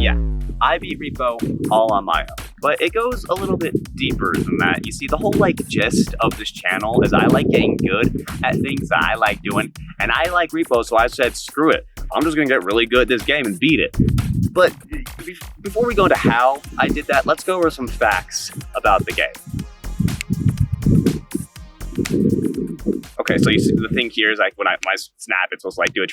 yeah, I beat Repo all on my own. But it goes a little bit deeper than that. You see, the whole gist of this channel is I like getting good at things that I like doing, and I like Repo, so I said, screw it. I'm just gonna get really good at this game and beat it. But before we go into how I did that, let's go over some facts about the game. Okay, so you see, the thing here is when I snap, it's supposed to do a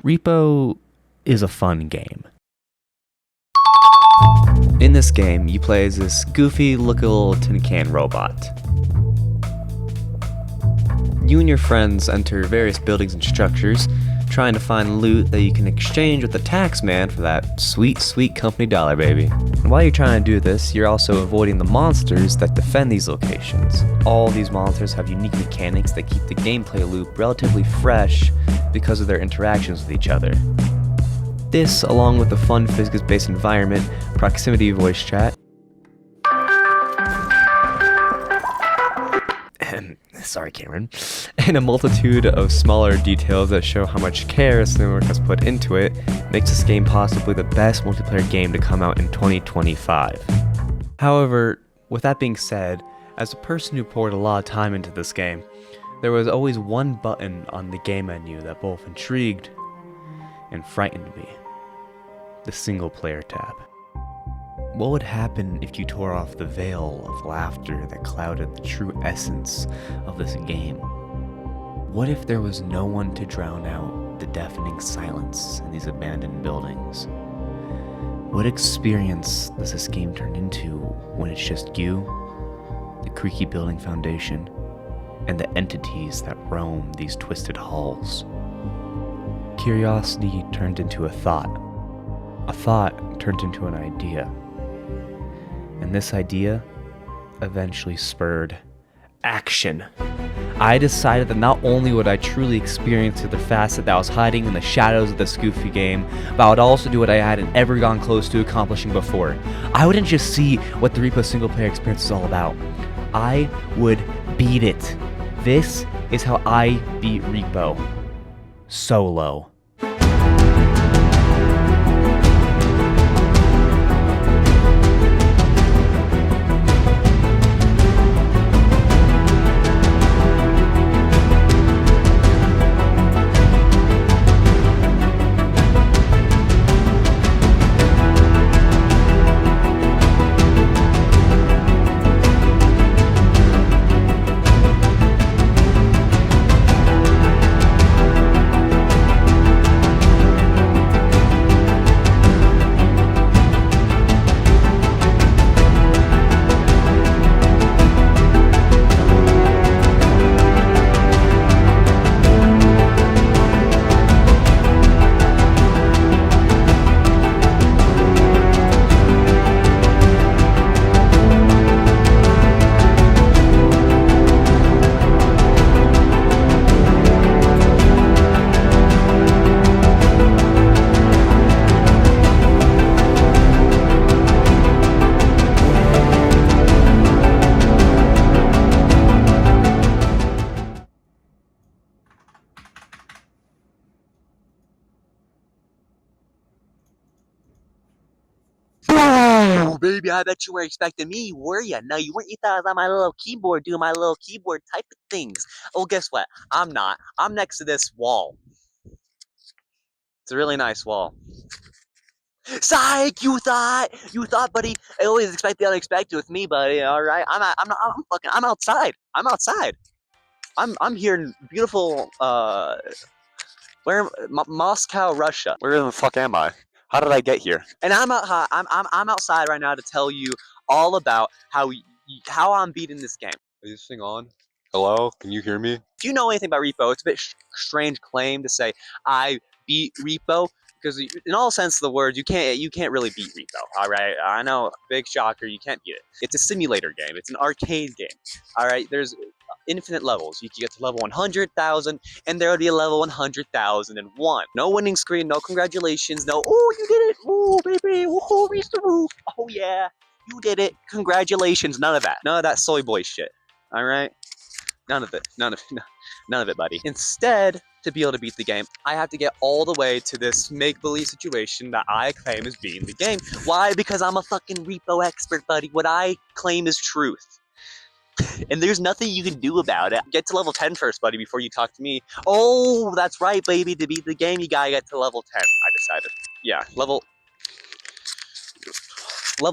Repo is a fun game. In this game, you play as this goofy looking little tin can robot. You and your friends enter various buildings and structures, trying to find loot that you can exchange with the tax man for that sweet, sweet company dollar, baby. And while you're trying to do this, you're also avoiding the monsters that defend these locations. All these monsters have unique mechanics that keep the gameplay loop relatively fresh because of their interactions with each other. This, along with the fun physics-based environment, proximity voice chat, sorry Cameron, and a multitude of smaller details that show how much care Semiwork has put into it, makes this game possibly the best multiplayer game to come out in 2025. However, with that being said, as a person who poured a lot of time into this game, there was always one button on the game menu that both intrigued and frightened me: the single player tab. What would happen if you tore off the veil of laughter that clouded the true essence of this game? What if there was no one to drown out the deafening silence in these abandoned buildings? What experience does this game turn into when it's just you, the creaky building foundation, and the entities that roam these twisted halls? Curiosity turned into a thought turned into an idea. And this idea eventually spurred action. I decided that not only would I truly experience the facet that was hiding in the shadows of this goofy game, but I would also do what I hadn't ever gone close to accomplishing before. I wouldn't just see what the Repo single player experience is all about. I would beat it. This is how I beat Repo. Solo. Oh, baby, I bet you were expecting me, were ya? No, you weren't. You thought I was on my little keyboard doing my little keyboard type of things. Oh, guess what? I'm not. I'm next to this wall. It's a really nice wall. Psych! You thought, buddy. I always expect the unexpected with me, buddy. All right, I'm outside. I'm here in beautiful, Moscow, Russia. Where the fuck am I? How did I get here? And I'm outside right now to tell you all about how I'm beating this game. Is this thing on? Hello? Can you hear me? If you know anything about Repo, it's a bit strange claim to say I beat Repo, because in all sense of the word, you can't really beat Repo. All right, I know, big shocker, you can't beat it. It's a simulator game. It's an arcade game. All right, there's infinite levels. You can get to level 100,000, and there will be a level 100,001. No winning screen, no congratulations, no, oh, you did it, oh, baby, oh, reach the roof, oh, yeah, you did it, congratulations, none of that soy boy shit, all right? None of it. None of it, buddy. Instead, to be able to beat the game, I have to get all the way to this make-believe situation that I claim is beating the game. Why? Because I'm a fucking repo expert, buddy. What I claim is truth. And there's nothing you can do about it. Get to level 10 first, buddy, before you talk to me. Oh, that's right, baby. To beat the game, you gotta get to level 10. I decided. Yeah, level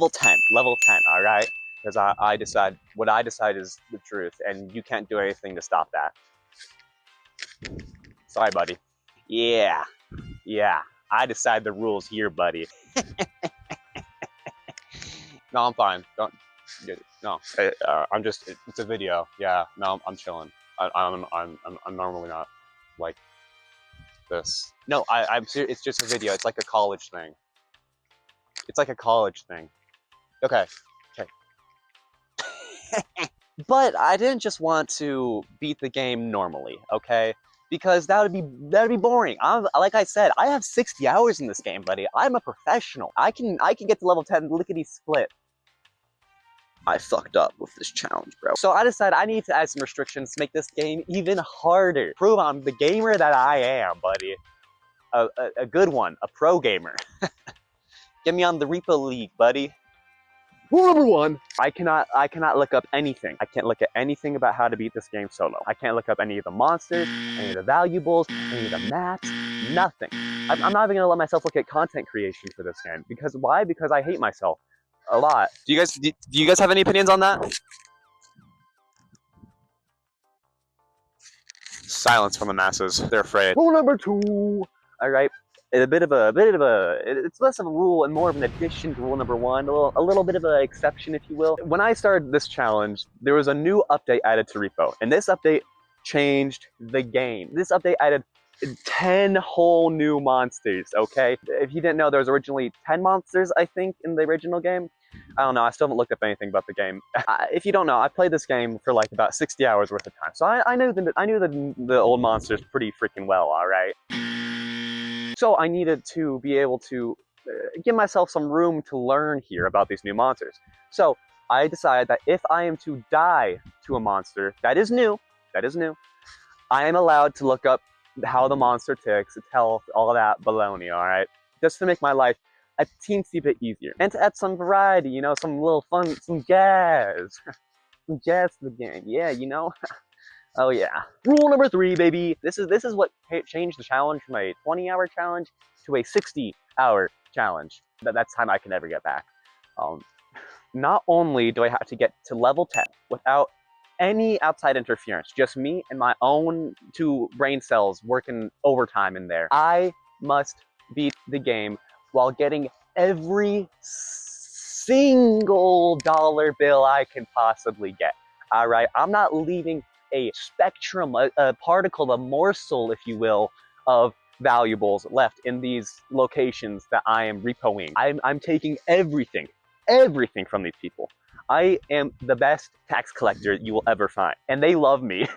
10. Level 10, all right? Because I decide, what I decide is the truth, and you can't do anything to stop that. Sorry, buddy. Yeah. I decide the rules here, buddy. No, I'm fine. Don't. No, I'm just. It's a video. Yeah. No, I'm chilling. I'm normally not like this. No, I'm serious. It's just a video. It's like a college thing. It's like a college thing. Okay. But I didn't just want to beat the game normally, okay? Because that would be boring. Like I said, I have 60 hours in this game, buddy. I'm a professional. I can get to level 10 lickety split. I fucked up with this challenge, bro. So I decided I need to add some restrictions to make this game even harder. Prove I'm the gamer that I am, buddy. A good one, a pro gamer. Get me on the Repo League, buddy. Rule number 1, I cannot look up anything. I can't look at anything about how to beat this game solo. I can't look up any of the monsters, any of the valuables, any of the maps, nothing. I'm not even gonna let myself look at content creation for this game. Because why? Because I hate myself a lot. Do you guys have any opinions on that? Silence from the masses. They're afraid. Rule number 2. All right. It's less of a rule and more of an addition to rule number 1, a little bit of an exception, if you will. When I started this challenge, there was a new update added to Repo, and this update changed the game. This update added 10 whole new monsters, okay? If you didn't know, there was originally 10 monsters, I think, in the original game. I don't know, I still haven't looked up anything about the game. If you don't know, I played this game for like about 60 hours worth of time, so I knew the old monsters pretty freaking well, all right? So I needed to be able to give myself some room to learn here about these new monsters. So I decided that if I am to die to a monster that is new, I am allowed to look up how the monster ticks, its health, all that baloney, all right? Just to make my life a teensy bit easier. And to add some variety, you know, some little fun, some jazz. Some jazz to the game, yeah, you know? Oh yeah. Rule number 3, baby. This is what changed the challenge from a 20-hour challenge to a 60-hour challenge. That's time I can never get back. Not only do I have to get to level 10 without any outside interference, just me and my own 2 brain cells working overtime in there, I must beat the game while getting every single dollar bill I can possibly get. All right, I'm not leaving a spectrum, a particle, a morsel, if you will, of valuables left in these locations that I am repoing. I'm taking everything from these people. I am the best tax collector you will ever find, and they love me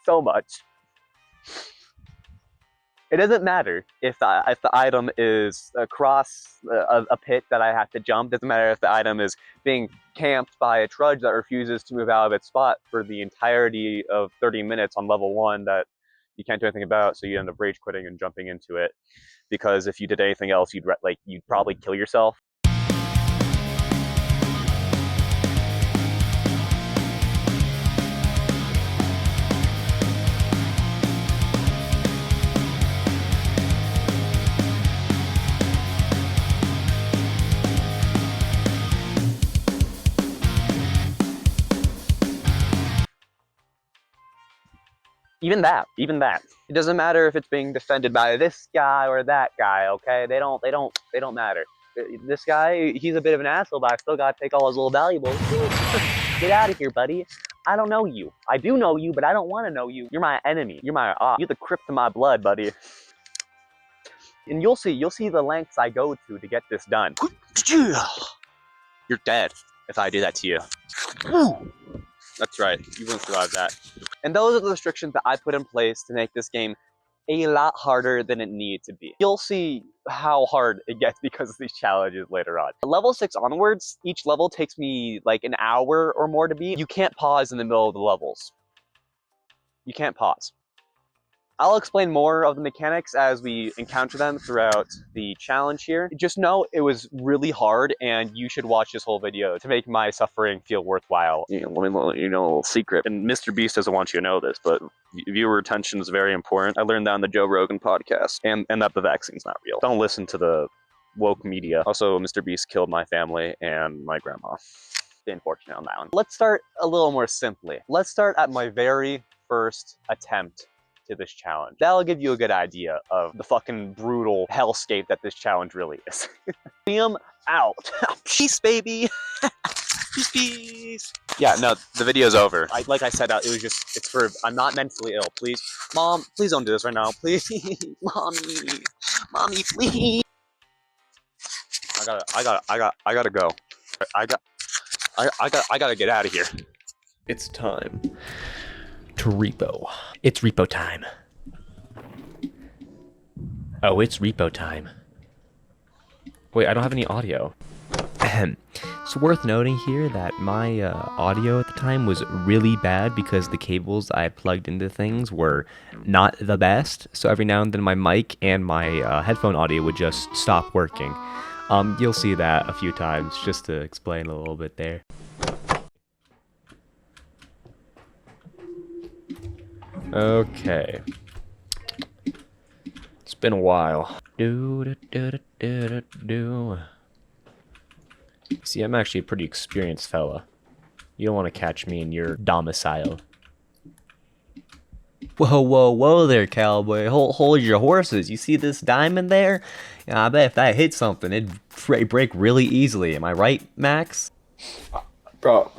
so much. It doesn't matter if the item is across a pit that I have to jump. It doesn't matter if the item is being camped by a trudge that refuses to move out of its spot for the entirety of 30 minutes on level 1 that you can't do anything about, so you end up rage quitting and jumping into it. Because if you did anything else, you'd probably kill yourself. Even that. It doesn't matter if it's being defended by this guy or that guy, okay? They don't matter. This guy, he's a bit of an asshole, but I still gotta take all his little valuables. Get out of here, buddy. I don't know you. I do know you, but I don't want to know you. You're my enemy. You're the crypt of my blood, buddy. And you'll see the lengths I go to get this done. You're dead if I do that to you. That's right, you won't survive that. And those are the restrictions that I put in place to make this game a lot harder than it needed to be. You'll see how hard it gets because of these challenges later on. Level 6 onwards, each level takes me like an hour or more to beat. You can't pause in the middle of the levels. You can't pause. I'll explain more of the mechanics as we encounter them throughout the challenge here. Just know it was really hard, and you should watch this whole video to make my suffering feel worthwhile. Let me let you know a little secret, and Mr. Beast doesn't want you to know this, but viewer attention is very important. I learned that on the Joe Rogan podcast, and that the vaccine's not real. Don't listen to the woke media. Also, Mr. Beast killed my family and my grandma. Unfortunate on that one. Let's start a little more simply. Let's start at my very first attempt to this challenge. That'll give you a good idea of the fucking brutal hellscape that this challenge really is. Liam out. Peace, baby. Peace. Yeah, no, the video's over. Like I said, it was just, it's for, I'm not mentally ill. Please, Mom, please don't do this right now. Please, Mommy, please. I gotta go. I gotta get out of here. It's time to repo. It's repo time. Oh, it's repo time. Wait, I don't have any audio. It's worth noting here that my audio at the time was really bad because the cables I plugged into things were not the best. So every now and then my mic and my headphone audio would just stop working. You'll see that a few times, just to explain a little bit there. Okay. It's been a while. See, I'm actually a pretty experienced fella. You don't want to catch me in your domicile. Whoa there, cowboy. Hold your horses. You see this diamond there? I bet if that hit something, it'd break really easily. Am I right, Max? Bro.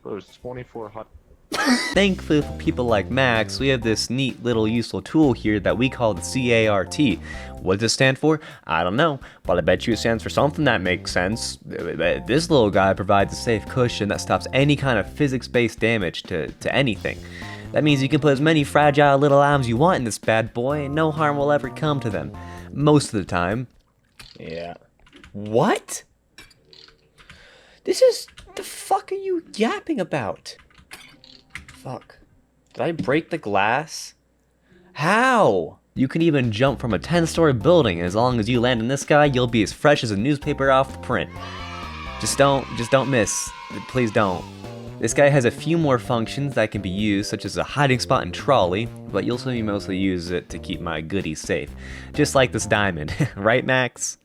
There's 2400. Thankfully for people like Max, we have this neat little useful tool here that we call the CART. What does it stand for? I don't know, but I bet you it stands for something that makes sense. This little guy provides a safe cushion that stops any kind of physics-based damage to anything. That means you can put as many fragile little items you want in this bad boy, and no harm will ever come to them. Most of the time. Yeah. What? The fuck are you yapping about? Fuck. Did I break the glass? How? You can even jump from a 10-story building, and as long as you land in this guy, you'll be as fresh as a newspaper off the print. Just don't miss. Please don't. This guy has a few more functions that can be used, such as a hiding spot and trolley, but you'll see me mostly use it to keep my goodies safe. Just like this diamond. Right, Max?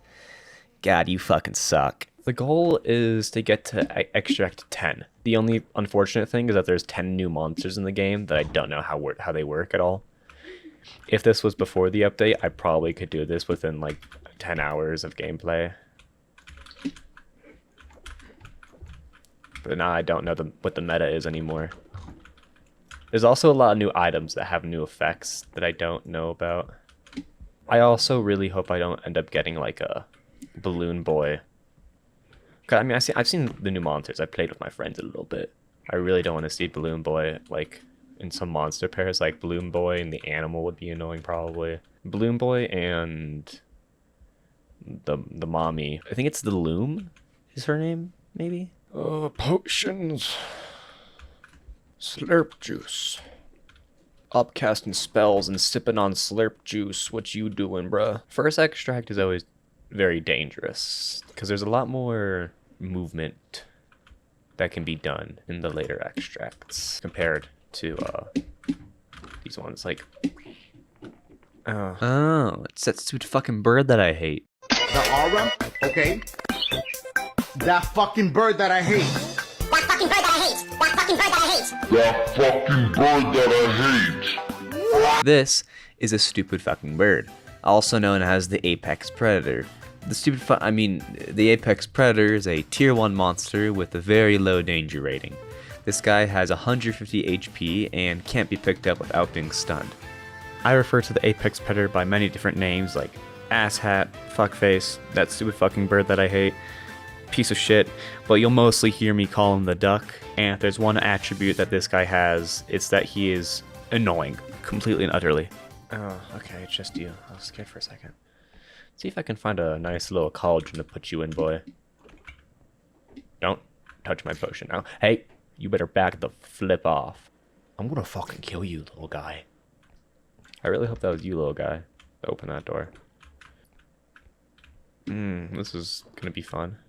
God, you fucking suck. The goal is to get to extract 10. The only unfortunate thing is that there's 10 new monsters in the game that I don't know how they work at all. If this was before the update, I probably could do this within like 10 hours of gameplay. But now I don't know what the meta is anymore. There's also a lot of new items that have new effects that I don't know about. I also really hope I don't end up getting like a balloon boy. I mean, I've seen the new monsters. I played with my friends a little bit. I really don't want to see Balloon Boy like in some monster pairs. Like Balloon Boy and the animal would be annoying probably. Balloon Boy and the mommy. I think it's the Loom is her name, maybe? Potions. Slurp juice. Upcasting spells and sipping on slurp juice. What you doing, bruh? First extract is always very dangerous because there's a lot more movement that can be done in the later extracts compared to these ones. Like, oh, it's that stupid fucking bird that I hate. The aura, okay? That fucking bird that I hate. That fucking bird that I hate. That fucking bird that I hate. That fucking bird that I hate. This is a stupid fucking bird, also known as the apex predator. The apex predator is a tier 1 monster with a very low danger rating. This guy has 150 HP and can't be picked up without being stunned. I refer to the apex predator by many different names like asshat, fuckface, that stupid fucking bird that I hate, piece of shit, but you'll mostly hear me call him the duck. And if there's one attribute that this guy has, it's that he is annoying, completely and utterly. Oh, okay, it's just you. I was scared for a second. See if I can find a nice little cauldron to put you in, boy. Don't touch my potion now. Hey, You better back the flip off. I'm gonna fucking kill you, little guy. I really hope that was you, little guy, that opened that door. This is gonna be fun.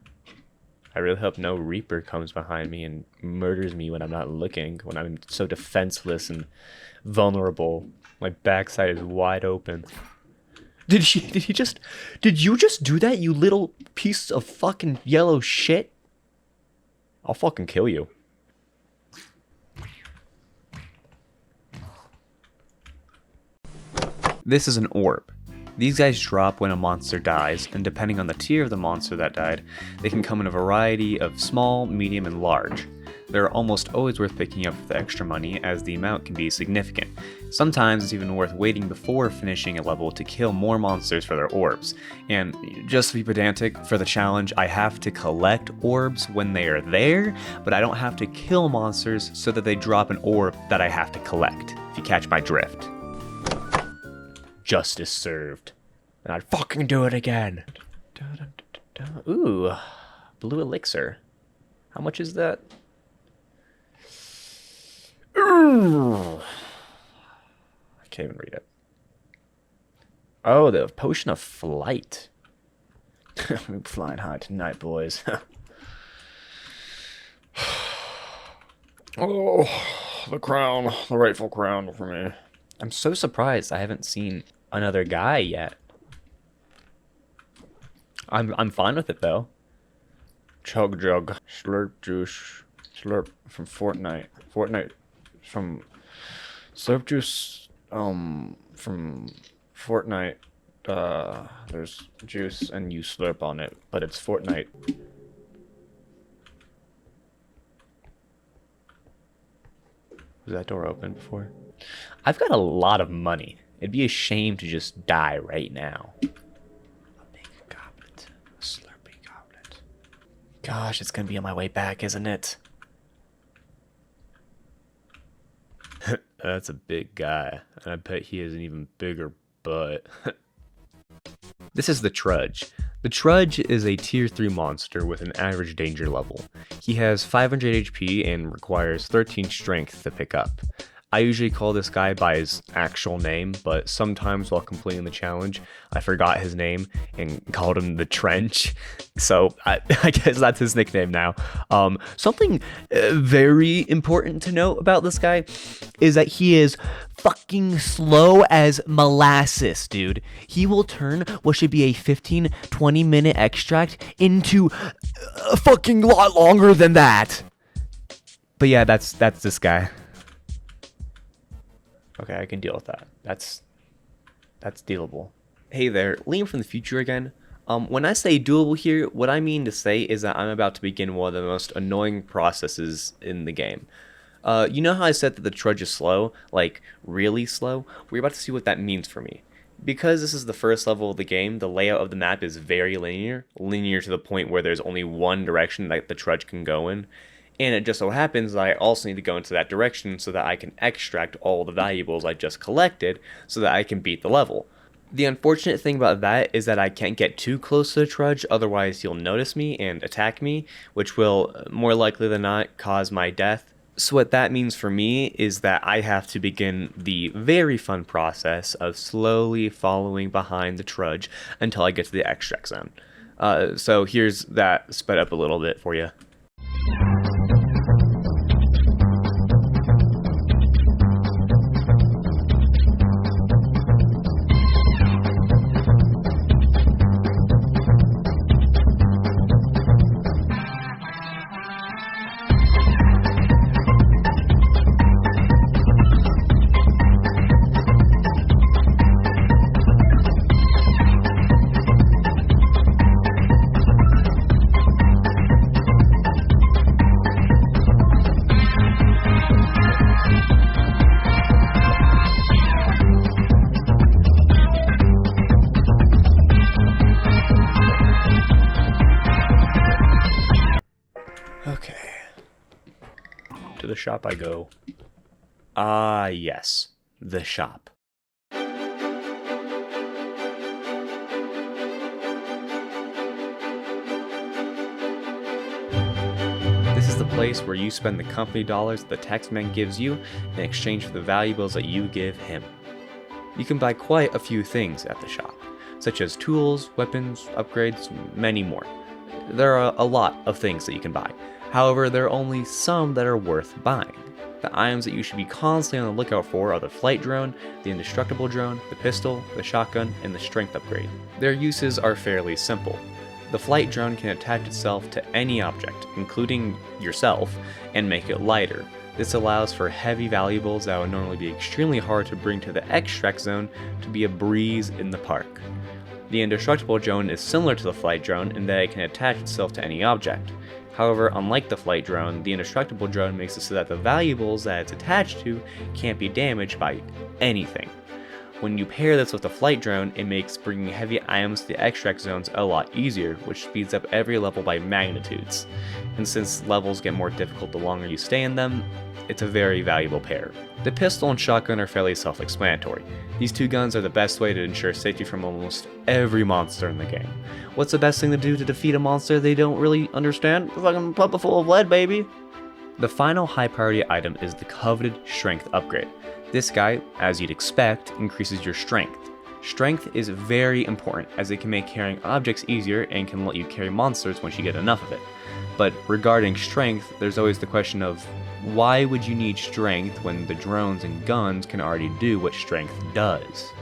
I really hope no Reaper comes behind me and murders me when I'm not looking, when I'm so defenseless and vulnerable. My backside is wide open. Did you just do that, you little piece of fucking yellow shit? I'll fucking kill you. This is an orb. These guys drop when a monster dies, and depending on the tier of the monster that died, they can come in a variety of small, medium, and large. They're almost always worth picking up for the extra money, as the amount can be significant. Sometimes it's even worth waiting before finishing a level to kill more monsters for their orbs. And just to be pedantic, for the challenge, I have to collect orbs when they are there, but I don't have to kill monsters so that they drop an orb that I have to collect, if you catch my drift. Justice served. And I'd fucking do it again. Ooh, blue elixir. How much is that? I can't even read it. Oh, the potion of flight. We're flying high tonight, boys. Oh, the crown, the rightful crown for me. I'm so surprised I haven't seen another guy yet. I'm fine with it though. Chug jug, slurp juice, slurp from Fortnite. Fortnite from slurp juice from Fortnite. There's juice and you slurp on it, but it's Fortnite. Was that door open before? I've got a lot of money. It'd be a shame to just die right now. A big goblet. A slurpy goblet. Gosh, it's gonna be on my way back, isn't it? That's a big guy. And I bet he has an even bigger butt. This is the Trudge. The Trudge is a tier 3 monster with an average danger level. He has 500 HP and requires 13 strength to pick up. I usually call this guy by his actual name, but sometimes while completing the challenge, I forgot his name and called him the Trench. So I guess that's his nickname now. Something very important to note about this guy is that he is fucking slow as molasses, dude. He will turn what should be a 15-20 minute extract into a fucking lot longer than that. But yeah, that's this guy. Okay, I can deal with that. That's dealable. Hey there, Liam from the future again. When I say doable here, what I mean to say is that I'm about to begin one of the most annoying processes in the game. You know how I said that the Trudge is slow? Like, really slow? We're about to see what that means for me. Because this is the first level of the game, the layout of the map is very linear. Linear to the point where there's only one direction that the Trudge can go in. And it just so happens that I also need to go into that direction so that I can extract all the valuables I just collected so that I can beat the level. The unfortunate thing about that is that I can't get too close to the Trudge, otherwise he'll notice me and attack me, which will, more likely than not, cause my death. So what that means for me is that I have to begin the very fun process of slowly following behind the Trudge until I get to the extract zone. So here's that sped up a little bit for you. To the shop I go. Ah, yes, the shop. This is the place where you spend the company dollars the taxman gives you in exchange for the valuables that you give him. You can buy quite a few things at the shop, such as tools, weapons, upgrades, many more. There are a lot of things that you can buy. However, there are only some that are worth buying. The items that you should be constantly on the lookout for are the flight drone, the indestructible drone, the pistol, the shotgun, and the strength upgrade. Their uses are fairly simple. The flight drone can attach itself to any object, including yourself, and make it lighter. This allows for heavy valuables that would normally be extremely hard to bring to the extract zone to be a breeze in the park. The indestructible drone is similar to the flight drone in that it can attach itself to any object. However, unlike the flight drone, the indestructible drone makes it so that the valuables that it's attached to can't be damaged by anything. When you pair this with the flight drone, it makes bringing heavy items to the extract zones a lot easier, which speeds up every level by magnitudes. And since levels get more difficult the longer you stay in them, it's a very valuable pair. The pistol and shotgun are fairly self-explanatory. These two guns are the best way to ensure safety from almost every monster in the game. What's the best thing to do to defeat a monster they don't really understand? Fucking pump it full of lead, baby! The final high priority item is the coveted strength upgrade. This guy, as you'd expect, increases your strength. Strength is very important as it can make carrying objects easier and can let you carry monsters once you get enough of it. But regarding strength, there's always the question of why would you need strength when the drones and guns can already do what strength does?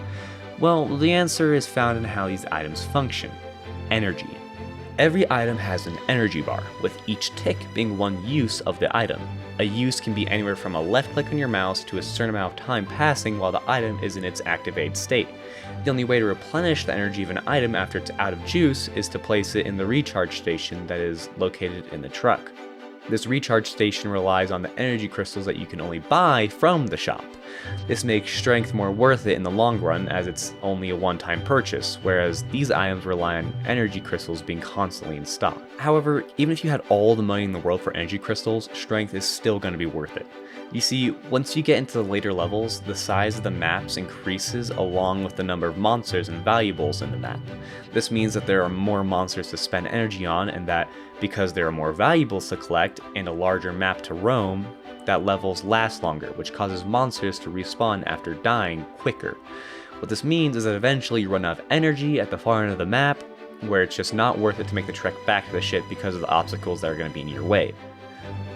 Well, the answer is found in how these items function. Energy. Every item has an energy bar, with each tick being one use of the item. A use can be anywhere from a left click on your mouse to a certain amount of time passing while the item is in its activated state. The only way to replenish the energy of an item after it's out of juice is to place it in the recharge station that is located in the truck. This recharge station relies on the energy crystals that you can only buy from the shop. This makes strength more worth it in the long run as it's only a one-time purchase, whereas these items rely on energy crystals being constantly in stock. However, even if you had all the money in the world for energy crystals, strength is still going to be worth it. You see, once you get into the later levels, the size of the maps increases along with the number of monsters and valuables in the map. This means that there are more monsters to spend energy on, and that because there are more valuables to collect and a larger map to roam, that levels last longer, which causes monsters to respawn after dying quicker. What this means is that eventually you run out of energy at the far end of the map, where it's just not worth it to make the trek back to the ship because of the obstacles that are going to be in your way.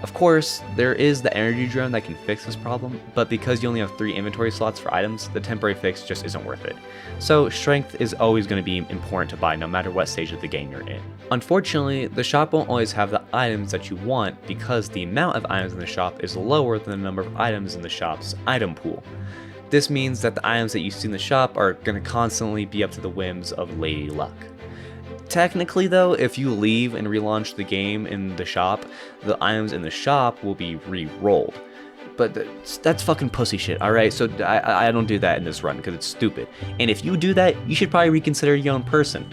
Of course, there is the energy drone that can fix this problem, but because you only have 3 inventory slots for items, the temporary fix just isn't worth it. So strength is always going to be important to buy no matter what stage of the game you're in. Unfortunately, the shop won't always have the items that you want because the amount of items in the shop is lower than the number of items in the shop's item pool. This means that the items that you see in the shop are going to constantly be up to the whims of Lady Luck. Technically though, if you leave and relaunch the game in the shop, the items in the shop will be re-rolled. But that's fucking pussy shit, alright? So I don't do that in this run because it's stupid. And if you do that, you should probably reconsider your own person.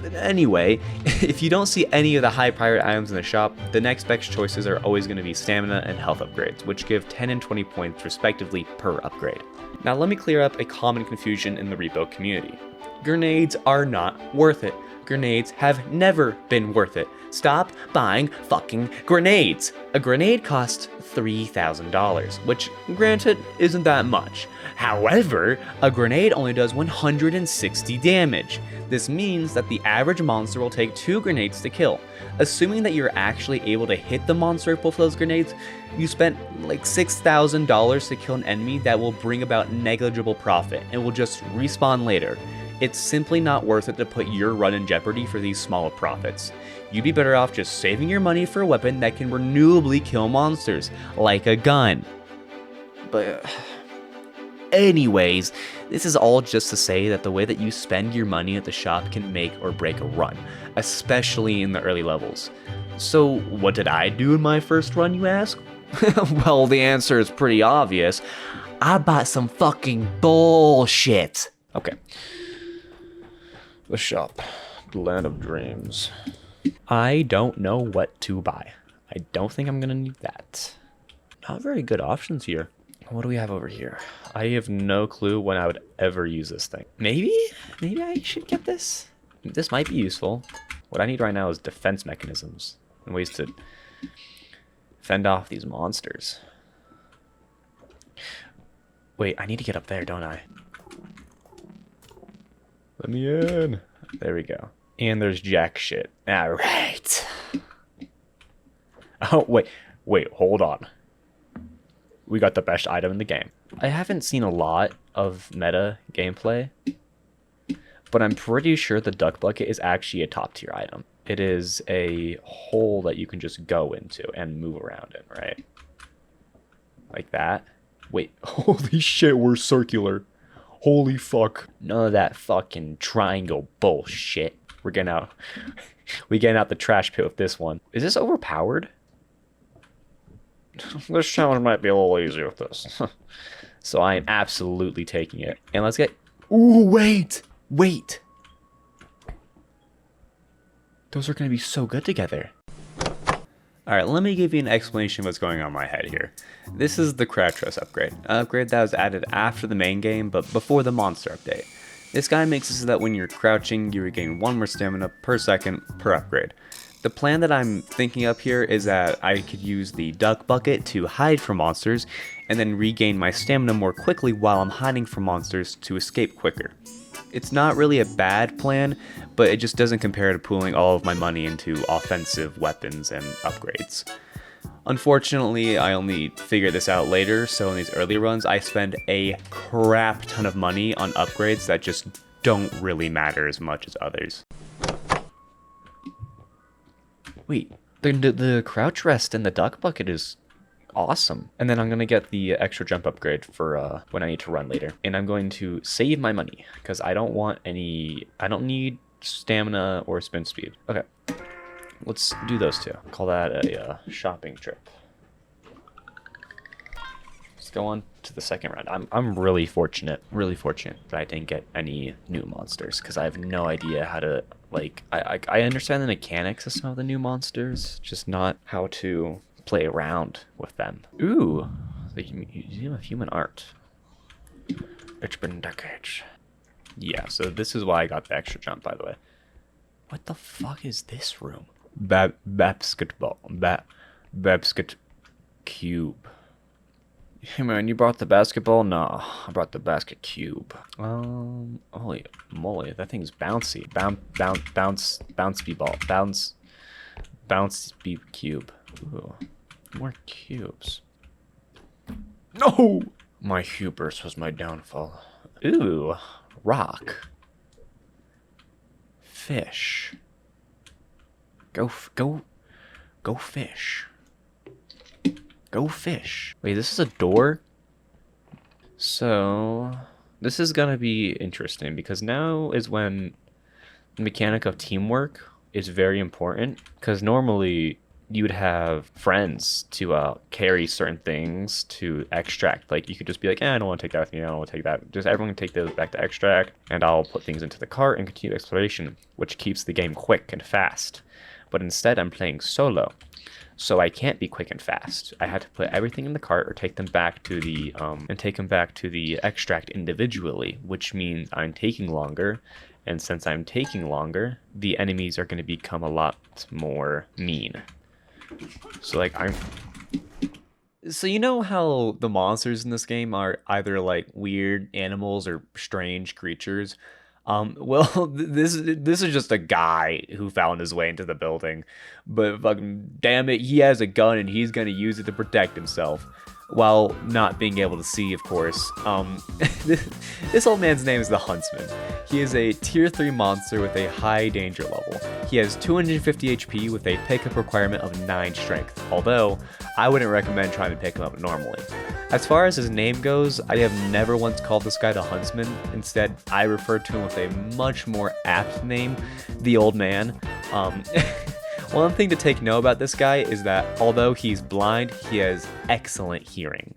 But anyway, if you don't see any of the high priority items in the shop, the next best choices are always going to be stamina and health upgrades, which give 10 and 20 points respectively per upgrade. Now let me clear up a common confusion in the Repo community. Grenades are not worth it. Grenades have never been worth it. Stop buying fucking grenades. A grenade costs $3,000, which granted isn't that much. However, a grenade only does 160 damage. This means that the average monster will take 2 grenades to kill. Assuming that you're actually able to hit the monster with both of those grenades, you spent like $6,000 to kill an enemy that will bring about negligible profit and will just respawn later. It's simply not worth it to put your run in jeopardy for these smaller profits. You'd be better off just saving your money for a weapon that can renewably kill monsters, like a gun. But anyways, this is all just to say that the way that you spend your money at the shop can make or break a run, especially in the early levels. So what did I do in my first run, you ask? Well, the answer is pretty obvious. I bought some fucking bullshit. Okay. The shop. The land of dreams. I don't know what to buy. I don't think I'm gonna need that. Not very good options here. What do we have over here? I have no clue when I would ever use this thing. Maybe I should get this? This might be useful. What I need right now is defense mechanisms and ways to fend off these monsters. Wait, I need to get up there, don't I? Let me in. There we go. And there's jack shit. Alright. Oh, wait, hold on. We got the best item in the game. I haven't seen a lot of meta gameplay, but I'm pretty sure the duck bucket is actually a top tier item. It is a hole that you can just go into and move around in, right? Like that. Wait, holy shit, we're circular. Holy fuck. None of that fucking triangle bullshit. We're getting out the trash pit with this one. Is this overpowered? This challenge might be a little easier with this. So I am absolutely taking it. And let's get... Ooh, wait! Those are going to be so good together. Alright, let me give you an explanation of what's going on in my head here. This is the crouch rest upgrade. An upgrade that was added after the main game, but before the monster update. This guy makes it so that when you're crouching, you regain 1 more stamina per second per upgrade. The plan that I'm thinking up here is that I could use the duck bucket to hide from monsters, and then regain my stamina more quickly while I'm hiding from monsters to escape quicker. It's not really a bad plan, but it just doesn't compare to pooling all of my money into offensive weapons and upgrades. Unfortunately, I only figured this out later, so in these early runs, I spend a crap ton of money on upgrades that just don't really matter as much as others. Wait, the crouch rest and the duck bucket is awesome. And then I'm going to get the extra jump upgrade for when I need to run later. And I'm going to save my money because I don't need stamina or spin speed. Okay, let's do those two. Call that a shopping trip. Let's go on to the second round. I'm really fortunate that I didn't get any new monsters because I have no idea how to, like, I understand the mechanics of some of the new monsters, just not how to play around with them. Ooh, the Museum of Human Art. It's been decades. Yeah, so this is why I got the extra jump, by the way. What the fuck is this room? Basketball. Basket cube. Hey man, you brought the basketball? No, I brought the basket cube. Holy moly, that thing's bouncy. Bouncy ball. Bouncy cube. Ooh, more cubes. No! My hubris was my downfall. Ooh, rock. Fish. Go fish. Go fish. Wait, this is a door? So, this is gonna be interesting because now is when the mechanic of teamwork is very important. Because normally you would have friends to carry certain things to extract. Like you could just be like, I don't want to take that with me, I don't want to take that. Just everyone can take those back to extract, and I'll put things into the cart and continue exploration, which keeps the game quick and fast. But instead I'm playing solo, so I can't be quick and fast. I had to put everything in the cart or take them back to the extract individually, which means I'm taking longer. And since I'm taking longer, the enemies are going to become a lot more mean. So like So you know how the monsters in this game are either like weird animals or strange creatures? Well, this is just a guy who found his way into the building, but fucking damn it, he has a gun and he's gonna use it to protect himself, while not being able to see, of course. This old man's name is the Huntsman. He is a tier 3 monster with a high danger level. He has 250 HP with a pickup requirement of 9 strength, although I wouldn't recommend trying to pick him up normally. As far as his name goes, I have never once called this guy the Huntsman. Instead, I referred to him with a much more apt name, the Old Man. One thing to take note about this guy is that although he's blind, he has excellent hearing.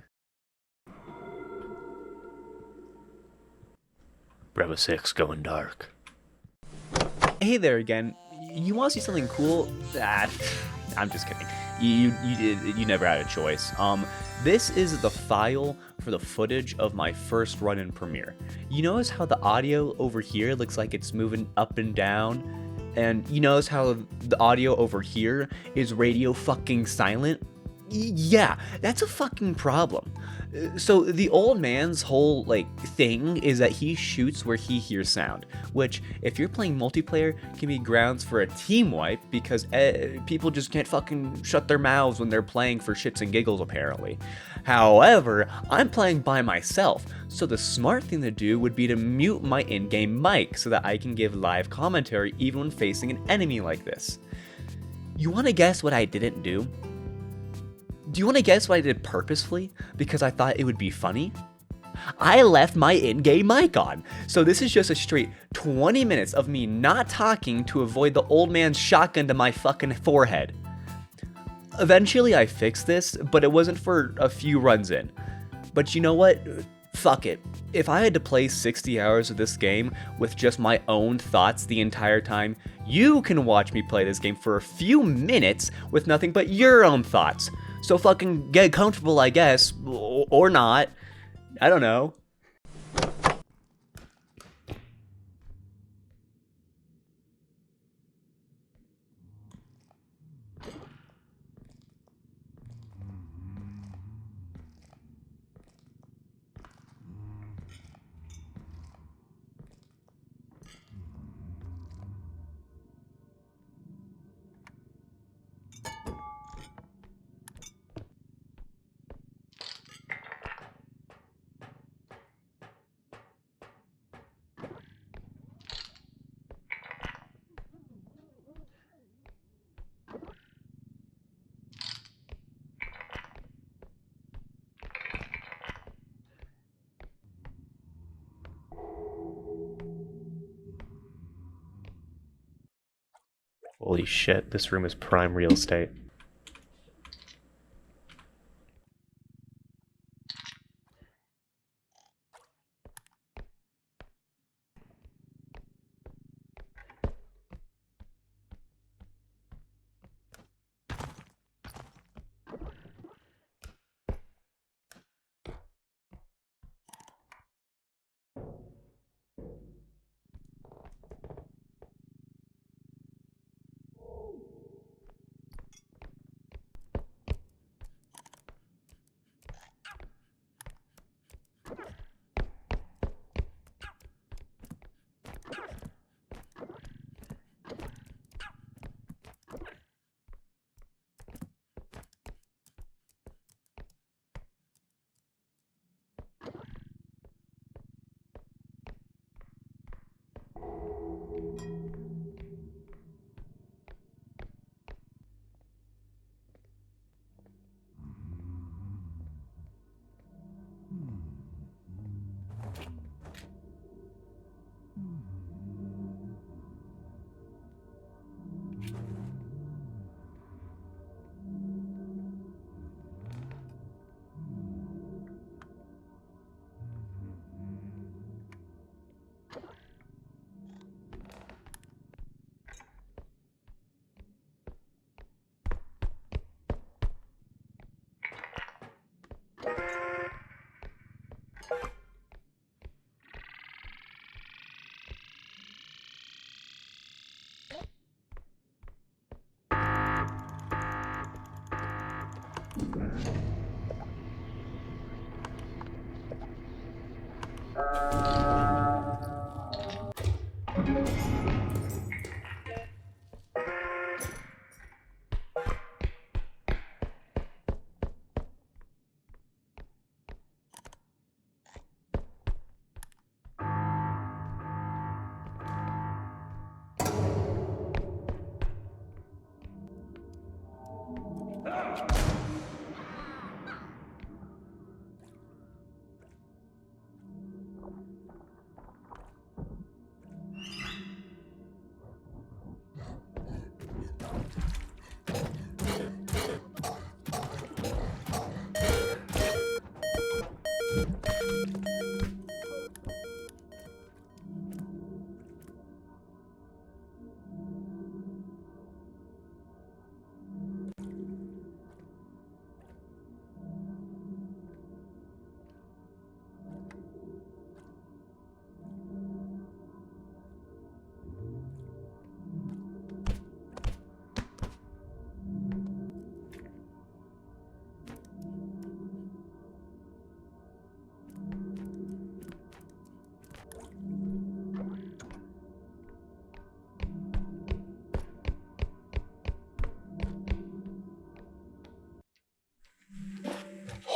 Bravo 6 going dark. Hey there again. You want to see something cool? I'm just kidding. You never had a choice. This is the file for the footage of my first run in Premiere. You notice how the audio over here looks like it's moving up and down? and you notice how the audio over here is radio fucking silent? Yeah, that's a fucking problem. So the old man's whole thing is that he shoots where he hears sound, which if you're playing multiplayer can be grounds for a team wipe because people just can't fucking shut their mouths when they're playing for shits and giggles apparently. However, I'm playing by myself, so the smart thing to do would be to mute my in-game mic so that I can give live commentary even when facing an enemy like this. You wanna guess what I didn't do? Do you want to guess what I did purposefully? Because I thought it would be funny? I left my in-game mic on. So this is just a straight 20 minutes of me not talking to avoid the old man's shotgun to my fucking forehead. Eventually I fixed this, but it wasn't for a few runs in. But you know what? Fuck it. If I had to play 60 hours of this game with just my own thoughts the entire time, you can watch me play this game for a few minutes with nothing but your own thoughts. So fucking get comfortable, I guess, or not. I don't know. Holy shit, this room is prime real estate.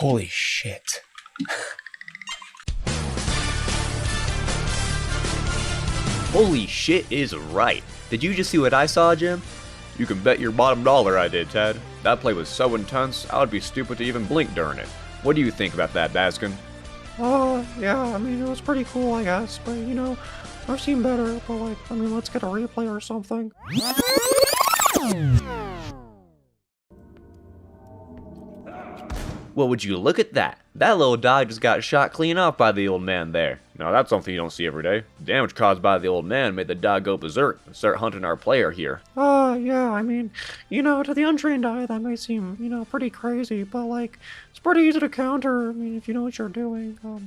Holy shit. Holy shit is right. Did you just see what I saw, Jim? You can bet your bottom dollar I did, Ted. That play was so intense, I would be stupid to even blink during it. What do you think about that, Baskin? Yeah, I mean, it was pretty cool, I guess, but, you know, I've seen better, but, like, I mean, let's get a replay or something. Well, would you look at that? That little dog just got shot clean off by the old man there. Now that's something you don't see every day. The damage caused by the old man made the dog go berserk and start hunting our player here. Yeah, I mean, you know, to the untrained eye, that may seem, you know, pretty crazy, but, like, it's pretty easy to counter, I mean, if you know what you're doing. I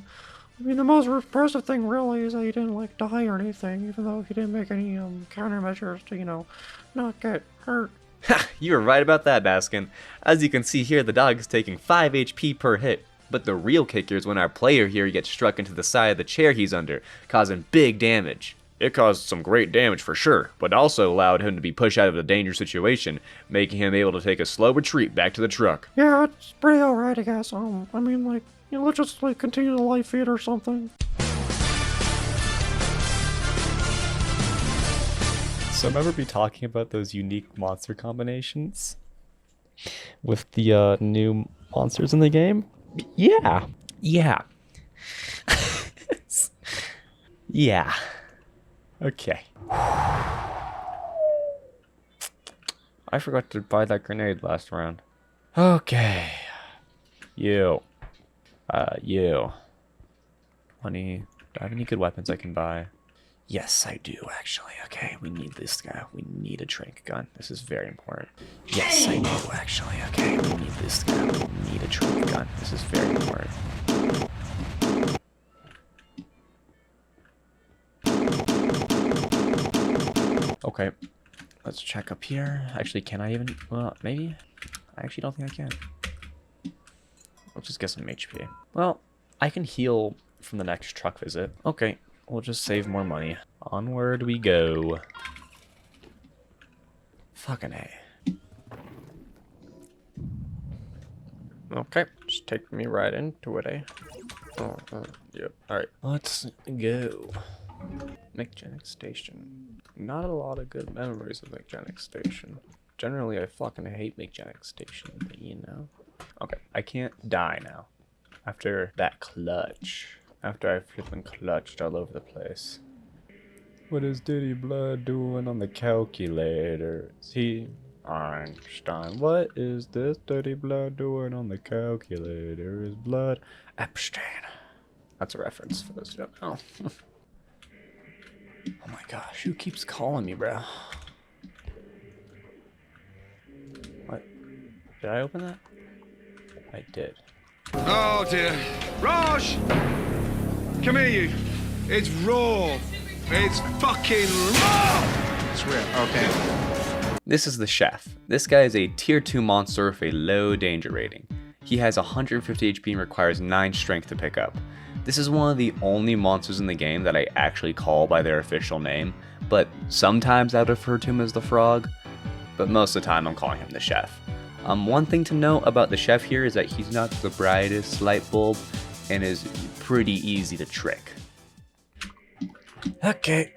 mean, the most impressive thing, really, is that he didn't, like, die or anything, even though he didn't make any, countermeasures to, you know, not get hurt. Ha! You were right about that, Baskin. As you can see here, the dog is taking 5 HP per hit. But the real kicker is when our player here gets struck into the side of the chair he's under, causing big damage. It caused some great damage for sure, but also allowed him to be pushed out of a dangerous situation, making him able to take a slow retreat back to the truck. Yeah, it's pretty alright, I guess. I mean, like, you know, let's just, like, continue the live feed or something. So remember me talking about those unique monster combinations with the new monsters in the game? Yeah. Yeah. Okay. I forgot to buy that grenade last round. Okay. You. Money. Do I have any good weapons I can buy? Yes, I do, actually. Okay, we need this guy. We need a trank gun. This is very important. Yes, I do, actually. Okay, we need this guy. We need a trank gun. This is very important. Okay, let's check up here. Actually, can I even... Well, maybe? I actually don't think I can. Let's just get some HP. Well, I can heal from the next truck visit. Okay. We'll just save more money. Onward we go. Fucking A. Okay, just take me right into it, eh? Yep. Alright. Let's go. Mechanic Station. Not a lot of good memories of Mechanic Station. Generally, I fucking hate Mechanic Station, but you know. Okay, I can't die now. After that clutch. After I flippin' clutched all over the place. What is Diddy Blood doing on the calculator? Is he Einstein. What is this Diddy Blood doing on the calculator? Is blood Epstein? That's a reference for those who don't know. Oh my gosh, who keeps calling me, bro? What? Did I open that? I did. Oh dear. Raj! Come here, you. It's raw. It's fucking raw! It's real. Okay. This is the chef. This guy is a tier 2 monster with a low danger rating. He has 150 HP and requires 9 strength to pick up. This is one of the only monsters in the game that I actually call by their official name, but sometimes I refer to him as the frog, but most of the time I'm calling him the chef. One thing to note about the chef here is that he's not the brightest light bulb and is pretty easy to trick. Okay.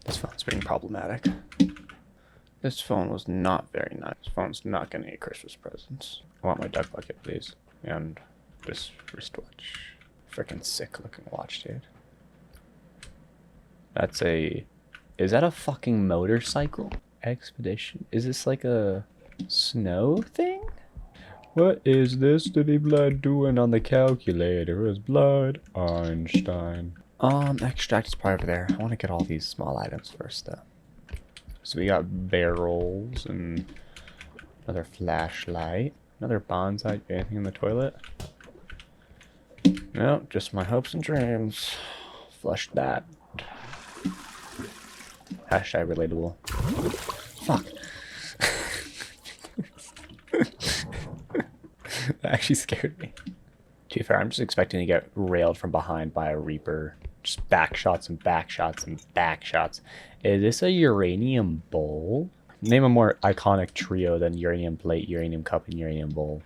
This phone's being problematic. This phone was not very nice. This phone's not getting any Christmas presents. I want my duck bucket, please. And this wristwatch. Freaking sick looking watch, dude. That's a... Is that a fucking motorcycle? Expedition? Is this like a snow thing? What is this Diddy Blood doing on the calculator? Is blood Einstein? Extract is part over there. I want to get all these small items first, though. So we got barrels and another flashlight, another bonsai. Anything in the toilet? No, just my hopes and dreams. Flush that. Hashtag relatable. Fuck. That actually scared me. To be fair, I'm just expecting to get railed from behind by a Reaper. Just back shots and back shots and back shots. Is this a uranium bowl? Name a more iconic trio than uranium plate, uranium cup, and uranium bowl.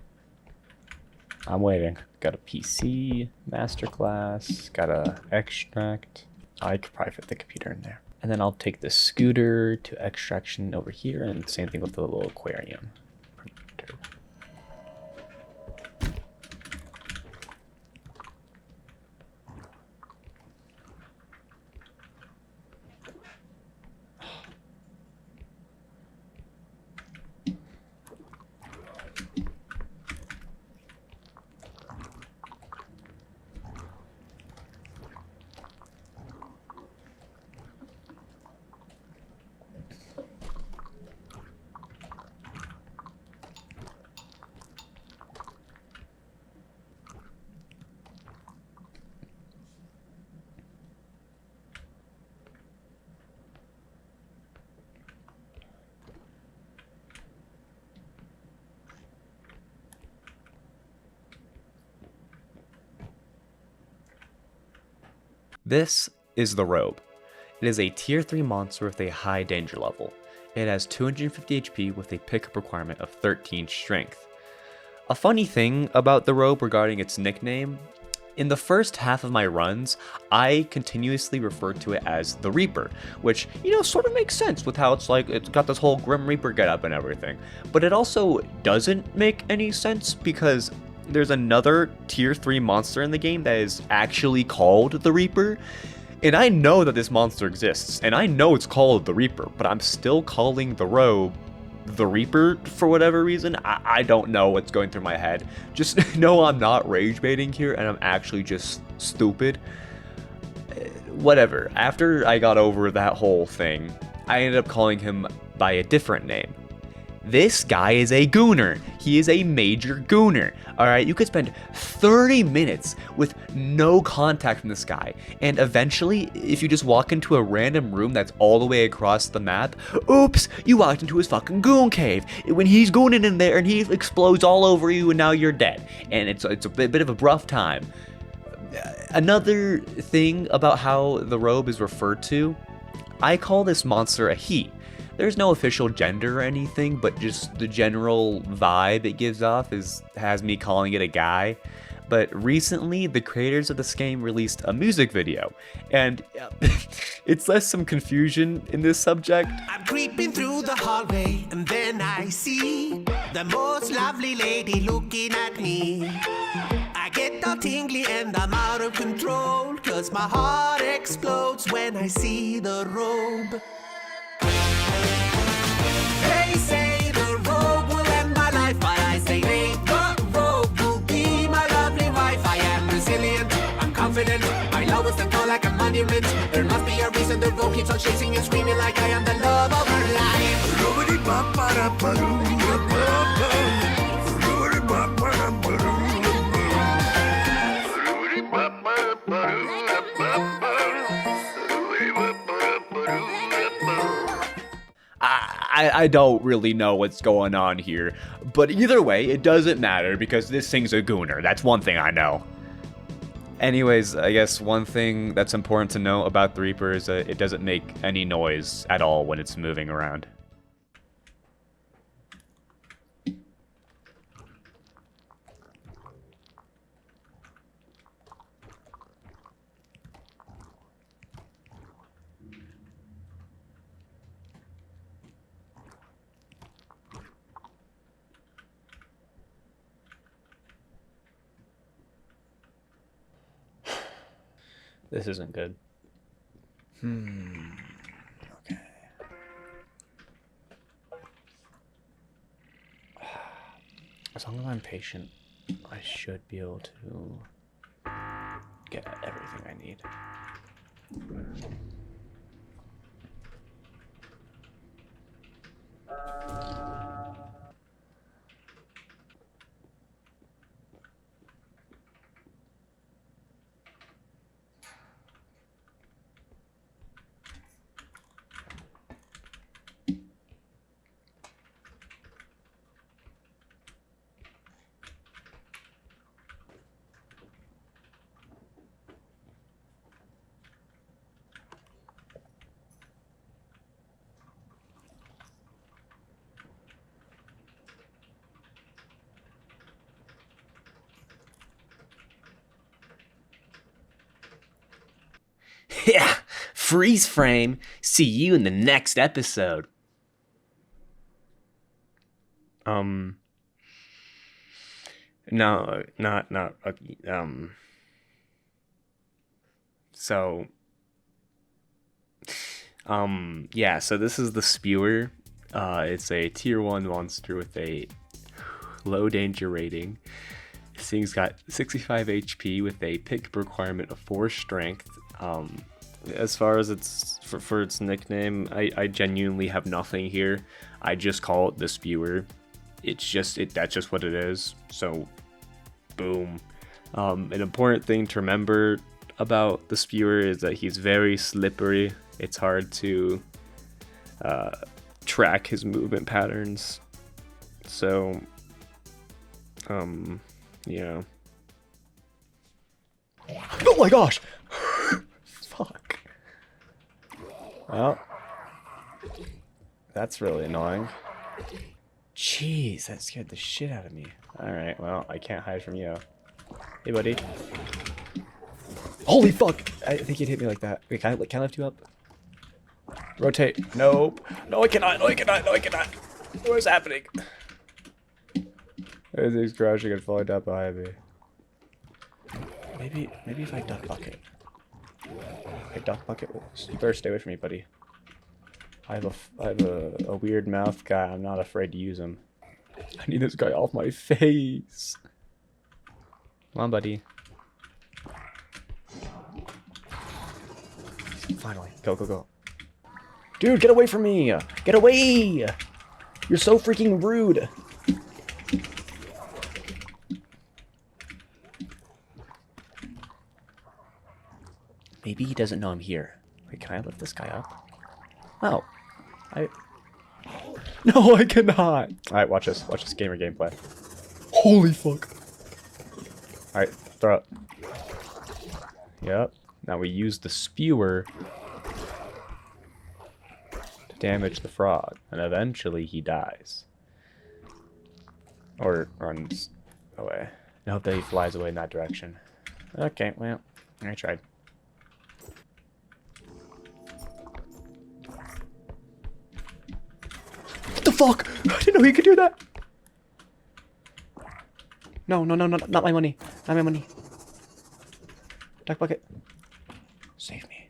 I'm waiting. Got a PC, masterclass, got a extract. I could probably fit the computer in there. And then I'll take the scooter to extraction over here, and same thing with the little aquarium. Printer. This is the Robe. It is a tier 3 monster with a high danger level. It has 250 HP with a pickup requirement of 13 strength. A funny thing about the Robe regarding its nickname, in the first half of my runs, I continuously referred to it as the Reaper, which, you know, sort of makes sense with how it's like, it's got this whole Grim Reaper getup and everything. But it also doesn't make any sense because there's another tier 3 monster in the game that is actually called the Reaper. And I know that this monster exists, and I know it's called the Reaper, but I'm still calling the Robe the Reaper for whatever reason. I don't know what's going through my head. Just know I'm not rage baiting here, and I'm actually just stupid. Whatever. After I got over that whole thing, I ended up calling him by a different name. This guy is a gooner. He is a major gooner. Alright, you could spend 30 minutes with no contact from this guy, and eventually, if you just walk into a random room that's all the way across the map, oops, you walked into his fucking goon cave. When he's gooning in there and he explodes all over you and now you're dead. And it's a bit of a rough time. Another thing about how the Robe is referred to, I call this monster a he. There's no official gender or anything, but just the general vibe it gives off has me calling it a guy. But recently, the creators of this game released a music video, and it's less some confusion in this subject. I'm creeping through the hallway, and then I see the most lovely lady looking at me. I get all tingly and I'm out of control, 'cause my heart explodes when I see the Robe. They say the Robe will end my life, but I say they, the Robe will be my lovely wife. I am resilient, I'm confident, my love will stand tall like a monument. There must be a reason the Robe keeps on chasing and screaming like I am the love of her I don't really know what's going on here, but either way, it doesn't matter because this thing's a gooner. That's one thing I know. Anyways, I guess one thing that's important to know about the Reaper is that it doesn't make any noise at all when it's moving around. This isn't good. Okay. As long as I'm patient, I should be able to get everything I need. Yeah, freeze frame. See you in the next episode. No, not so yeah, so this is the Spewer. It's a tier 1 monster with a low danger rating. This thing's got 65 HP with a pick requirement of 4 strength. As far as its for its nickname, I genuinely have nothing here. I just call it the Spewer. That's just what it is. So boom. An important thing to remember about the Spewer is that he's very slippery. It's hard to track his movement patterns. So yeah. Oh my gosh! Fuck. Well, that's really annoying. Jeez, that scared the shit out of me. Alright, well, I can't hide from you. Hey, buddy. Holy fuck! I think he'd hit me like that. Wait, can I lift you up? Rotate. Nope. No, I cannot. No, I cannot. No, I cannot. What is happening? Everything's crashing and falling down behind me. Maybe if I duck bucket. Okay, duck bucket. You better stay away from me, buddy. I have a weird mouth guy. I'm not afraid to use him. I need this guy off my face. Come on, buddy. Finally. Go, go, go. Dude, get away from me! Get away! You're so freaking rude. Maybe he doesn't know I'm here. Wait, can I lift this guy up? Oh. No, I cannot! Alright, watch this. Watch this gamer gameplay. Holy fuck. Alright, throw it. Yep. Now we use the Spewer to damage the frog. And eventually he dies. Or runs away. I hope that he flies away in that direction. Okay, well, I tried. What the fuck? I didn't know he could do that. No, no, no, no, not my money. Not my money. Duck bucket. Save me.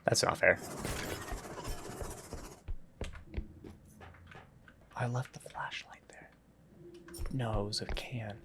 That's not fair. I left the flashlight there. No, it was a can.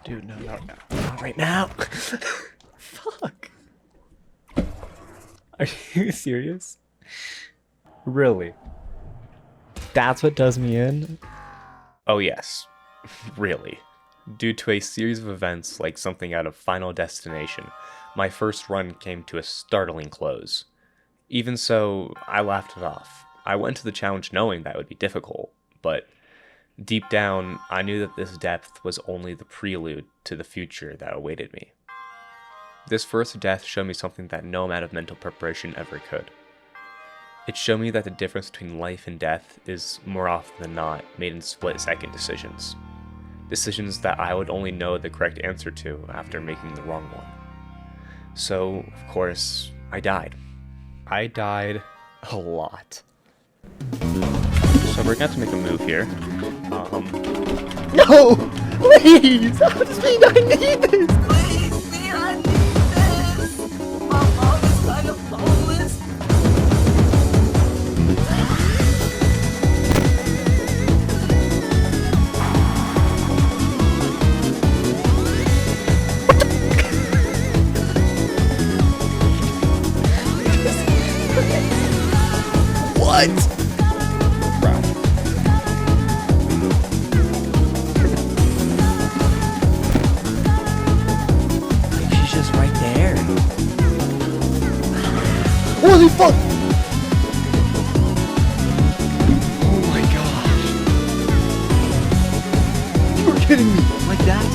Dude, no, not right now. Fuck. Are you serious? Really? That's what does me in? Oh yes, really. Due to a series of events like something out of Final Destination, my first run came to a startling close. Even so, I laughed it off. I went to the challenge knowing that it would be difficult, but deep down, I knew that this depth was only the prelude to the future that awaited me. This first death showed me something that no amount of mental preparation ever could. It showed me that the difference between life and death is, more often than not, made in split-second decisions. Decisions that I would only know the correct answer to after making the wrong one. So, of course, I died. I died a lot. So we're gonna have to make a move here. No! Please! Just me, I need this! Please, me, I need this. My mom is kind of homeless. What? Bro. She's just right there. Holy fuck! Oh my gosh. You're kidding me. Like that?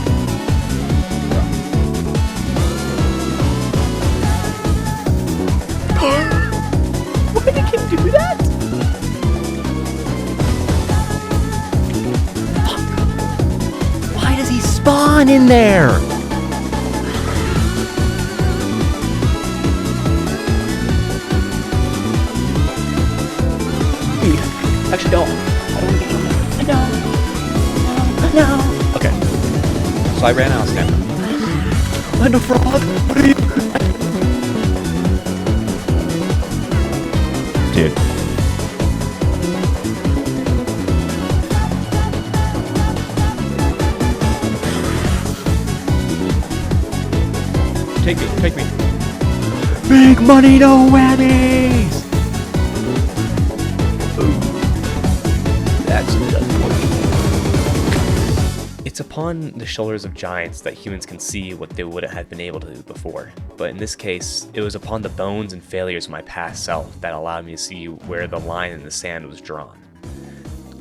Why did he do that? Fuck. Why does he spawn in there? Dude, actually don't. I don't want to be No. Okay. So I ran out of stamina. And a frog? What are you? Dude. Take me. Big money, no whammies! Ooh. That's done for me. It's upon the shoulders of giants that humans can see what they wouldn't have been able to do before. But in this case, it was upon the bones and failures of my past self that allowed me to see where the line in the sand was drawn.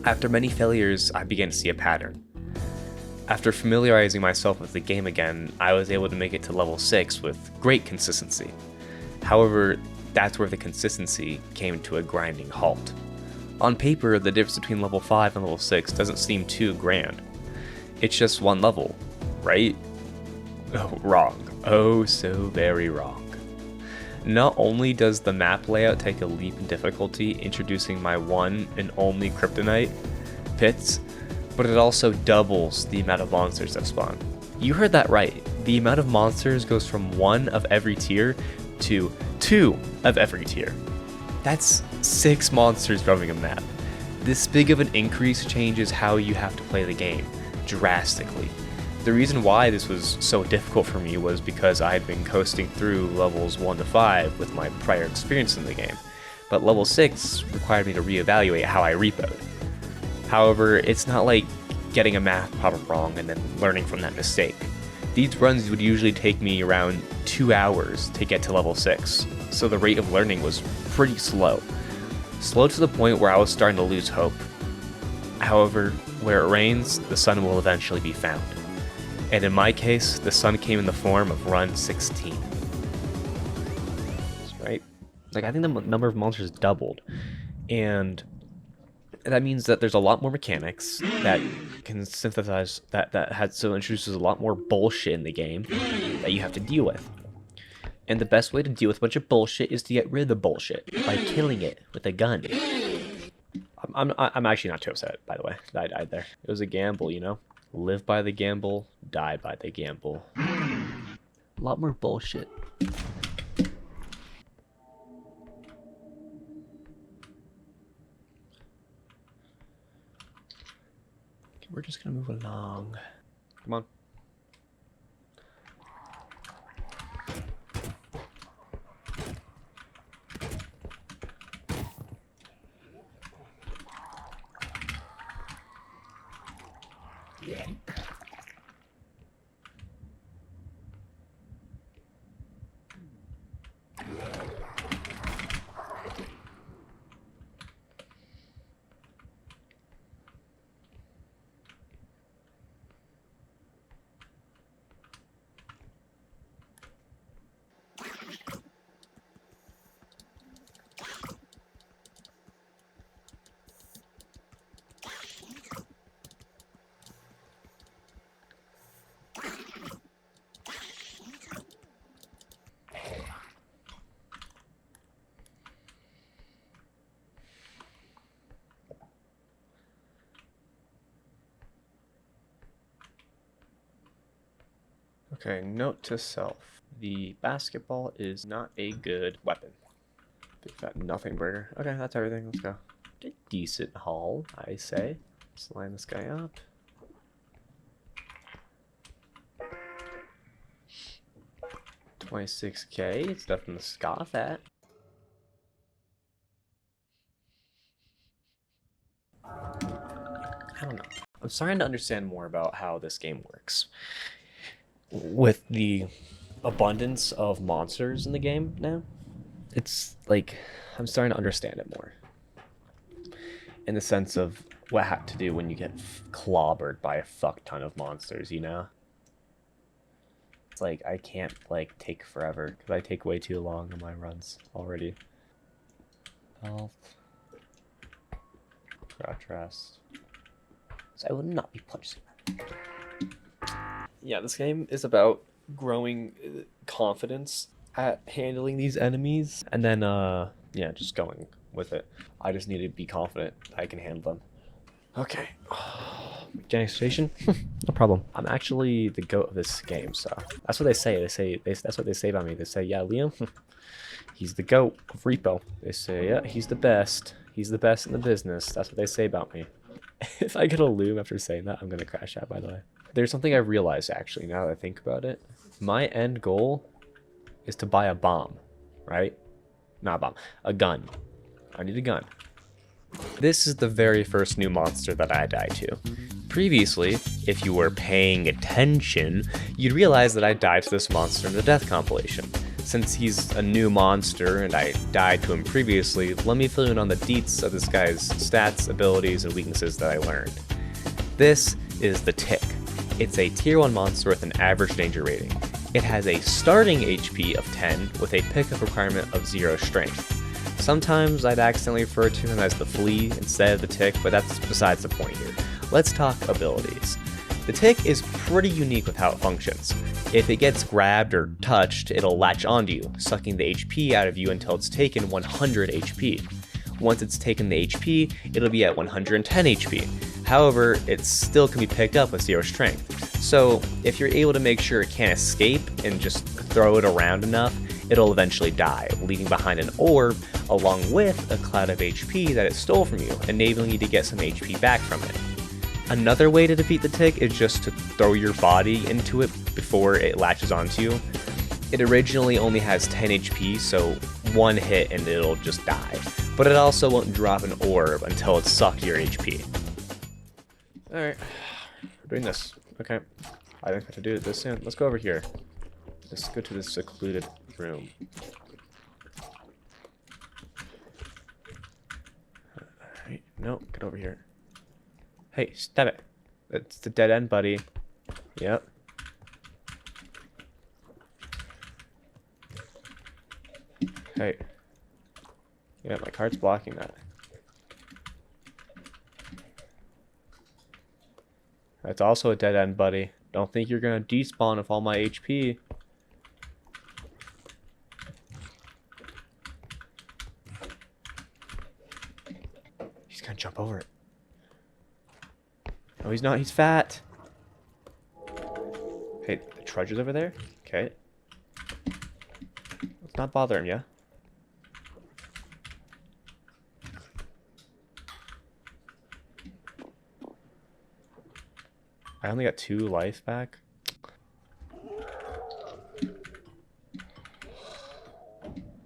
After many failures, I began to see a pattern. After familiarizing myself with the game again, I was able to make it to level 6 with great consistency. However, that's where the consistency came to a grinding halt. On paper, the difference between level 5 and level 6 doesn't seem too grand. It's just one level, right? Oh, wrong. Oh, so very wrong. Not only does the map layout take a leap in difficulty, introducing my one and only kryptonite, pits, but it also doubles the amount of monsters that spawn. You heard that right. The amount of monsters goes from 1 of every tier to 2 of every tier. That's 6 monsters roaming a map. This big of an increase changes how you have to play the game, drastically. The reason why this was so difficult for me was because I had been coasting through levels 1 to 5 with my prior experience in the game, but level 6 required me to reevaluate how I repoed. However, it's not like getting a math problem wrong and then learning from that mistake. These runs would usually take me around 2 hours to get to level 6, so the rate of learning was pretty slow. Slow to the point where I was starting to lose hope. However, where it rains, the sun will eventually be found. And in my case, the sun came in the form of run 16. Right? Like, I think the number of monsters doubled. And that means that there's a lot more mechanics that can synthesize, so introduces a lot more bullshit in the game that you have to deal with. And the best way to deal with a bunch of bullshit is to get rid of the bullshit by killing it with a gun. I'm actually not too upset, by the way, that I died there. It was a gamble, you know? Live by the gamble, die by the gamble. A lot more bullshit. Okay, we're just gonna move along. Come on. Okay, note to self. The basketball is not a good weapon. Big fat nothing burger. Okay, that's everything. Let's go. A decent haul, I say. Let's line this guy up. $26K. It's nothing to scoff at. I don't know. I'm starting to understand more about how this game works. With the abundance of monsters in the game now, it's like I'm starting to understand it more. In the sense of what to do when you get clobbered by a fuck ton of monsters, you know? It's like I can't like take forever because I take way too long on my runs already. Health. Trust. So I will not be purchasing that. Yeah, this game is about growing confidence at handling these enemies, and then yeah, just going with it. I just need to be confident I can handle them. Okay. Mechanic station? No problem. I'm actually the GOAT of this game, so that's what they say. That's what they say about me. They say, yeah, Liam, he's the GOAT of Repo. They say, yeah, he's the best. He's the best in the business. That's what they say about me. If I get a loom after saying that, I'm gonna crash out, by the way. There's something I realized, actually, now that I think about it. My end goal is to buy a bomb, right? Not a bomb. A gun. I need a gun. This is the very first new monster that I died to. Previously, if you were paying attention, you'd realize that I died to this monster in the death compilation. Since he's a new monster and I died to him previously, let me fill you in on the deets of this guy's stats, abilities, and weaknesses that I learned. This is the Tick. It's a tier 1 monster with an average danger rating. It has a starting HP of 10 with a pickup requirement of 0 strength. Sometimes I'd accidentally refer to him as the Flea instead of the Tick, but that's besides the point here. Let's talk abilities. The Tick is pretty unique with how it functions. If it gets grabbed or touched, it'll latch onto you, sucking the HP out of you until it's taken 100 HP. Once it's taken the HP, it'll be at 110 HP. However, it still can be picked up with 0 strength. So if you're able to make sure it can't escape and just throw it around enough, it'll eventually die, leaving behind an orb along with a cloud of HP that it stole from you, enabling you to get some HP back from it. Another way to defeat the Tick is just to throw your body into it before it latches onto you. It originally only has 10 HP, so one hit and it'll just die. But it also won't drop an orb until it's sucked your HP. Alright, we're doing this. Okay, I think I have to do this soon. Let's go over here. Let's go to this secluded room. Alright, no, get over here. Hey, stop it. It's the dead end, buddy. Yep. Hey. Yeah, my card's blocking that. That's also a dead end, buddy. Don't think you're gonna despawn with all my HP. He's gonna jump over it. No, he's not. He's fat. Hey, the trudger's over there? Okay. Let's not bother him, yeah? I only got 2 life back.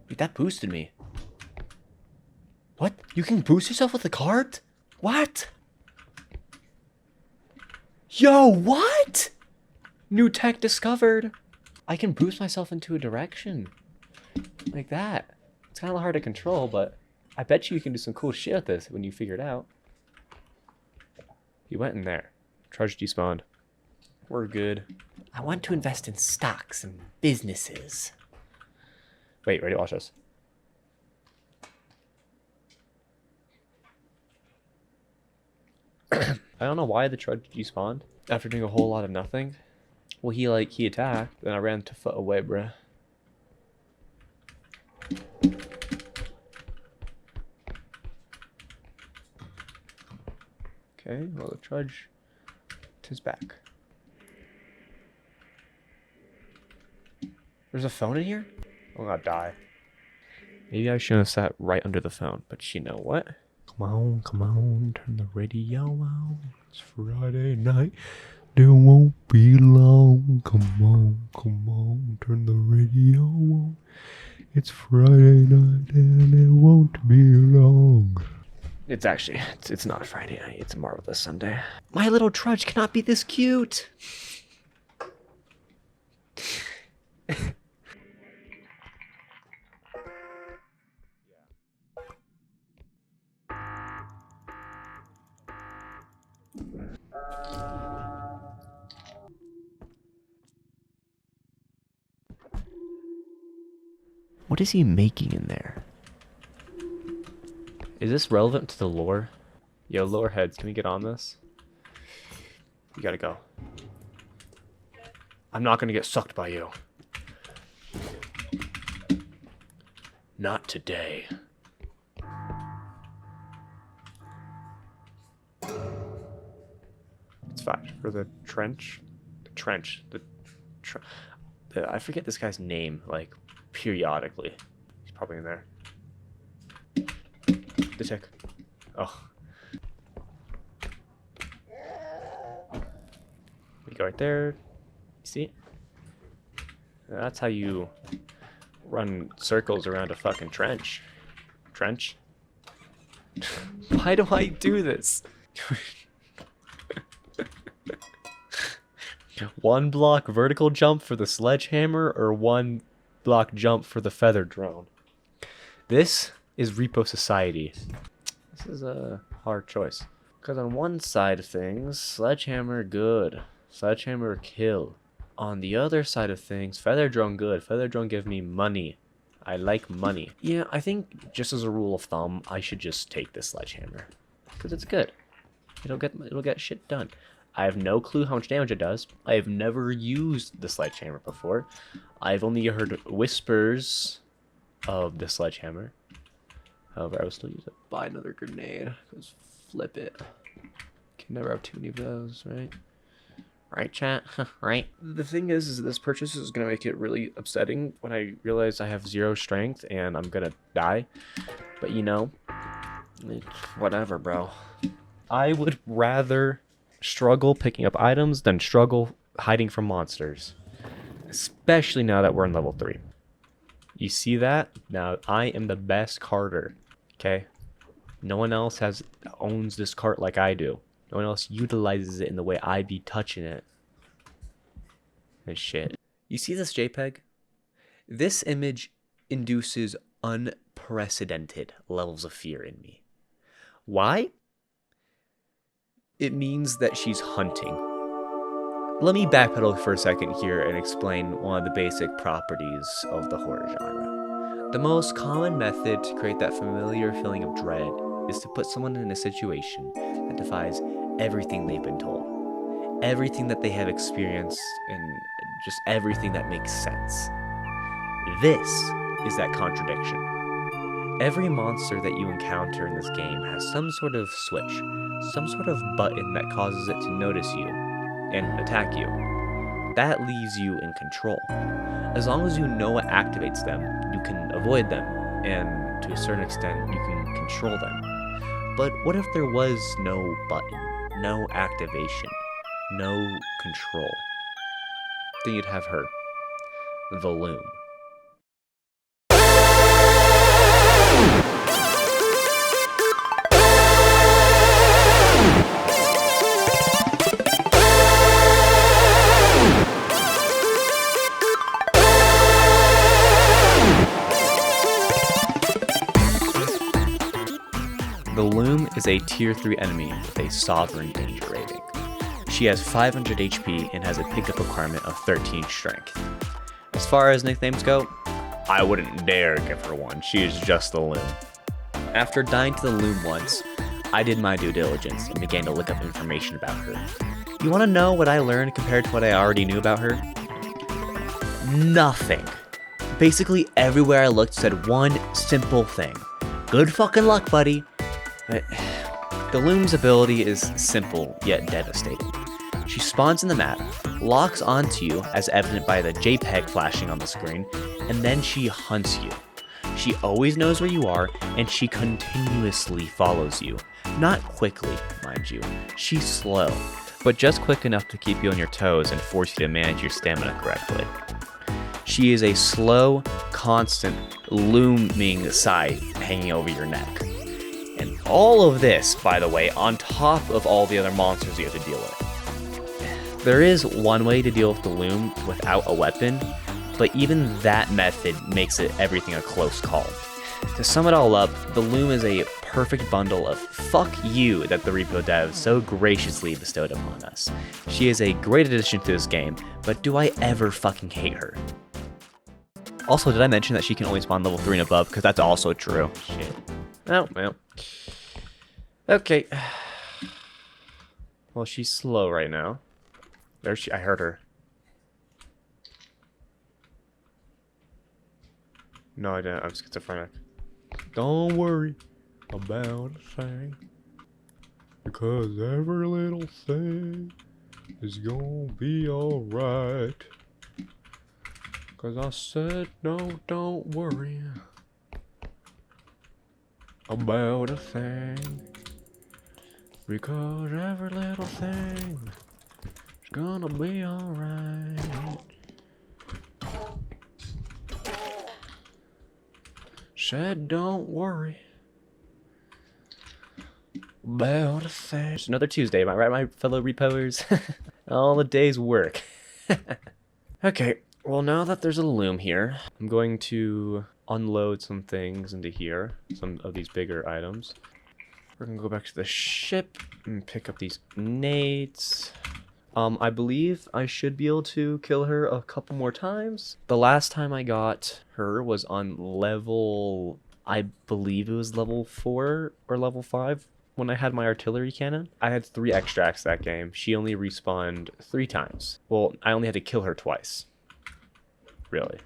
Wait, that boosted me. What? You can boost yourself with a card? What? Yo, what? New tech discovered. I can boost myself into a direction. Like that. It's kind of hard to control, but I bet you can do some cool shit with this when you figure it out. He went in there. Trudge despawned. We're good. I want to invest in stocks and businesses. Wait, ready? Watch this. I don't know why the Trudge despawned after doing a whole lot of nothing. Well, he attacked, then I ran to foot away, bruh. Okay, well the Trudge is back. There's a phone in here? I'm gonna die. Maybe I shouldn't have sat right under the phone, but you know what? Come on, turn the radio on. It's Friday night. There won't be long. Come on, turn the radio on. It's Friday night and it won't be long. It's actually, it's not Friday night. It's a marvelous Sunday. My little trudge cannot be this cute. What is he making in there? Is this relevant to the lore? Yo, lore heads, can we get on this? You gotta go. I'm not gonna get sucked by you. Not today. It's 5 for the trench. I forget this guy's name, like, periodically. He's probably in there. The tick. Oh. We go right there. You see? That's how you run circles around a fucking trench. Trench? Why do I do this? 1 block vertical jump for the sledgehammer or 1 block jump for the feather drone? This is Repo Society. This is a hard choice. Because on one side of things, sledgehammer good. Sledgehammer kill. On the other side of things, feather drone good. Feather drone give me money. I like money. Yeah, I think just as a rule of thumb, I should just take this sledgehammer. Because it's good. It'll get shit done. I have no clue how much damage it does. I have never used the sledgehammer before. I've only heard whispers of the sledgehammer. However, I will still use it. Buy another grenade. Just flip it. Can never have too many of those, right? Right, chat? Right? The thing is this purchase is going to make it really upsetting when I realize I have 0 strength and I'm going to die. But you know, whatever, bro. I would rather struggle picking up items than struggle hiding from monsters. Especially now that we're in level 3. You see that? Now, I am the best carter. Okay? No one else owns this cart like I do. No one else utilizes it in the way I be touching it. And shit. You see this JPEG? This image induces unprecedented levels of fear in me. Why? It means that she's hunting. Let me backpedal for a second here and explain one of the basic properties of the horror genre. The most common method to create that familiar feeling of dread is to put someone in a situation that defies everything they've been told, everything that they have experienced, and just everything that makes sense. This is that contradiction. Every monster that you encounter in this game has some sort of switch, some sort of button that causes it to notice you and attack you. That leaves you in control. As long as you know what activates them, you can avoid them, and to a certain extent, you can control them. But what if there was no button, no activation, no control? Then you'd have her, the Loom. The Loom is a tier 3 enemy with a sovereign danger rating. She has 500 HP and has a pickup requirement of 13 strength. As far as nicknames go, I wouldn't dare give her one. She is just the Loom. After dying to the Loom once, I did my due diligence and began to look up information about her. You want to know what I learned compared to what I already knew about her? Nothing. Basically everywhere I looked said one simple thing. Good fucking luck, buddy. The Loom's ability is simple yet devastating. She spawns in the map, locks onto you as evident by the JPEG flashing on the screen, and then she hunts you. She always knows where you are, and she continuously follows you. Not quickly, mind you. She's slow, but just quick enough to keep you on your toes and force you to manage your stamina correctly. She is a slow, constant, looming sight hanging over your neck. And all of this, by the way, on top of all the other monsters you have to deal with. There is one way to deal with the loom without a weapon, but even that method makes it everything a close call. To sum it all up, the loom is a perfect bundle of fuck you that the Repo devs so graciously bestowed upon us. She is a great addition to this game, but do I ever fucking hate her? Also, did I mention that she can only spawn level 3 and above? Because that's also true. Shit. Oh, well. Okay. Well, she's slow right now. There she... I heard her. No, I didn't. I'm schizophrenic. Don't worry about a thing, because every little thing is gonna be alright. Cause I said no, don't worry about a thing, because every little thing is gonna be alright. Said don't worry about a thing. It's another Tuesday, am I right, my fellow repoers? All the day's work. Okay. Well, now that there's a loom here, I'm going to unload some things into here, some of these bigger items. We're gonna go back to the ship and pick up these nades. I believe I should be able to kill her a couple more times. The last time I got her was on level, I believe it was level 4 or level 5 when I had my artillery cannon. I had 3 extracts that game. She only respawned 3 times. Well, I only had to kill her twice. Really.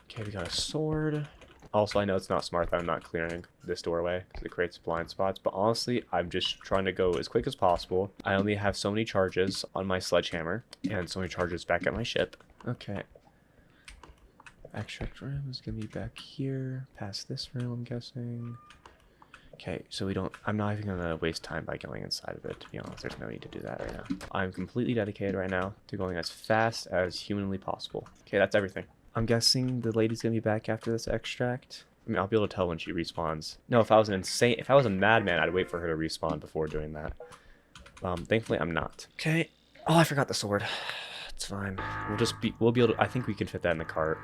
Okay, we got a sword. Also, I know it's not smart that I'm not clearing this doorway because it creates blind spots, but honestly, I'm just trying to go as quick as possible. I only have so many charges on my sledgehammer and so many charges back at my ship. Okay. Extract room is going to be back here, past this room, I'm guessing. Okay, so I'm not even going to waste time by going inside of it, to be honest. There's no need to do that right now. I'm completely dedicated right now to going as fast as humanly possible. Okay, that's everything. I'm guessing the lady's going to be back after this extract. I mean, I'll be able to tell when she respawns. No, if I was a madman, I'd wait for her to respawn before doing that. Thankfully, I'm not. Okay. Oh, I forgot the sword. It's fine. We'll be able to, I think we can fit that in the cart.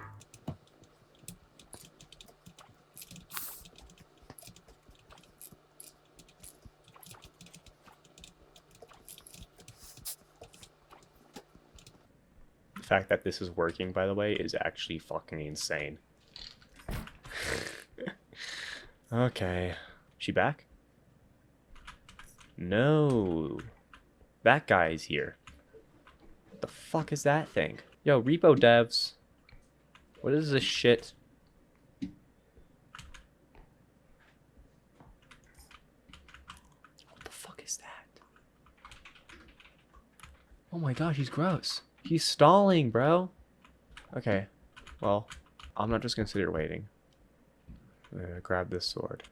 The fact that this is working, by the way, is actually fucking insane. Okay. She back? No. That guy's here. What the fuck is that thing? Yo, Repo devs. What is this shit? What the fuck is that? Oh my gosh, he's gross. He's stalling, bro. Okay. Well, I'm not just gonna sit here waiting. I'm gonna grab this sword.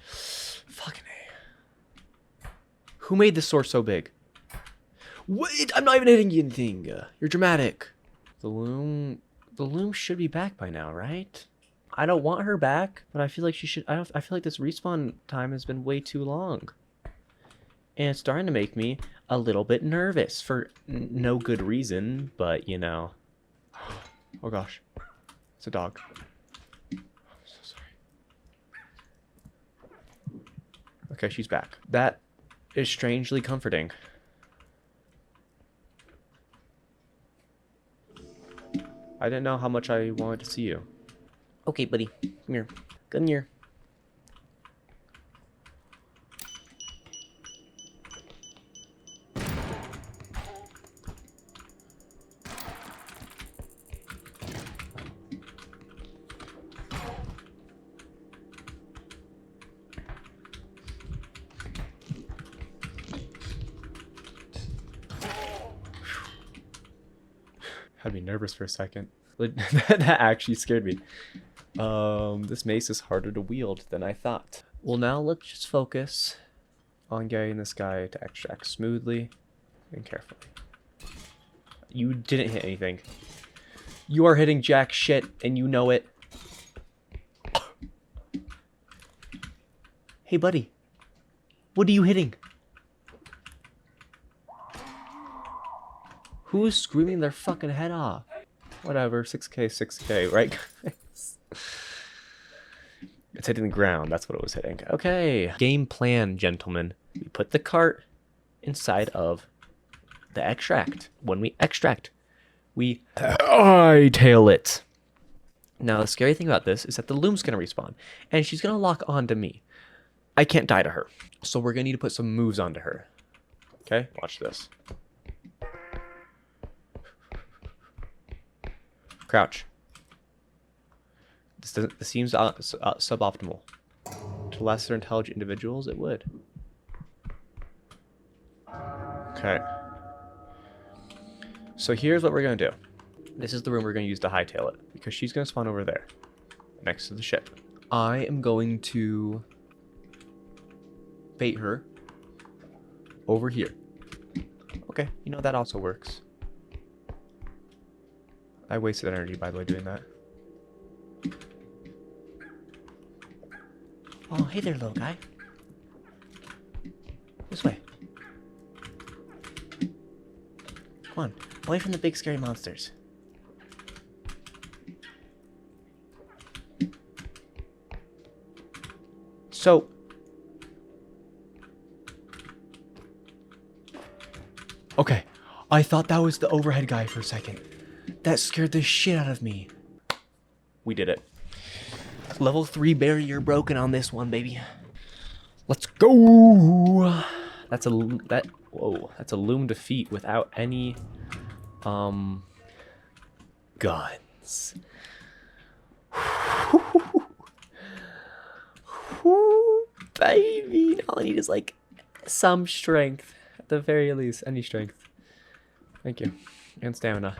Fucking A. Who made this sword so big? Wait, I'm not even hitting you anything. You're dramatic. The loom should be back by now, right? I don't want her back, but I feel like she should. I feel like this respawn time has been way too long. And it's starting to make me a little bit nervous for no good reason, but you know. Oh gosh. It's a dog. I'm so sorry. Okay, she's back. That is strangely comforting. I didn't know how much I wanted to see you. Okay, buddy. Come here. Come here. Had me nervous for a second. That actually scared me. This mace is harder to wield than I thought. Well, now let's just focus on getting this guy to extract smoothly and carefully. You didn't hit anything. You are hitting jack shit, and you know it. Hey, buddy. What are you hitting? Who's screaming their fucking head off? Whatever, 6K, 6K, right? It's hitting the ground, that's what it was hitting. Okay, game plan, gentlemen. We put the cart inside of the extract. When we extract, we tail it. Now, the scary thing about this is that the loom's gonna respawn, and she's gonna lock onto me. I can't die to her, so we're gonna need to put some moves onto her. Okay, watch this. Crouch. This seems suboptimal. To lesser intelligent individuals, it would. Okay. So here's what we're going to do. This is the room we're going to use to hightail it, because she's going to spawn over there, next to the ship. I am going to bait her over here. Okay, you know that also works. I wasted energy, by the way, doing that. Oh, hey there, little guy. This way. Come on, away from the big scary monsters. So, okay, I thought that was the overhead guy for a second. That scared the shit out of me. We did it. Level 3 barrier broken on this one, baby. Let's go. That's a loom defeat without any guns. Baby, all I need is like some strength, at the very least, any strength. Thank you. And stamina.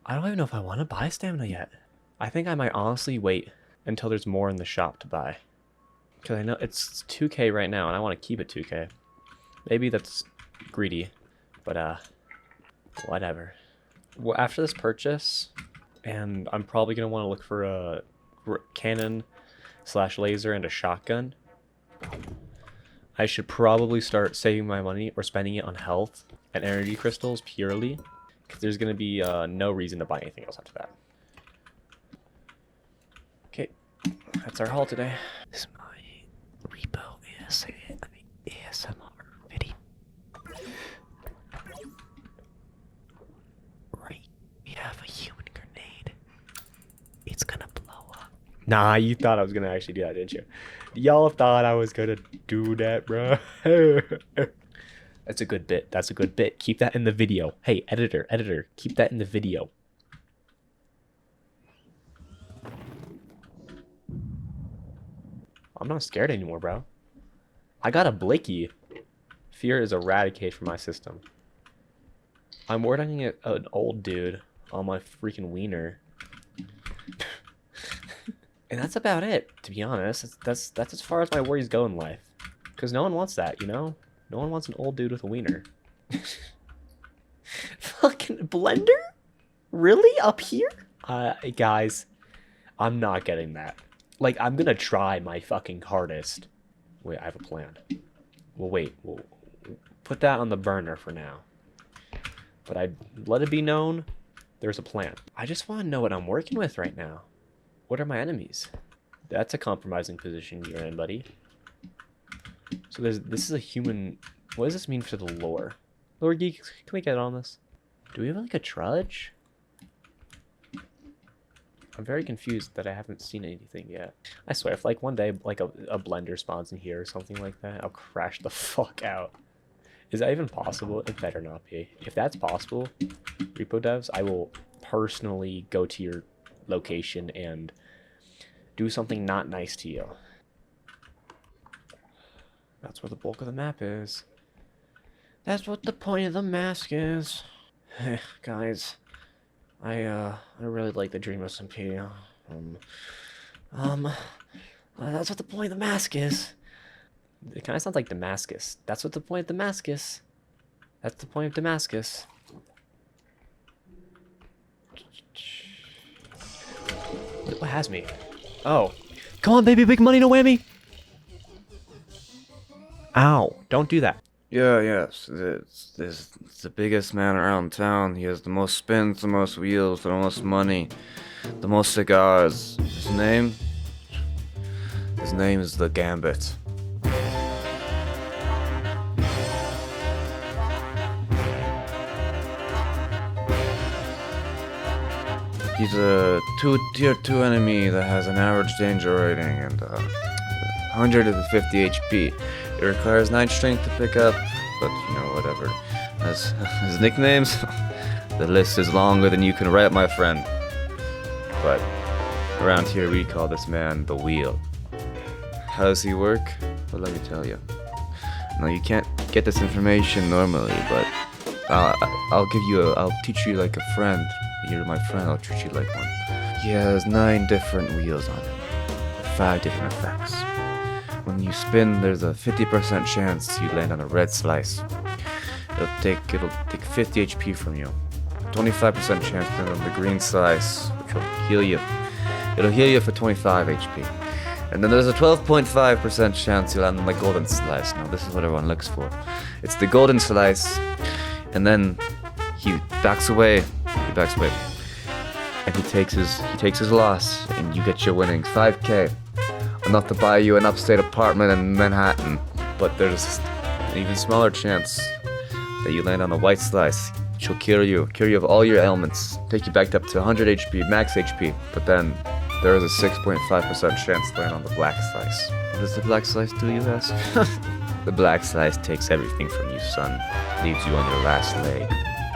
I don't even know if I want to buy stamina yet. I think I might honestly wait until there's more in the shop to buy. Because I know it's 2K right now, and I want to keep it 2K. Maybe that's greedy, but whatever. Well, after this purchase, and I'm probably going to want to look for a cannon / laser and a shotgun. I should probably start saving my money or spending it on health and energy crystals purely. Because there's going to be no reason to buy anything else after that. Okay, that's our haul today. This is my Repo ASMR video. Right, we have a human grenade. It's gonna blow up. Nah, you thought I was going to actually do that, didn't you? Y'all thought I was going to do that, bro. That's a good bit. That's a good bit. Keep that in the video. Hey, editor, keep that in the video. I'm not scared anymore, bro. I got a blicky. Fear is eradicated from my system. I'm warding an old dude on my freaking wiener. And that's about it, to be honest. That's as far as my worries go in life. Because no one wants that, you know? No one wants an old dude with a wiener. Fucking blender? Really? Up here? Guys, I'm not getting that. Like, I'm gonna try my fucking hardest. Wait, I have a plan. Well, wait. We'll put that on the burner for now. But I let it be known there's a plan. I just want to know what I'm working with right now. What are my enemies? That's a compromising position you're in, buddy. So this is a human. What does this mean for the lore? Lore geek, can we get on this? Do we have like a trudge? I'm very confused that I haven't seen anything yet. I swear, if like one day like a blender spawns in here or something like that, I'll crash the fuck out. Is that even possible? It better not be. If that's possible, Repo devs, I will personally go to your location and do something not nice to you. That's where the bulk of the map is. That's what the point of the mask is. Guys, I really like the Dream SMP. That's what the point of the mask is. It kind of sounds like Damascus. That's what the point of Damascus. That's the point of Damascus. What has me? Oh. Come on, baby, big money, no whammy! Ow, don't do that. Yeah, yes. It's the biggest man around town. He has the most spins, the most wheels, the most money, the most cigars. His name? His name is the Gambit. He's a tier 2 enemy that has an average danger rating and 150 HP. It requires 9 strength to pick up, but you know, whatever. As his nicknames, the list is longer than you can write, my friend. But around here we call this man the Wheel. How does he work? Well, let me tell you. No, you can't get this information normally, but I'll teach you like a friend. You're my friend, I'll treat you like one. He has 9 different wheels on him, with 5 different effects. When you spin, there's a 50% chance you land on a red slice. It'll take 50 HP from you. 25% chance to land on the green slice, which will heal you. It'll heal you for 25 HP. And then there's a 12.5% chance you'll land on the golden slice. Now this is what everyone looks for. It's the golden slice, and then he backs away. And he takes his loss, and you get your winnings. 5K. Enough to buy you an upstate apartment in Manhattan. But there's an even smaller chance that you land on a white slice. She'll cure you of all your ailments, take you back up to 100 HP, max HP. But then there is a 6.5% chance to land on the black slice. What does the black slice do, you ask? The black slice takes everything from you, son. Leaves you on your last leg,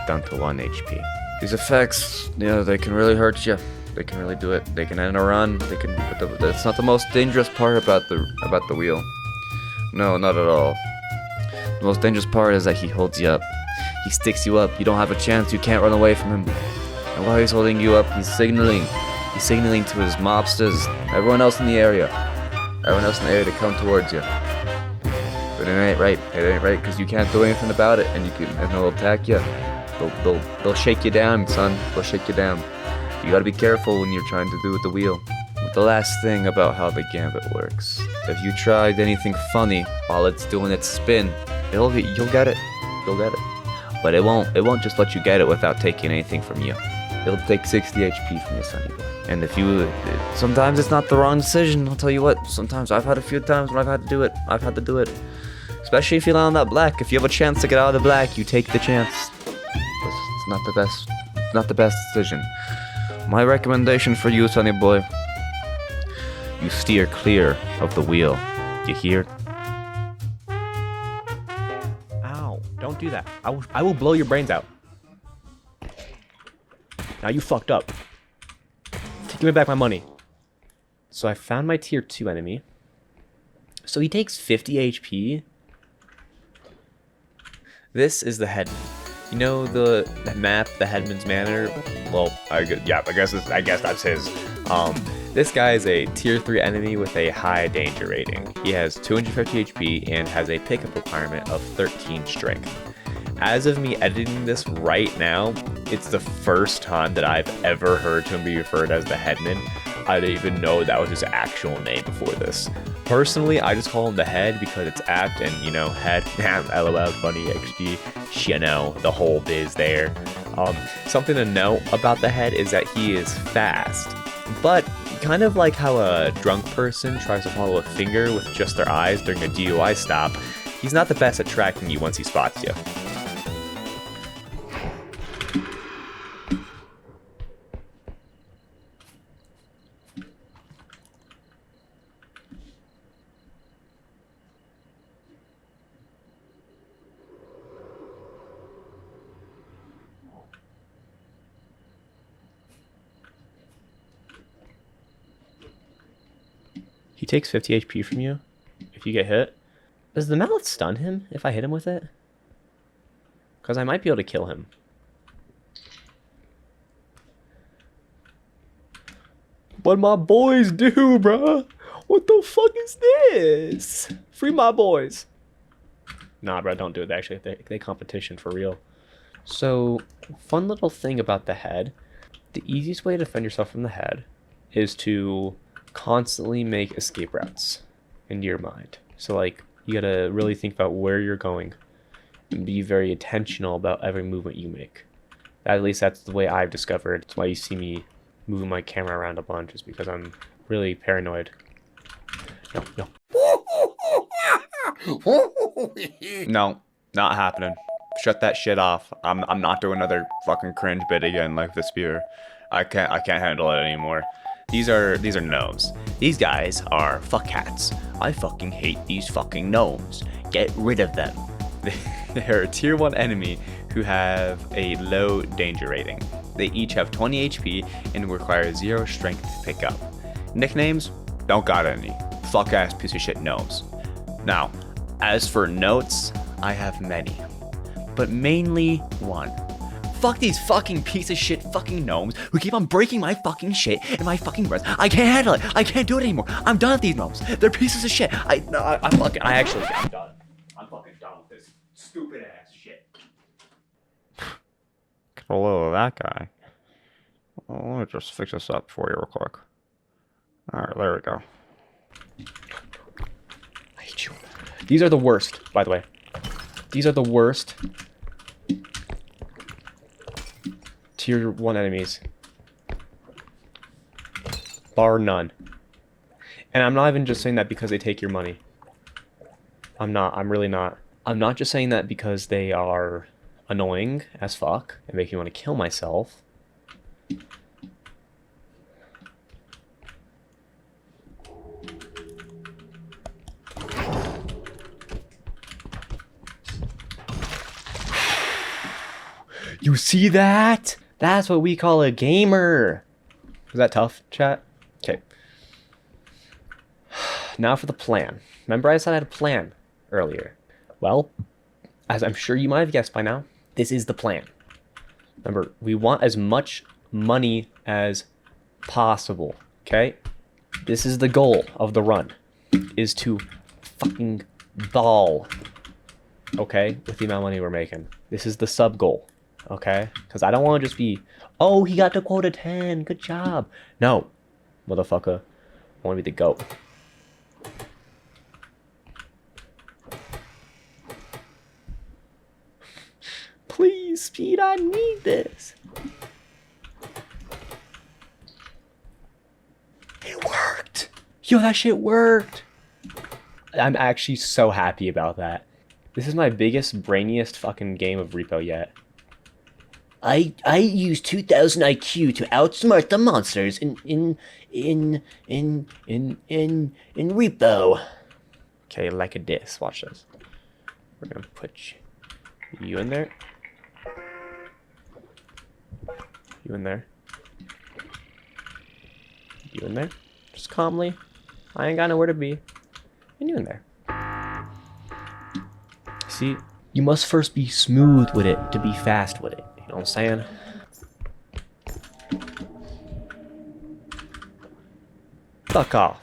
down to 1 HP. These effects, they can really hurt you. They can really do it. They can end a run. That's not the most dangerous part about the wheel. No, not at all. The most dangerous part is that he holds you up. He sticks you up. You don't have a chance. You can't run away from him. And while he's holding you up, he's signaling. He's signaling to his mobsters, everyone else in the area to come towards you. But it ain't right. It ain't right because you can't do anything about it, and they'll attack you. They'll shake you down, son. They'll shake you down. You gotta be careful when you're trying to do with the wheel. But the last thing about how the gambit works, if you tried anything funny while it's doing its spin, you'll get it. You'll get it. But it won't just let you get it without taking anything from you. It'll take 60 HP from you, sonny boy. And sometimes it's not the wrong decision, I'll tell you what. Sometimes I've had a few times when I've had to do it. Especially if you land on that black. If you have a chance to get out of the black, you take the chance. It's not the best decision. My recommendation for you, sonny boy, you steer clear of the wheel. You hear? Ow, don't do that. I will blow your brains out. Now you fucked up. Give me back my money. So I found my tier 2 enemy. So he takes 50 HP. This is the headman. You know the map, the Headman's Manor? Well, I guess that's his. This guy is a tier 3 enemy with a high danger rating. He has 250 HP and has a pickup requirement of 13 strength. As of me editing this right now, it's the first time that I've ever heard him be referred as the Headman. I didn't even know that was his actual name before this. Personally, I just call him the Head because it's apt and, head, LOL, funny, XD, the whole biz there. Something to note about the Head is that he is fast, but kind of like how a drunk person tries to follow a finger with just their eyes during a DUI stop, he's not the best at tracking you once he spots you. He takes 50 HP from you if you get hit. Does the mallet stun him if I hit him with it? Because I might be able to kill him. What my boys do, bruh? What the fuck is this? Free my boys. Nah, bro, don't do it. Actually, they competition for real. So, fun little thing about the head. The easiest way to defend yourself from the head is to constantly make escape routes into your mind. So, like, you gotta really think about where you're going and be very intentional about every movement you make. At least that's the way I've discovered. That's why you see me moving my camera around a bunch, is because I'm really paranoid. No. No, not happening. Shut that shit off. I'm not doing another fucking cringe bit again like the spear. I can't handle it anymore. These are gnomes. These guys are fuckcats. I fucking hate these fucking gnomes. Get rid of them. They're a tier 1 enemy who have a low danger rating. They each have 20 HP and require 0 strength to pick up. Nicknames? Don't got any. Fuck ass piece of shit gnomes. Now, as for notes, I have many, but mainly one. Fuck these fucking piece of shit fucking gnomes who keep on breaking my fucking shit and my fucking breath. I can't handle it. I can't do it anymore. I'm done with these gnomes. They're pieces of shit. I'm done. I'm fucking done with this stupid ass shit. Hello, that guy. Well, let me just fix this up for you real quick. Alright, there we go. I hate you. These are the worst, by the way. These are the worst tier 1 enemies. Bar none. And I'm not even just saying that because they take your money. I'm really not. I'm not just saying that because they are annoying as fuck and make me want to kill myself. You see that? That's what we call a gamer. Was that tough, chat? Okay. Now for the plan. Remember I said I had a plan earlier. Well, as I'm sure you might have guessed by now, this is the plan. Remember, we want as much money as possible, okay? This is the goal of the run, is to fucking ball, okay, with the amount of money we're making. This is the sub goal. Okay? Because I don't want to just be, oh, he got to quota 10. Good job. No. Motherfucker. I want to be the GOAT. Please, Speed, I need this. It worked. Yo, that shit worked. I'm actually so happy about that. This is my biggest, brainiest fucking game of Repo yet. I use 2000 IQ to outsmart the monsters in Repo. Okay, like a diss. Watch this. We're gonna put you in there. You in there. You in there. Just calmly. I ain't got nowhere to be. And you in there. See, you must first be smooth with it to be fast with it. You know what I'm saying? Fuck off.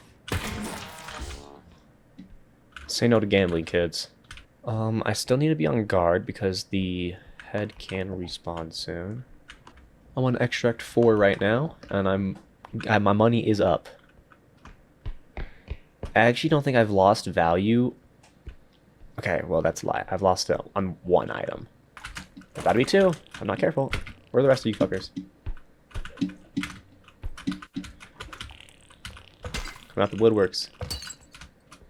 Say no to gambling, kids. I still need to be on guard because the head can respawn soon. I'm on extract 4 right now, and my money is up. I actually don't think I've lost value. Okay, well that's a lie. I've lost it on 1 item. About to be 2. I'm not careful. Where are the rest of you fuckers? Come out the woodworks.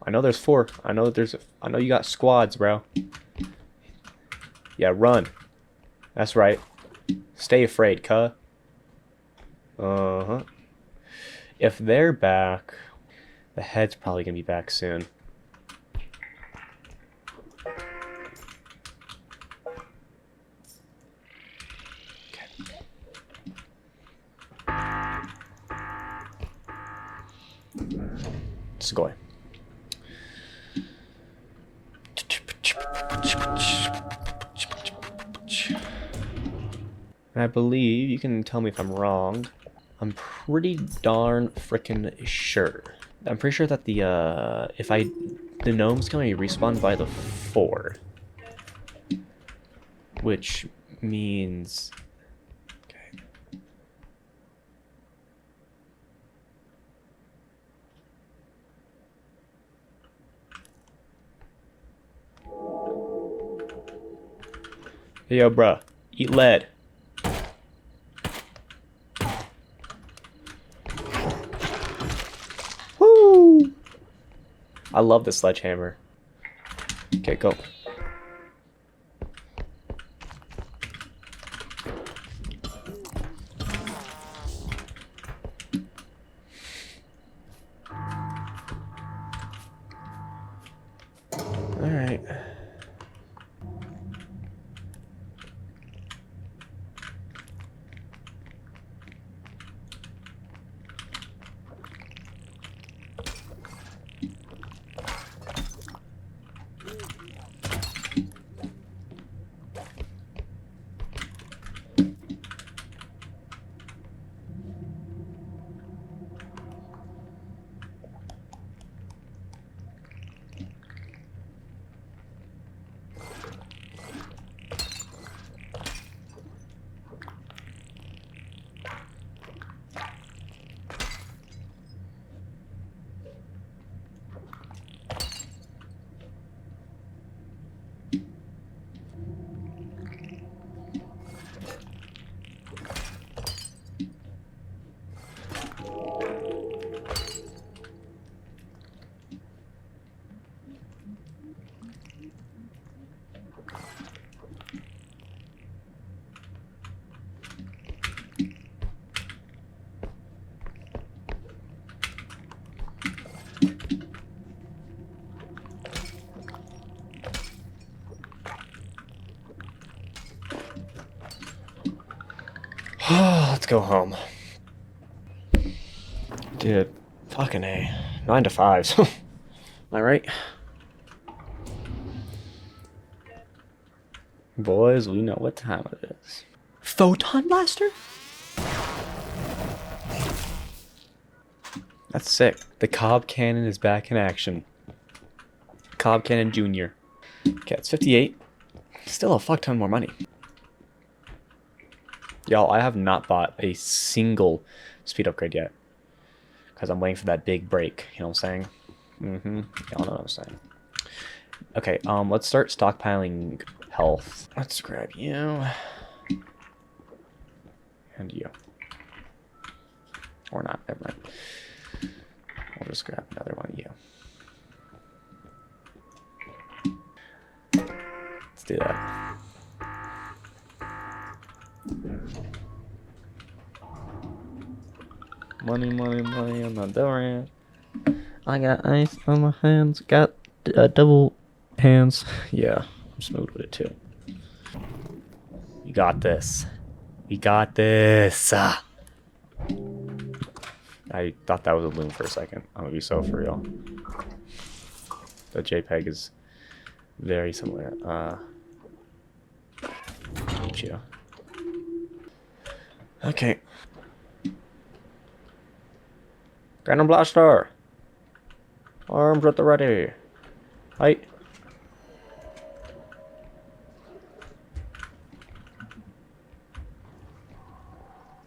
I know there's 4. I know you got squads, bro. Yeah, run. That's right. Stay afraid, cuh. Uh-huh. If they're back, the head's probably gonna be back soon. Let's go. And I believe, you can tell me if I'm wrong, I'm pretty darn freaking sure. I'm pretty sure that the gnomes can only respawn by the 4, which means okay. Hey, yo, bruh, eat lead. Woo! I love the sledgehammer. Okay, go. All right. Let's go home. Dude, fucking A. 9 to 5s. Am I right? Boys, we know what time it is. Photon blaster? That's sick. The Cobb Cannon is back in action. Cobb Cannon Jr. Okay, it's 58. Still a fuck ton more money. Y'all, I have not bought a single speed upgrade yet. Because I'm waiting for that big break. You know what I'm saying? Y'all know what I'm saying. Okay, let's start stockpiling health. Let's grab you. And you. Or not, never mind. We'll just grab another one of you. Let's do that. Money, money, money on the door. I got ice on my hands. Got double hands. Yeah, I'm smooth with it too. You got this. We got this. I thought that was a loom for a second. I'm gonna be so for real. The JPEG is very similar. You. Okay. Cannon blaster. Arms at the ready. Right.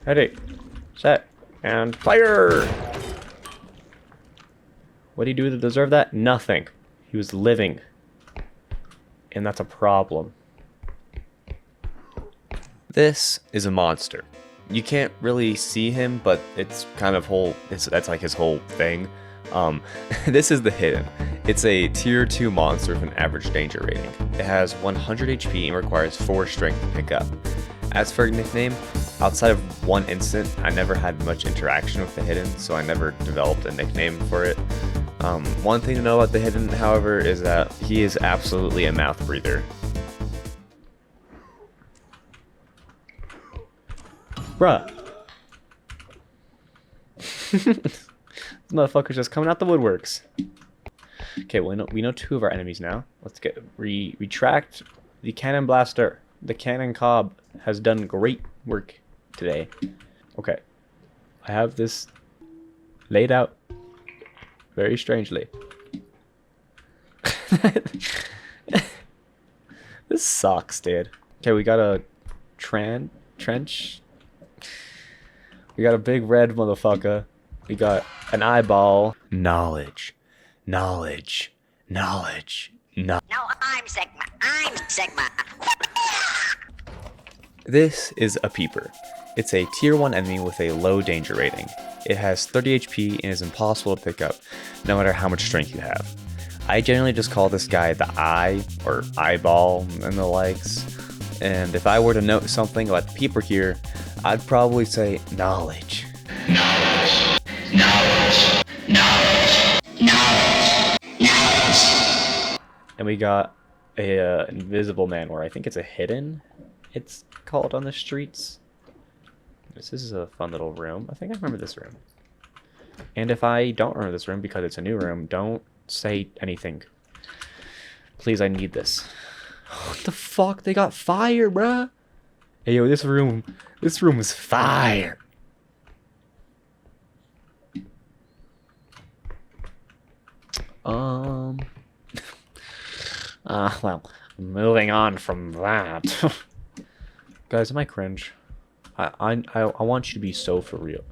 Ready. Set. And fire! What did he do to deserve that? Nothing. He was living. And that's a problem. This is a monster. You can't really see him, but it's kind of that's like his whole thing. This is the Hidden. It's a tier 2 monster with an average danger rating. It has 100 HP and requires 4 strength to pick up. As for a nickname, outside of one instant, I never had much interaction with the Hidden, so I never developed a nickname for it. One thing to know about the Hidden, however, is that he is absolutely a mouth breather. Bruh. This motherfucker's just coming out the woodworks. Okay, well, we know 2 of our enemies now. Let's get retract the cannon blaster. The cannon cob has done great work today. Okay. I have this laid out very strangely. This sucks, dude. Okay, we got a trench. We got a big red motherfucker. We got an eyeball. Knowledge. No, I'm Sigma. I'm Sigma. This is a peeper. It's a tier 1 enemy with a low danger rating. It has 30 HP and is impossible to pick up, no matter how much strength you have. I generally just call this guy the eye, or eyeball, and the likes. And if I were to note something about the peeper here, I'd probably say knowledge. And we got a invisible man, or I think it's a hidden, it's called on the streets. This is a fun little room. I think I remember this room. And if I don't remember this room because it's a new room, don't say anything. Please, I need this. What the fuck? They got fire, bruh. Hey, yo, this room is fire. Well, moving on from that. Guys, am I cringe? I want you to be so for real.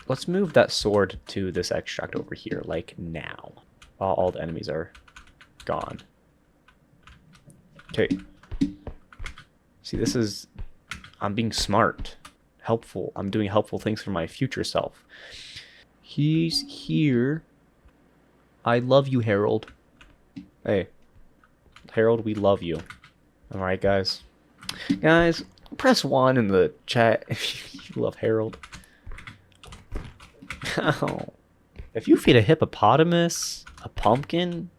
Let's move that sword to this extract over here, like now. While all the enemies are gone. Okay. See, this is... I'm being smart. Helpful. I'm doing helpful things for my future self. He's here. I love you, Harold. Hey. Harold, we love you. Alright, guys. Guys, press 1 in the chat if you love Harold. Oh. If you feed a hippopotamus a pumpkin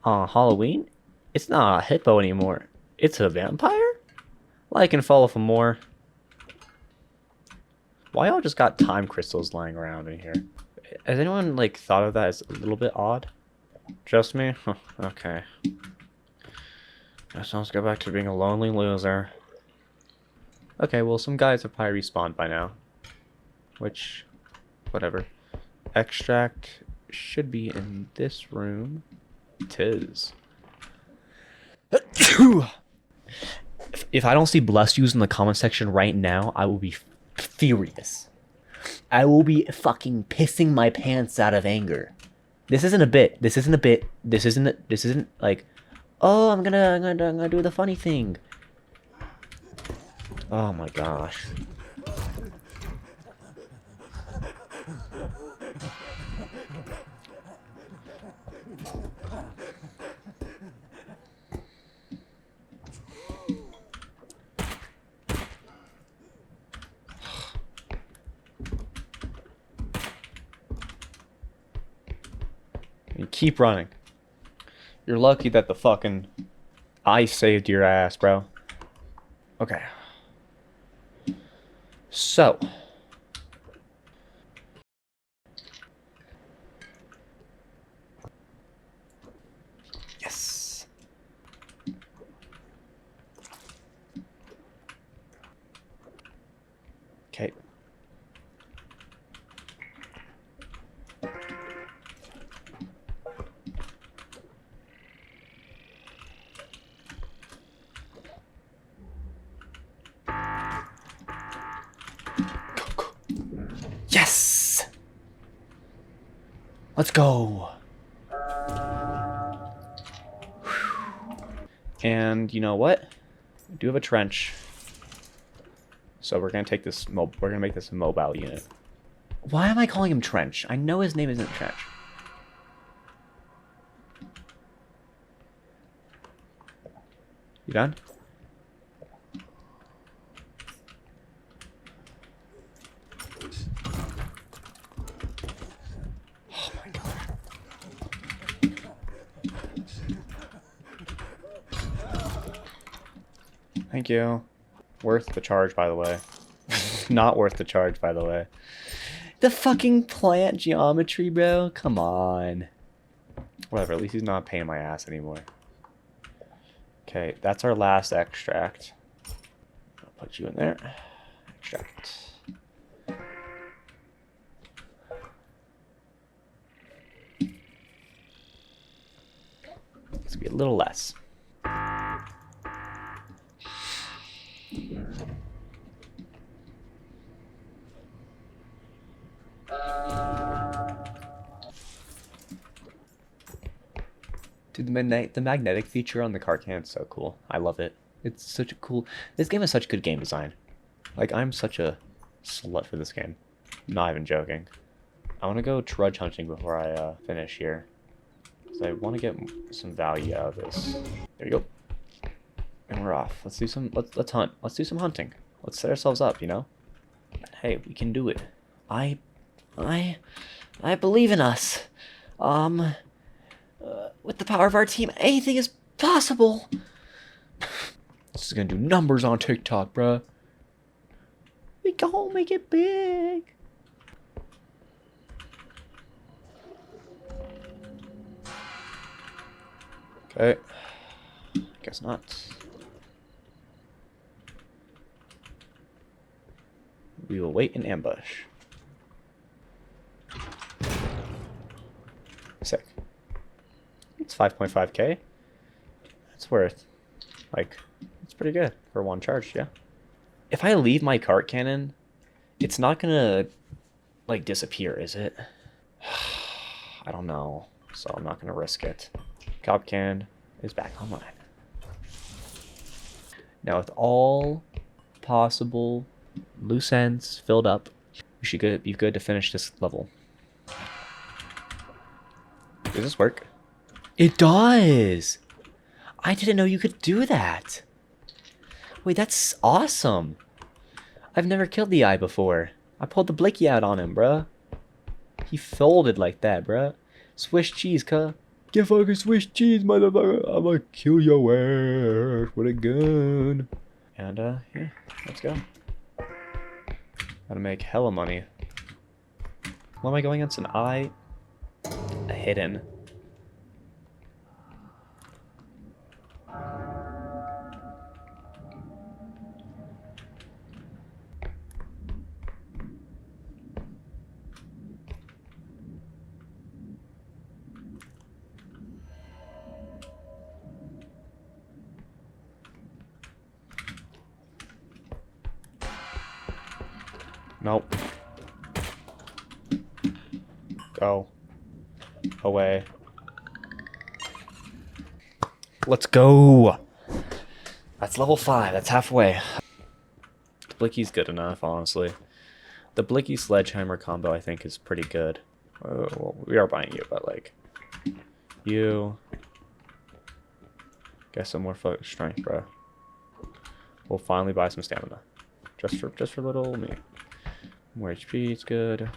on Halloween, it's not a hippo anymore. It's a vampire? Like and follow for more. Why y'all just got time crystals lying around in here? Has anyone like thought of that as a little bit odd? Just me? Huh, okay. Guess I'll just go back to being a lonely loser. Okay, well some guys have probably respawned by now. Which, whatever. Extract should be in this room. It is. If I don't see bless yous in the comment section right now, I will be furious. I will be fucking pissing my pants out of anger. This isn't a bit. This isn't a bit. This isn't like, oh, I'm gonna do the funny thing. Oh my gosh. You keep running. You're lucky that the fucking ice saved your ass, bro. Okay. So. Yes. Okay. Yes! Let's go! And you know what? We do have a trench. So we're gonna take this we're gonna make this a mobile unit. Why am I calling him Trench? I know his name isn't Trench. You done? Thank you. Worth the charge, by the way. Not worth the charge, by the way. The fucking plant geometry, bro. Come on. Whatever, at least he's not paying my ass anymore. Okay, that's our last extract. I'll put you in there. Extract. little less. Dude, the magnetic feature on the car can is so cool. I love it. It's such a cool... This game has such good game design. Like, I'm such a slut for this game. Not even joking. I want to go trudge hunting before I finish here. Because I want to get some value out of this. There we go. And we're off. Let's do some... Let's hunt. Let's do some hunting. Let's set ourselves up, you know? Hey, we can do it. I believe in us. With the power of our team, anything is possible. This is gonna do numbers on TikTok, bruh. We gonna make it big. Okay. Guess not. We will wait in ambush. Sick. It's 5.5k. It's worth, like, it's pretty good for one charge, yeah. If I leave my cart cannon, it's not gonna, like, disappear, is it? I don't know, so I'm not gonna risk it. Cop can is back online. Now, with all possible loose ends filled up, we should be good to finish this level. Does this work? It does! I didn't know you could do that. Wait, that's awesome. I've never killed the eye before. I pulled the blicky out on him, bruh. He folded like that, bruh. Swiss cheese, cuh. Get fucking Swiss cheese, motherfucker. I'ma kill your ass with a gun. And, yeah, let's go. Gotta make hella money. What am I going against? An eye? A hidden. Nope. Go. Away. Let's go! That's level 5, that's halfway. The Blicky's good enough, honestly. The Blicky Sledgehammer combo, I think, is pretty good. Oh, well, we are buying you, but, like... You... Get some more strength, bro. We'll finally buy some stamina. Just for little me. More HP, it's good.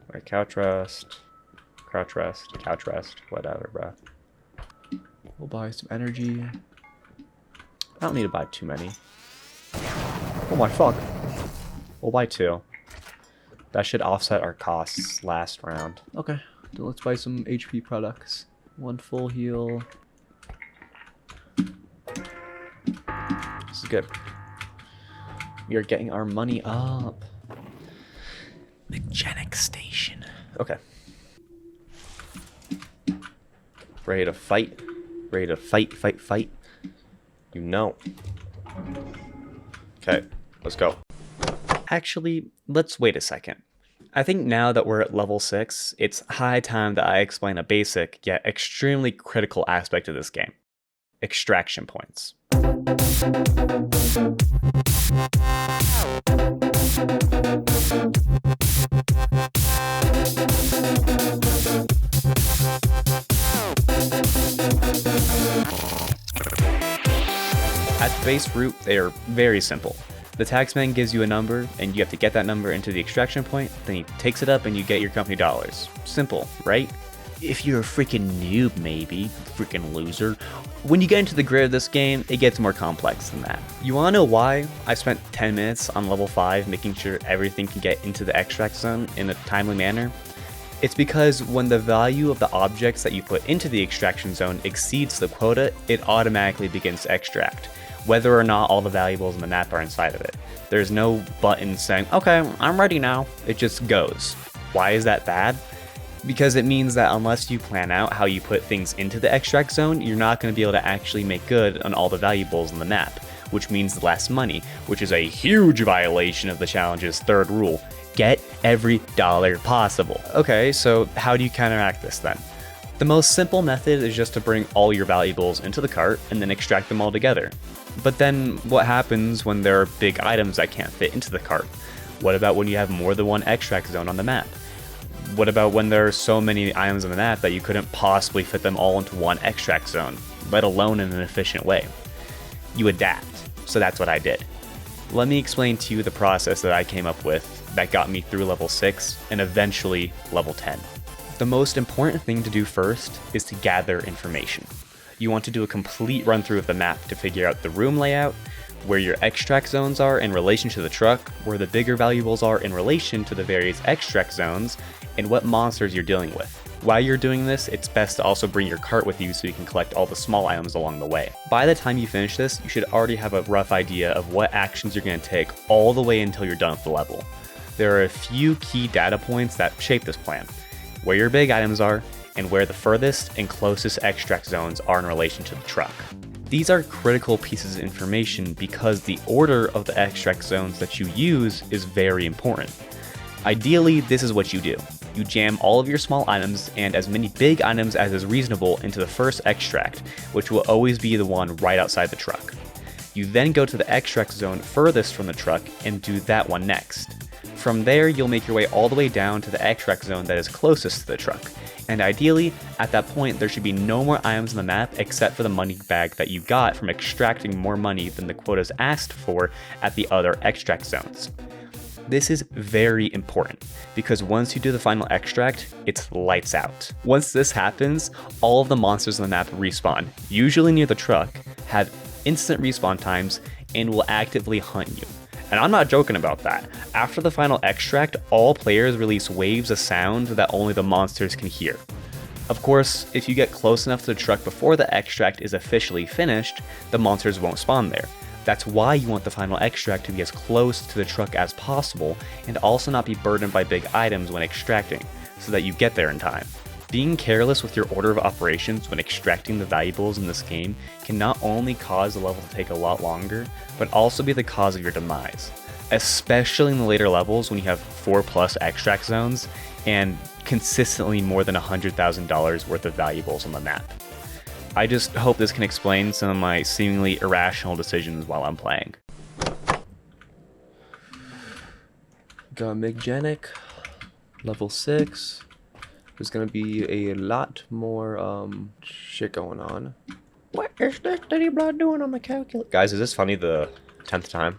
Alright, couch rest, whatever, bruh. We'll buy some energy. I don't need to buy too many. Oh my fuck. We'll buy 2. That should offset our costs last round. Okay, then let's buy some HP products. 1 full heal. This is good. We are getting our money up. Mechanic station. Okay. Ready to fight? Ready to fight? You know. Okay, let's go. Actually, let's wait a second. I think now that we're at level 6, it's high time that I explain a basic yet extremely critical aspect of this game. Extraction points. At the base root, they are very simple. The taxman gives you a number, and you have to get that number into the extraction point, then he takes it up and you get your company dollars. Simple, right? If you're a freaking noob, maybe, freaking loser. When you get into the grid of this game, it gets more complex than that. You wanna know why I spent 10 minutes on level 5 making sure everything can get into the extract zone in a timely manner? It's because when the value of the objects that you put into the extraction zone exceeds the quota, it automatically begins to extract, whether or not all the valuables in the map are inside of it. There's no button saying, okay, I'm ready now. It just goes. Why is that bad? because it means that unless you plan out how you put things into the extract zone, you're not going to be able to actually make good on all the valuables on the map, which means less money, which is a huge violation of the challenge's third rule. Get every dollar possible. Okay, so how do you counteract this then? The most simple method is just to bring all your valuables into the cart and then extract them all together. But then what happens when there are big items that can't fit into the cart? What about when you have more than one extract zone on the map? What about when there are so many items on the map that you couldn't possibly fit them all into one extract zone, let alone in an efficient way? You adapt. So that's what I did. Let me explain to you the process that I came up with that got me through level 6 and eventually level 10. The most important thing to do first is to gather information. You want to do a complete run through of the map to figure out the room layout, where your extract zones are in relation to the truck, where the bigger valuables are in relation to the various extract zones, and what monsters you're dealing with. While you're doing this, it's best to also bring your cart with you so you can collect all the small items along the way. By the time you finish this, you should already have a rough idea of what actions you're going to take all the way until you're done with the level. There are a few key data points that shape this plan: where your big items are, and where the furthest and closest extract zones are in relation to the truck. These are critical pieces of information because the order of the extract zones that you use is very important. Ideally, this is what you do. You jam all of your small items and as many big items as is reasonable into the first extract, which will always be the one right outside the truck. You then go to the extract zone furthest from the truck and do that one next. From there, you'll make your way all the way down to the extract zone that is closest to the truck. And ideally, at that point, there should be no more items on the map except for the money bag that you got from extracting more money than the quotas asked for at the other extract zones. This is very important because once you do the final extract, it's lights out. Once this happens, all of the monsters on the map respawn, usually near the truck, have instant respawn times, and will actively hunt you. And I'm not joking about that. After the final extract, all players release waves of sound that only the monsters can hear. Of course, if you get close enough to the truck before the extract is officially finished, the monsters won't spawn there. That's why you want the final extract to be as close to the truck as possible and also not be burdened by big items when extracting, so that you get there in time. Being careless with your order of operations when extracting the valuables in this game can not only cause the level to take a lot longer, but also be the cause of your demise, especially in the later levels when you have 4+ extract zones and consistently more than $100,000 worth of valuables on the map. I just hope this can explain some of my seemingly irrational decisions while I'm playing. Got Migenic, level 6. There's gonna be a lot more shit going on. What is this Diddy Blood doing on the calculator? Guys, is this funny the 10th time?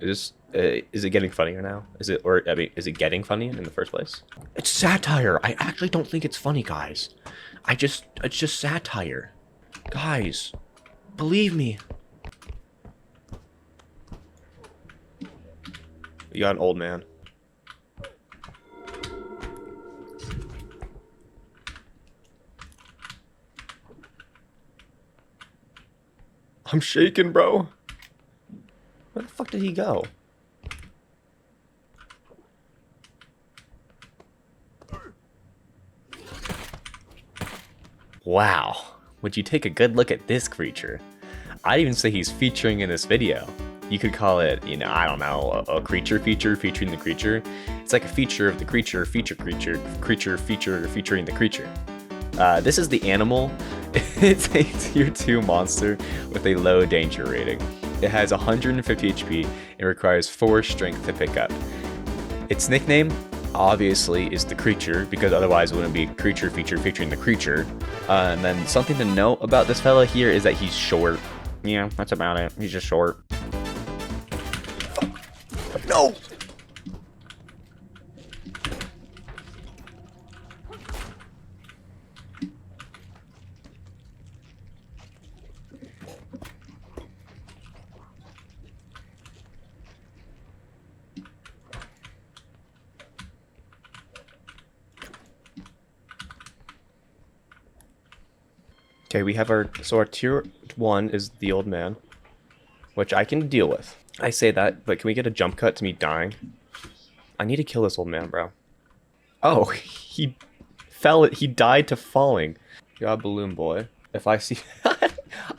Is it getting funnier now? Is it getting funny in the first place? It's satire. I actually don't think it's funny, guys. It's just satire. Guys, believe me. You got an old man. I'm shaking, bro. Where the fuck did he go? Wow. Would you take a good look at this creature? I'd even say he's featuring in this video. You could call it, I don't know, a creature feature featuring the creature. It's like a feature of the creature, feature feature featuring the creature. This is the animal. It's a tier 2 monster with a low danger rating. It has 150 HP and requires 4 strength to pick up. Its nickname, obviously, is the creature, because otherwise it wouldn't be creature feature featuring the creature. And then something to note about this fella here is that he's short. Yeah, that's about it. He's just short. No! Okay, we have our tier 1 is the old man, which I can deal with. I say that, but can we get a jump cut to me dying? I need to kill this old man, bro. Oh, he he died to falling. God, balloon boy. If I see,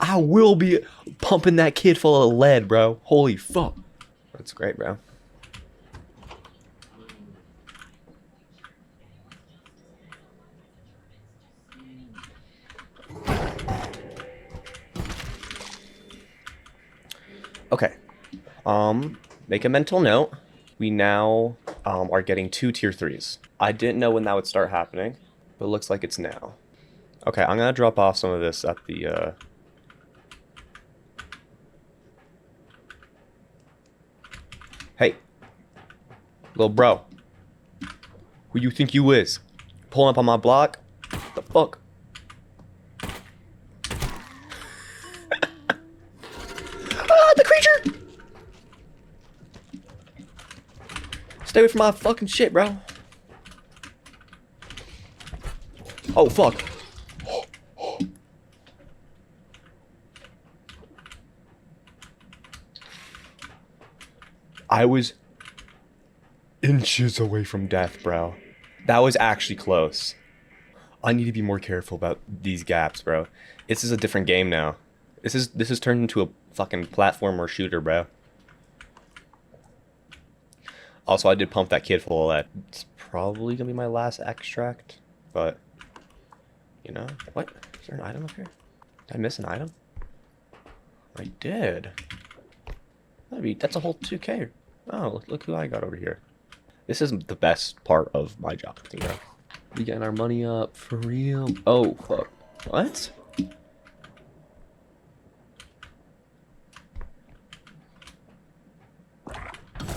I will be pumping that kid full of lead, bro. Holy fuck. That's great, bro. Okay. Make a mental note. We now are getting 2 tier 3s. I didn't know when that would start happening, but it looks like it's now. Okay, I'm gonna drop off some of this at the Hey, little bro. Who you think you is? Pulling up on my block? The fuck? Ah, the creature! Stay away from my fucking shit, bro. Oh, fuck. I was inches away from death, bro. That was actually close. I need to be more careful about these gaps, bro. This is a different game now. This is turned into a fucking platformer shooter, bro. Also, I did pump that kid full of that. It's probably gonna be my last extract, but you know what? Is there an item up here? Did I miss an item? I did. That's a whole 2K. Oh, look who I got over here. This is the best part of my job, you know. We getting our money up for real. Oh fuck. What?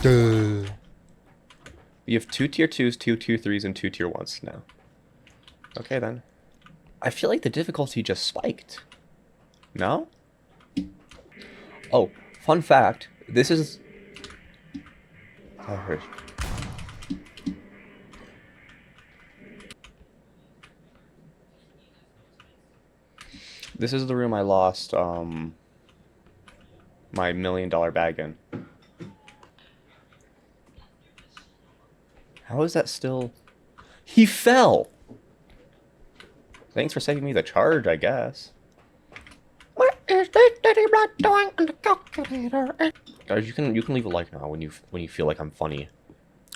Duh. We have 2 tier 2s, 2 tier 3s, and 2 tier 1s now. Okay then. I feel like the difficulty just spiked. No? Oh, fun fact. This is... I heard. This is the room I lost my $1 million bag in. How is that still... He fell! Thanks for saving me the charge, I guess. What is this Diddy Blood doing on the calculator? Guys, you can leave a like now when you feel like I'm funny.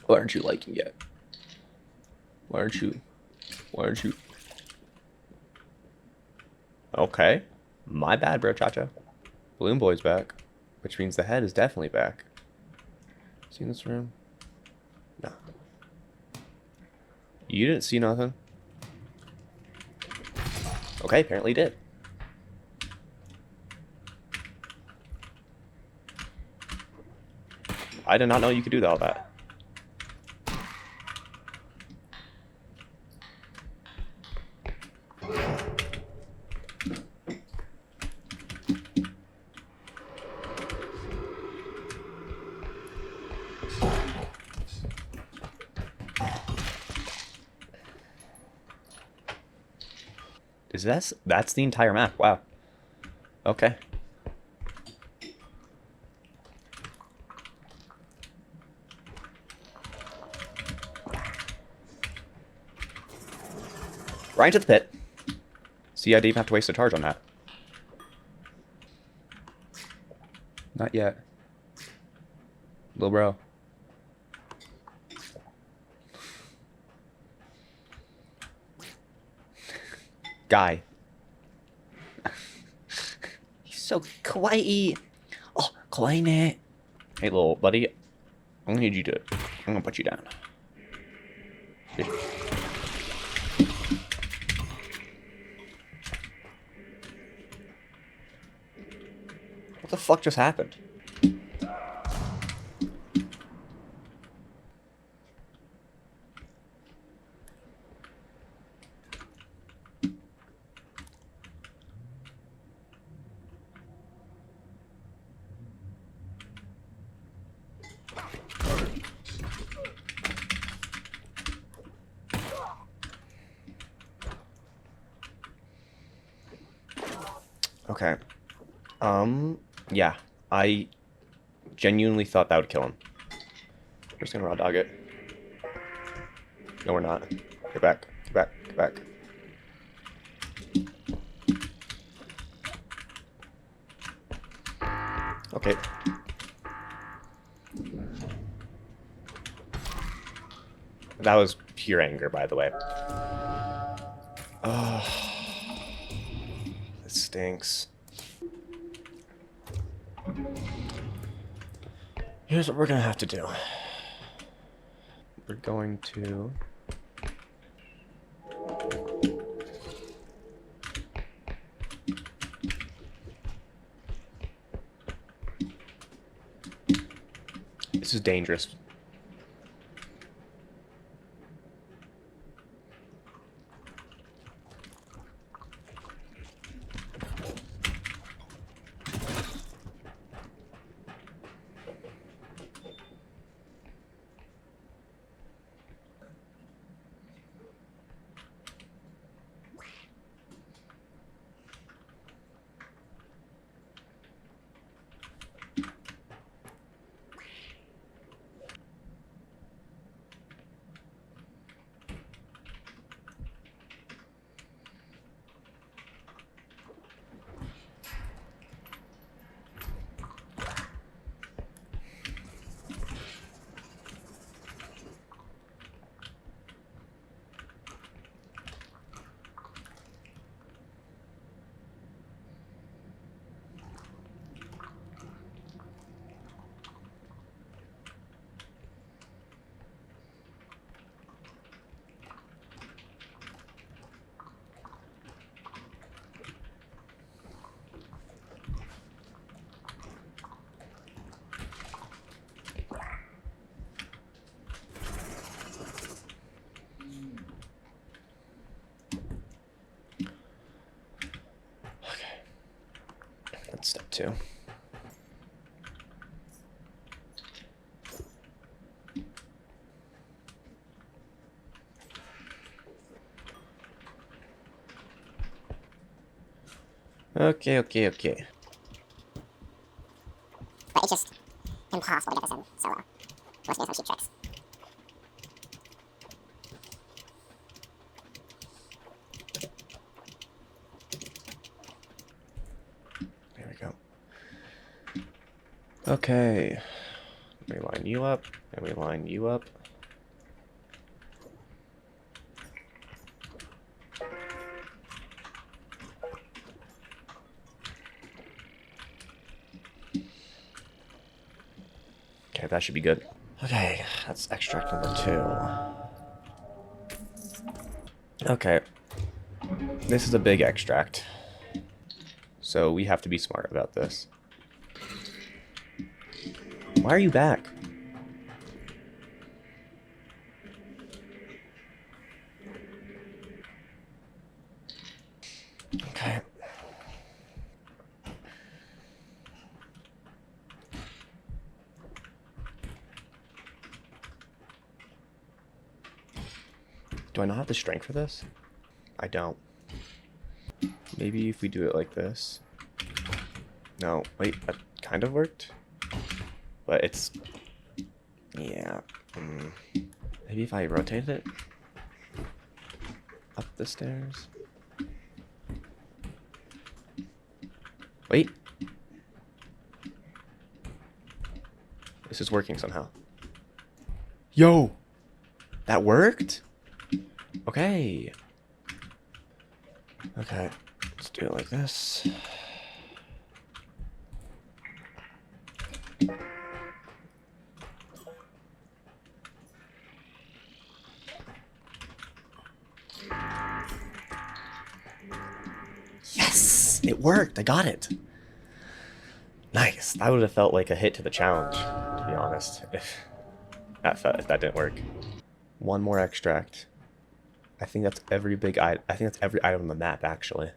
Why aren't you liking yet? Why aren't you? Okay. My bad, bro, Chacha. Balloon Boy's back. Which means the head is definitely back. See in this room? No. You didn't see nothing. Okay, apparently you did. I did not know you could do all that. That's the entire map. Wow. Okay. Right into the pit. See, I didn't even have to waste a charge on that. Not yet. Little bro. Guy. He's so kawaii. Oh, kawaii ne. Hey, little buddy. I'm gonna need you to... I'm gonna put you down. What the fuck just happened? Okay. Yeah. I genuinely thought that would kill him. We're just gonna raw dog it. No, we're not. Get back. back. Okay. That was pure anger, by the way. Oh, this stinks. Here's what we're gonna have to do. We're going to... This is dangerous. That's step 2. Okay. But it's just impossible to get this in solo. Unless you do some cheap tricks. There we go. Okay. We line you up, and we line you up. Okay, that should be good. Okay, that's extract number 2. Okay. This is a big extract. So we have to be smart about this. Why are you back? Okay. Do I not have the strength for this? I don't. Maybe if we do it like this. No, wait, that kind of worked. But it's... yeah. Maybe if I rotate it up the stairs. Wait. This is working somehow. Yo! That worked? Okay. Okay. Let's do it like this. Yes! It worked! I got it! Nice. That would have felt like a hit to the challenge, to be honest, if that didn't work. One more extract. I think that's every big item. I think that's every item on the map, actually.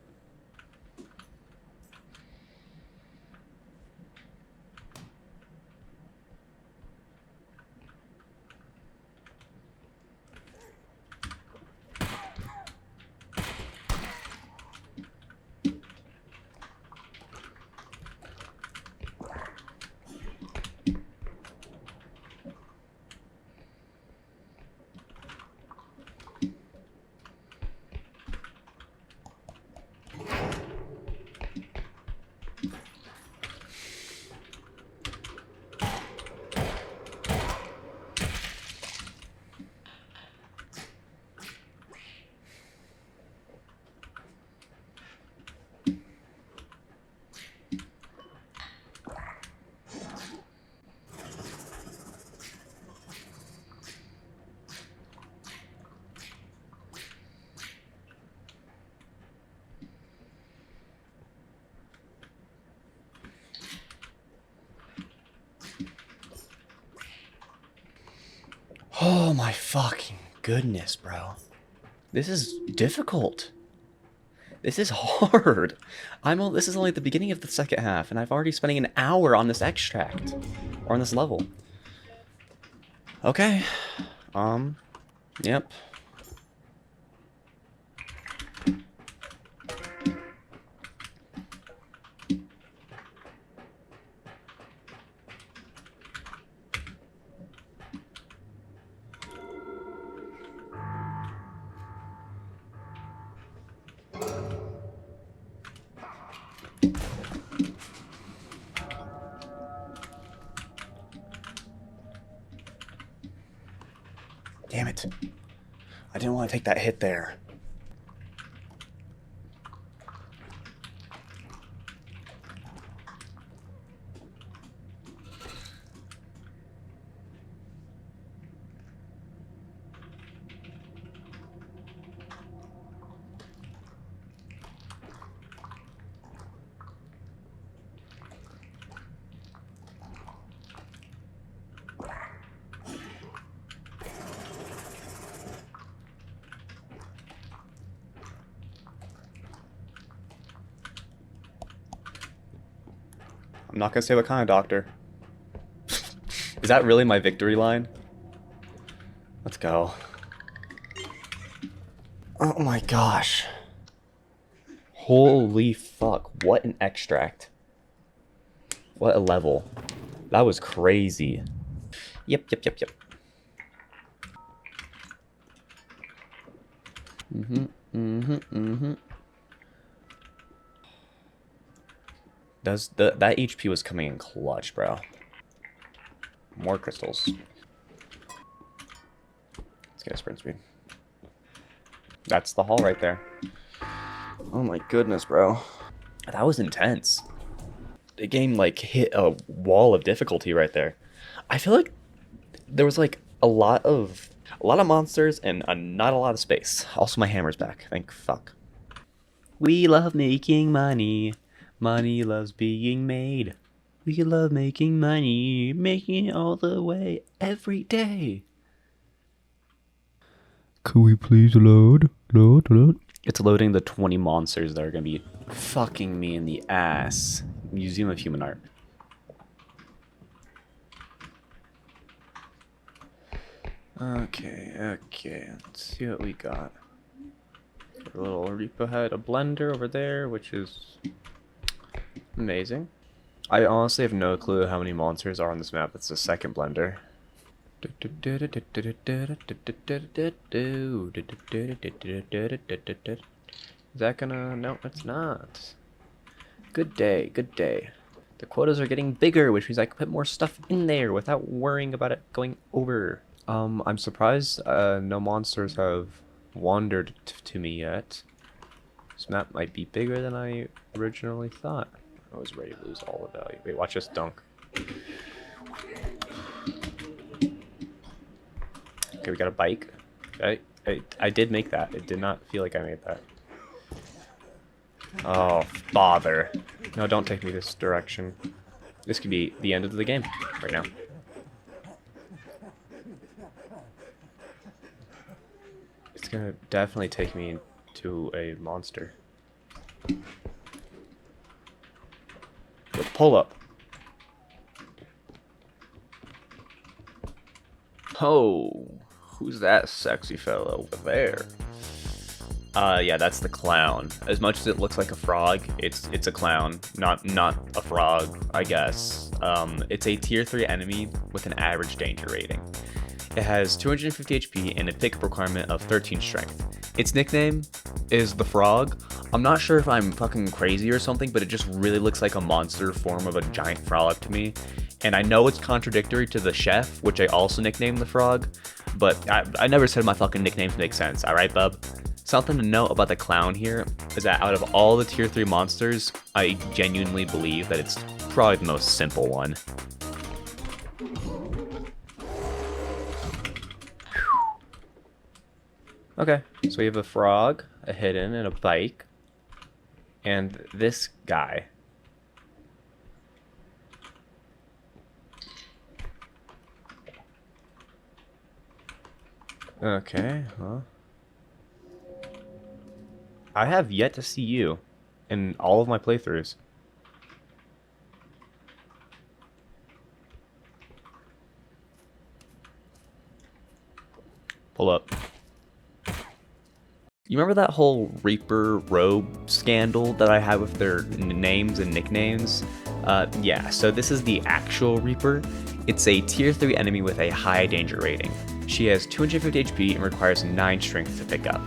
Oh my fucking goodness, bro. This is difficult. This is hard. This is only the beginning of the second half, and I've already spending an hour on this extract. Or on this level. Okay. Yep. Damn it. I didn't want to take that hit there. I'm not gonna say what kind of doctor. Is that really my victory line? Let's go. Oh my gosh. Holy fuck, what an extract. What a level. That was crazy. Yep. That HP was coming in clutch, bro. More crystals. Let's get a sprint speed. That's the hall right there. Oh my goodness, bro. That was intense. The game like hit a wall of difficulty right there. I feel like there was like a lot of monsters and not a lot of space. Also, my hammer's back. Thank fuck. We love making money. Money loves being made. We love making money, making it all the way, every day. Could we please load? Load? It's loading the 20 monsters that are gonna be fucking me in the ass. Museum of Human Art. Okay, let's see what we got. A little Repo had a blender over there, which is amazing. I honestly have no clue how many monsters are on this map. It's the second blender. Is that gonna... No, it's not. Good day. The quotas are getting bigger, which means I can put more stuff in there without worrying about it going over. I'm surprised no monsters have wandered to me yet. This map might be bigger than I originally thought. I was ready to lose all the value. Wait, watch this dunk. Okay, we got a bike. I did make that. It did not feel like I made that. Oh, bother. No, don't take me this direction. This could be the end of the game right now. It's gonna definitely take me to a monster. Let's pull up. Oh, who's that sexy fellow over there? Yeah, that's the clown. As much as it looks like a frog, it's a clown, not a frog, I guess. It's a tier 3 enemy with an average danger rating. It has 250 HP and a pickup requirement of 13 strength. Its nickname is the Frog. I'm not sure if I'm fucking crazy or something, but it just really looks like a monster form of a giant frog to me. And I know it's contradictory to the Chef, which I also nicknamed the Frog, but I never said my fucking nicknames make sense, alright, bub? Something to note about the clown here is that out of all the tier 3 monsters, I genuinely believe that it's probably the most simple one. Okay, so we have a frog, a hidden, and a bike, and this guy. Okay, huh? I have yet to see you in all of my playthroughs. Pull up. You remember that whole Reaper robe scandal that I had with their names and nicknames? Yeah, so this is the actual Reaper. It's a tier 3 enemy with a high danger rating. She has 250 HP and requires 9 strength to pick up.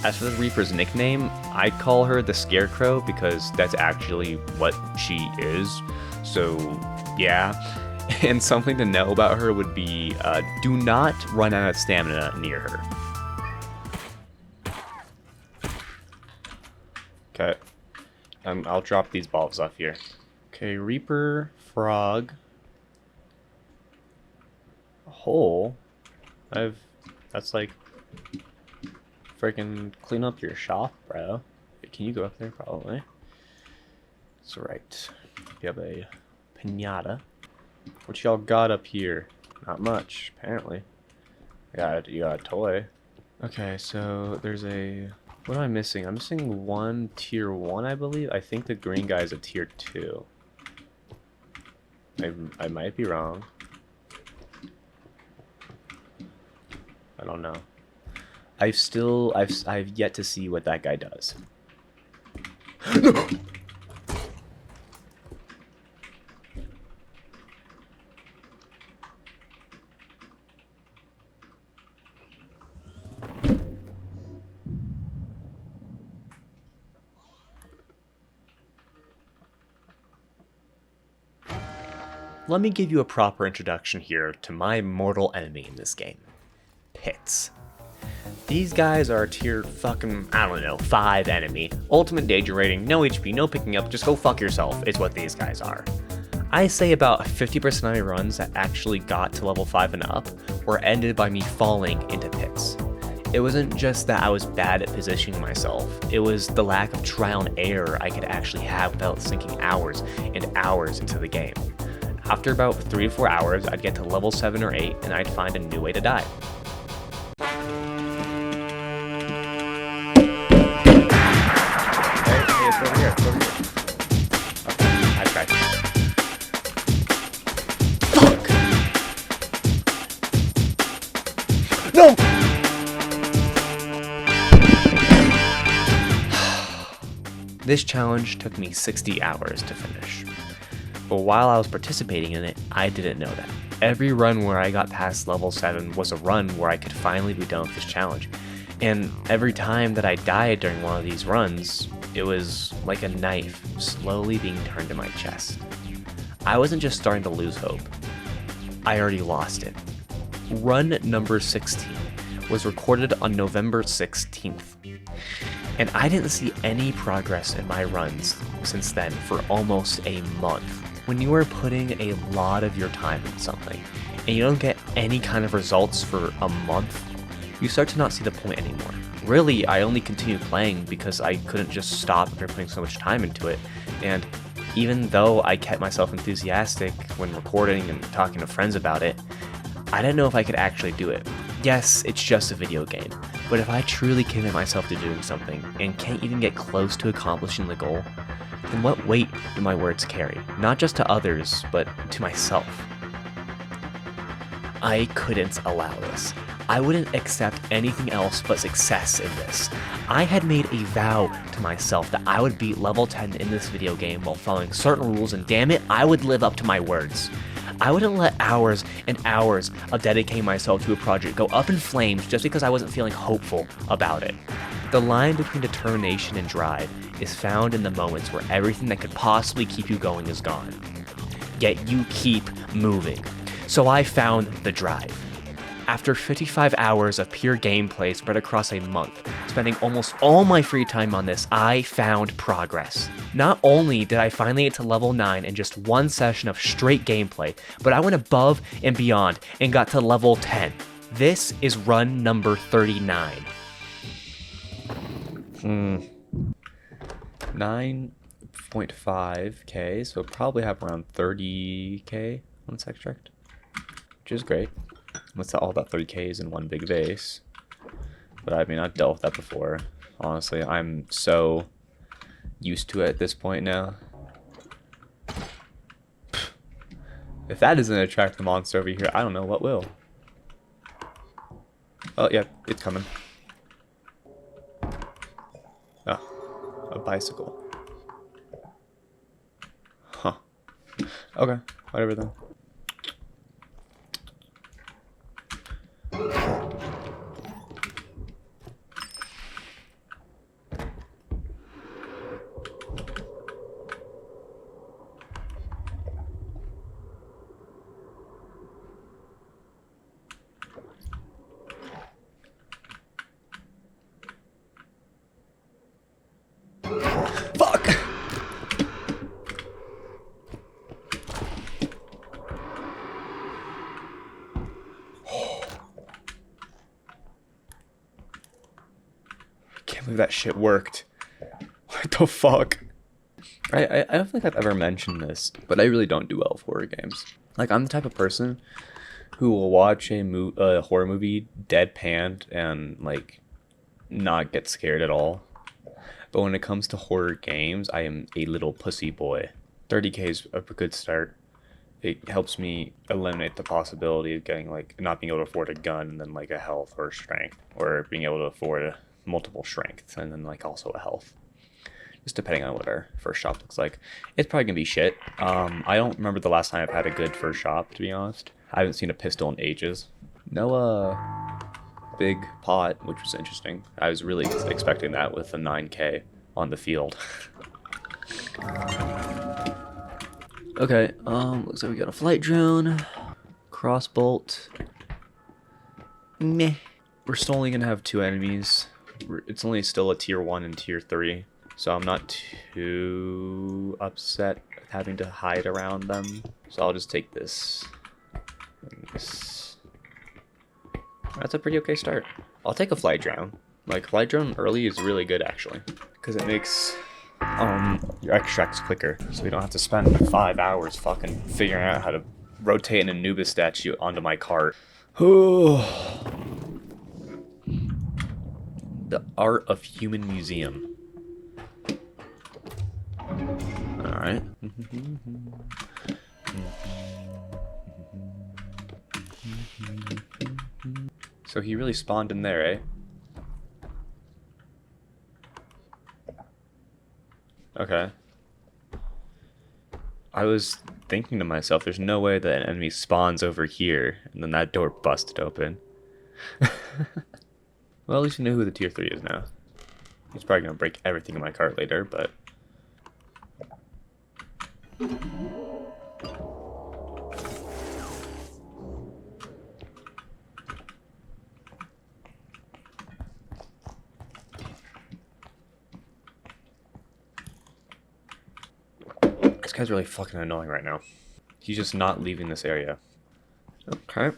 As for the Reaper's nickname, I'd call her the Scarecrow because that's actually what she is. So, yeah. And something to know about her would be, do not run out of stamina near her. Okay. I'll drop these bulbs off here. Okay, Reaper, Frog. Hole. That's like freaking clean up your shop, bro. Can you go up there? Probably. That's right. You have a pinata. What y'all got up here? Not much, apparently. You got a toy. Okay, so there's a... What am I missing? I'm missing one tier 1, I believe. I think the green guy is a tier 2. I might be wrong. I don't know. I've yet to see what that guy does. No! Let me give you a proper introduction here to my mortal enemy in this game. Pits. These guys are a tier fucking, I don't know, 5 enemy. Ultimate danger rating, no HP, no picking up, just go fuck yourself is what these guys are. I say about 50% of my runs that actually got to level 5 and up were ended by me falling into pits. It wasn't just that I was bad at positioning myself, it was the lack of trial and error I could actually have without sinking hours and hours into the game. After about 3 to 4 hours, I'd get to level 7 or 8 and I'd find a new way to die. Hey, it's over here, it's over here. Okay, I tried. Fuck! No! This challenge took me 60 hours to finish. But while I was participating in it, I didn't know that. Every run where I got past level 7 was a run where I could finally be done with this challenge. And every time that I died during one of these runs, it was like a knife slowly being turned in my chest. I wasn't just starting to lose hope. I already lost it. Run number 16 was recorded on November 16th. And I didn't see any progress in my runs since then for almost a month. When you are putting a lot of your time into something and you don't get any kind of results for a month, you start to not see the point anymore. Really, I only continued playing because I couldn't just stop after putting so much time into it. And even though I kept myself enthusiastic when recording and talking to friends about it, I didn't know if I could actually do it. Yes, it's just a video game, but if I truly commit myself to doing something and can't even get close to accomplishing the goal, then what weight do my words carry? Not just to others, but to myself. I couldn't allow this. I wouldn't accept anything else but success in this. I had made a vow to myself that I would beat level 10 in this video game while following certain rules, and damn it, I would live up to my words. I wouldn't let hours and hours of dedicating myself to a project go up in flames just because I wasn't feeling hopeful about it. The line between determination and drive is found in the moments where everything that could possibly keep you going is gone. Yet you keep moving. So I found the drive. After 55 hours of pure gameplay spread across a month, spending almost all my free time on this, I found progress. Not only did I finally get to level 9 in just one session of straight gameplay, but I went above and beyond and got to level 10. This is run number 39. 9.5k, so probably have around 30k on this extract, which is great. What's all that 3Ks in one big vase? But I mean, I've dealt with that before. Honestly, I'm so used to it at this point now. If that doesn't attract the monster over here, I don't know what will. Oh, yeah, it's coming. Oh, a bicycle. Huh. Okay, whatever then. Fuck! Can't believe that shit worked. What the fuck? I don't think I've ever mentioned this, but I really don't do well with horror games. Like, I'm the type of person who will watch a horror movie deadpanned and, like, not get scared at all. But when it comes to horror games, I am a little pussy boy. 30K is a good start. It helps me eliminate the possibility of getting, like, not being able to afford a gun and then, like, a health or a strength. Or being able to afford multiple strengths and then, like, also a health. Just depending on what our first shop looks like. It's probably gonna be shit. I don't remember the last time I've had a good first shop, to be honest. I haven't seen a pistol in ages. No, big pot, which was interesting. I was really expecting that with a 9K on the field. Okay, looks like we got a flight drone, crossbolt. Meh. We're still only gonna have 2 enemies. It's only still a tier 1 and tier 3, so I'm not too upset with having to hide around them. So I'll just take this. And this. That's a pretty okay start. I'll take a flight drone. Like, flight drone early is really good, actually, because it makes your extracts quicker, so we don't have to spend 5 hours fucking figuring out how to rotate an Anubis statue onto my cart. The Art of Human Museum. Alright. So he really spawned in there, eh? Okay. I was thinking to myself, there's no way that an enemy spawns over here, and then that door busted open. Well, at least you know who the tier 3 is now. He's probably gonna break everything in my cart later, but... This guy's really fucking annoying right now. He's just not leaving this area. Okay.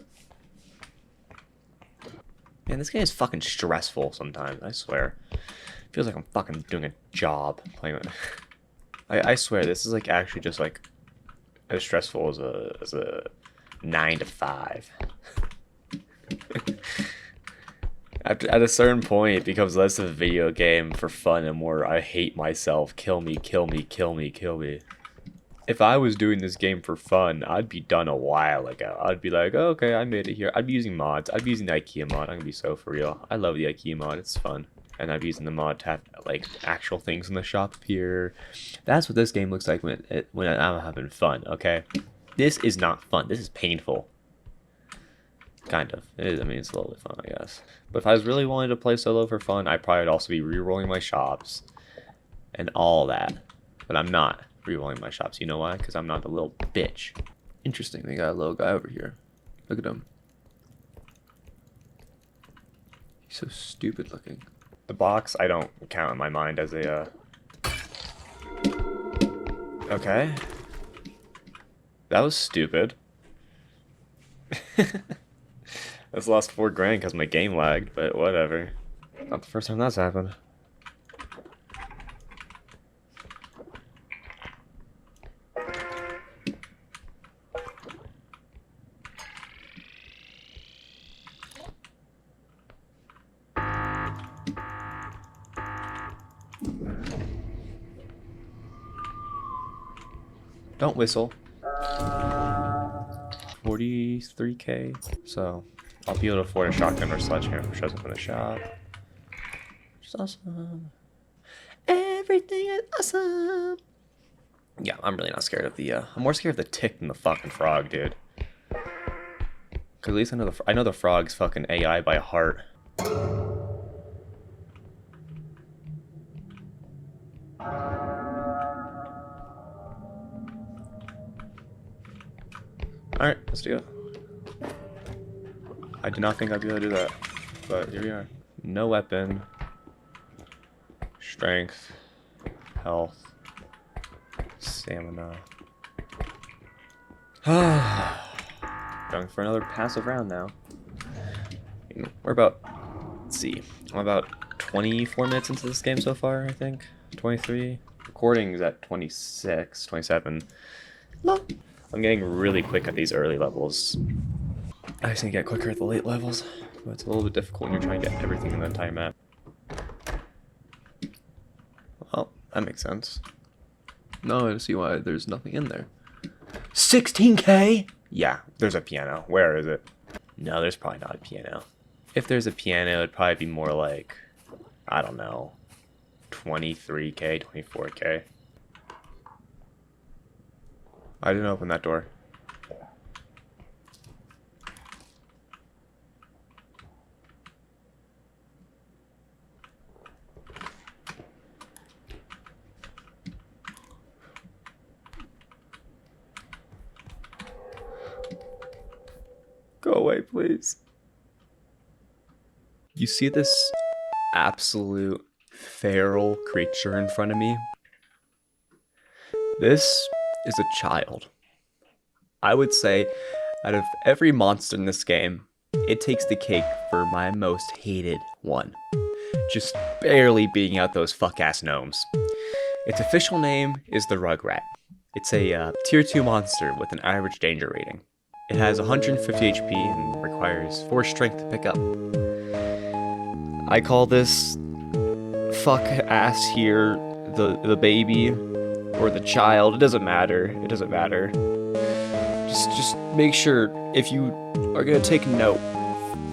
Man, this game is fucking stressful sometimes, I swear. Feels like I'm fucking doing a job playing it. I swear, this is like actually just like as stressful as a 9 to 5. At a certain point, it becomes less of a video game for fun and more I hate myself, kill me, kill me, kill me, kill me. If I was doing this game for fun, I'd be done a while ago. I'd be like, oh, okay, I made it here. I'd be using mods. I'd be using the IKEA mod. I'm gonna be so for real. I love the IKEA mod. It's fun. And I'd be using the mod to have, like, actual things in the shop appear. That's what this game looks like when I'm having fun, okay? This is not fun. This is painful. Kind of. It is, I mean, it's a little bit fun, I guess. But if I was really wanting to play solo for fun, I probably would also be re-rolling my shops and all that. But I'm not re-rolling my shops. You know why? Because I'm not a little bitch. Interesting. They got a little guy over here. Look at him. He's so stupid looking. The box, I don't count in my mind as a, Okay. That was stupid. I just lost $4 grand because my game lagged, but whatever. Not the first time that's happened. Don't whistle. 43k. So I'll be able to afford a shotgun or sledgehammer which shows up in the shop. Which is awesome. Everything is awesome. Yeah, I'm really not scared of the. I'm more scared of the tick than the fucking frog, dude. Cause at least I know the frog's fucking AI by heart. Alright, let's do it. I did not think I'd be able to do that, but here we are. No weapon. Strength. Health. Stamina. Going for another passive round now. We're about, let's see, I'm about 24 minutes into this game so far, I think. 23. Recording is at 26, 27. I'm getting really quick at these early levels. I just need to get quicker at the late levels, but it's a little bit difficult when you're trying to get everything in the entire map. Well, that makes sense. No, I see why there's nothing in there. 16k? Yeah, there's a piano. Where is it? No, there's probably not a piano. If there's a piano, it'd probably be more like, I don't know, 23k, 24k. I didn't open that door. Go away, please. You see this absolute feral creature in front of me? This is a child. I would say, out of every monster in this game, it takes the cake for my most hated one. Just barely beating out those fuck-ass gnomes. Its official name is the Rugrat. It's a tier 2 monster with an average danger rating. It has 150 HP and requires 4 strength to pick up. I call this fuck ass here the baby or the child. It doesn't matter. It doesn't matter. Just make sure if you are gonna take note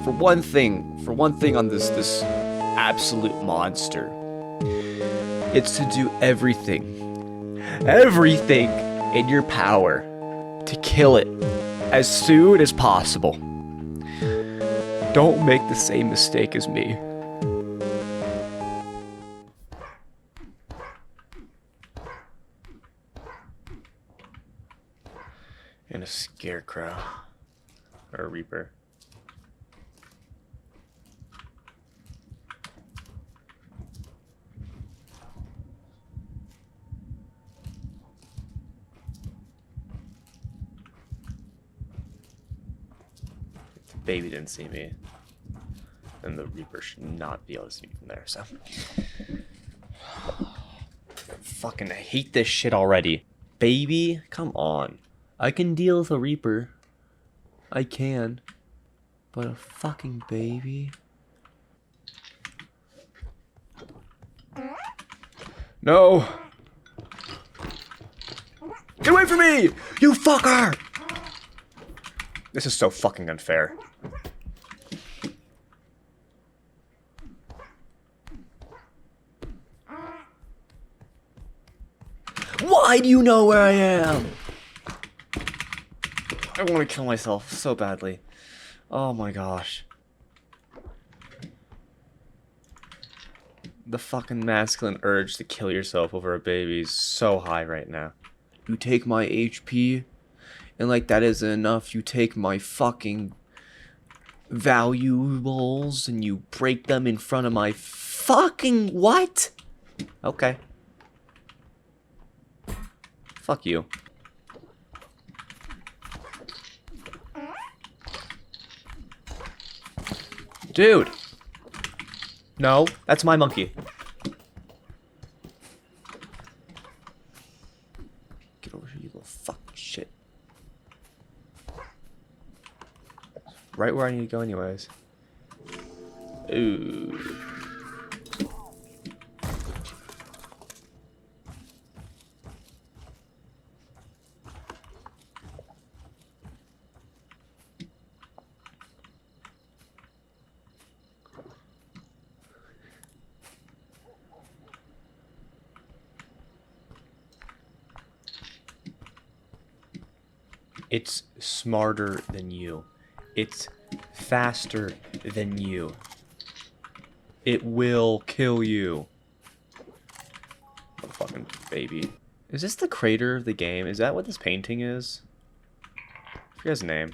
for one thing on this absolute monster. It's to do everything in your power to kill it as soon as possible. Don't make the same mistake as me. And a scarecrow. Or a reaper. Baby didn't see me, and the Reaper should not be able to see me from there, so. Fucking hate this shit already. Baby, come on. I can deal with a Reaper. I can. But a fucking baby? No! Get away from me! You fucker! This is so fucking unfair. Why do you know where I am? I want to kill myself so badly. Oh my gosh. The fucking masculine urge to kill yourself over a baby is so high right now. You take my HP, and like that isn't enough, you take my fucking valuables and you break them in front of my fucking what? Okay. Fuck you. Dude! No, that's my monkey. Get over here, you little fucking shit. Right where I need to go anyways. Ooh. It's smarter than you. It's faster than you. It will kill you. Fucking baby. Is this the crater of the game? Is that what this painting is? I forget his name.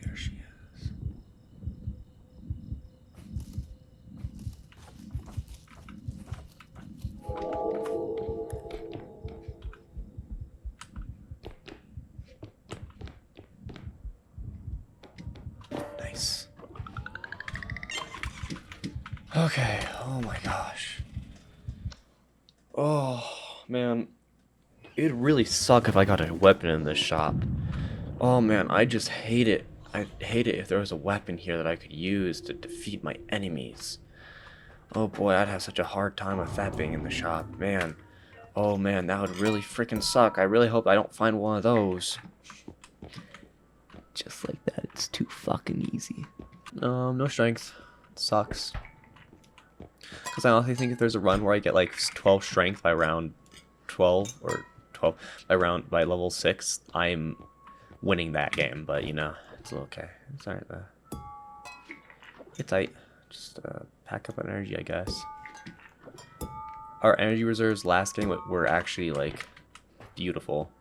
There she is. Nice. Okay, oh my gosh. Oh, man. It'd really suck if I got a weapon in this shop. Oh man, I just hate it. I'd hate it if there was a weapon here that I could use to defeat my enemies. Oh boy, I'd have such a hard time with that being in the shop, man. Oh man, that would really freaking suck. I really hope I don't find one of those. Just like that, it's too fucking easy. No strength. Sucks. Because I honestly think if there's a run where I get like 12 strength by round 12 or 12 by level 6, I'm winning that game. But you know, it's okay. It's alright though. It's tight. Just pack up on energy, I guess. Our energy reserves last game were actually like beautiful.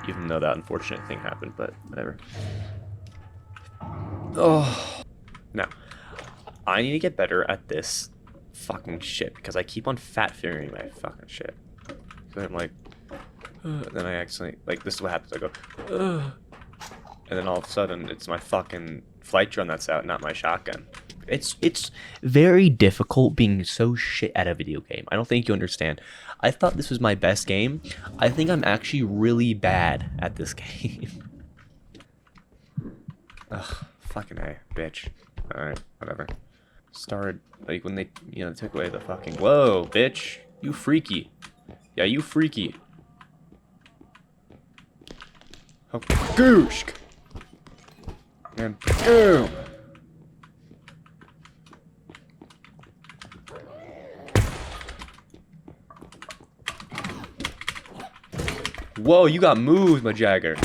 Even though that unfortunate thing happened, but whatever. Oh. Now, I need to get better at this fucking shit because I keep on fat fingering my fucking shit. So I'm like, then I accidentally, like, this is what happens. I go, and then all of a sudden it's my fucking flight drone that's out, not my shotgun. It's very difficult being so shit at a video game. I don't think you understand. I thought this was my best game. I think I'm actually really bad at this game. Ugh, fucking A, bitch. Alright, whatever. Started, like, when they, you know, took away the fucking, whoa, bitch. You freaky. Yeah, you freaky. Oh, goosh! And boom! Whoa, you got moves, my Jagger.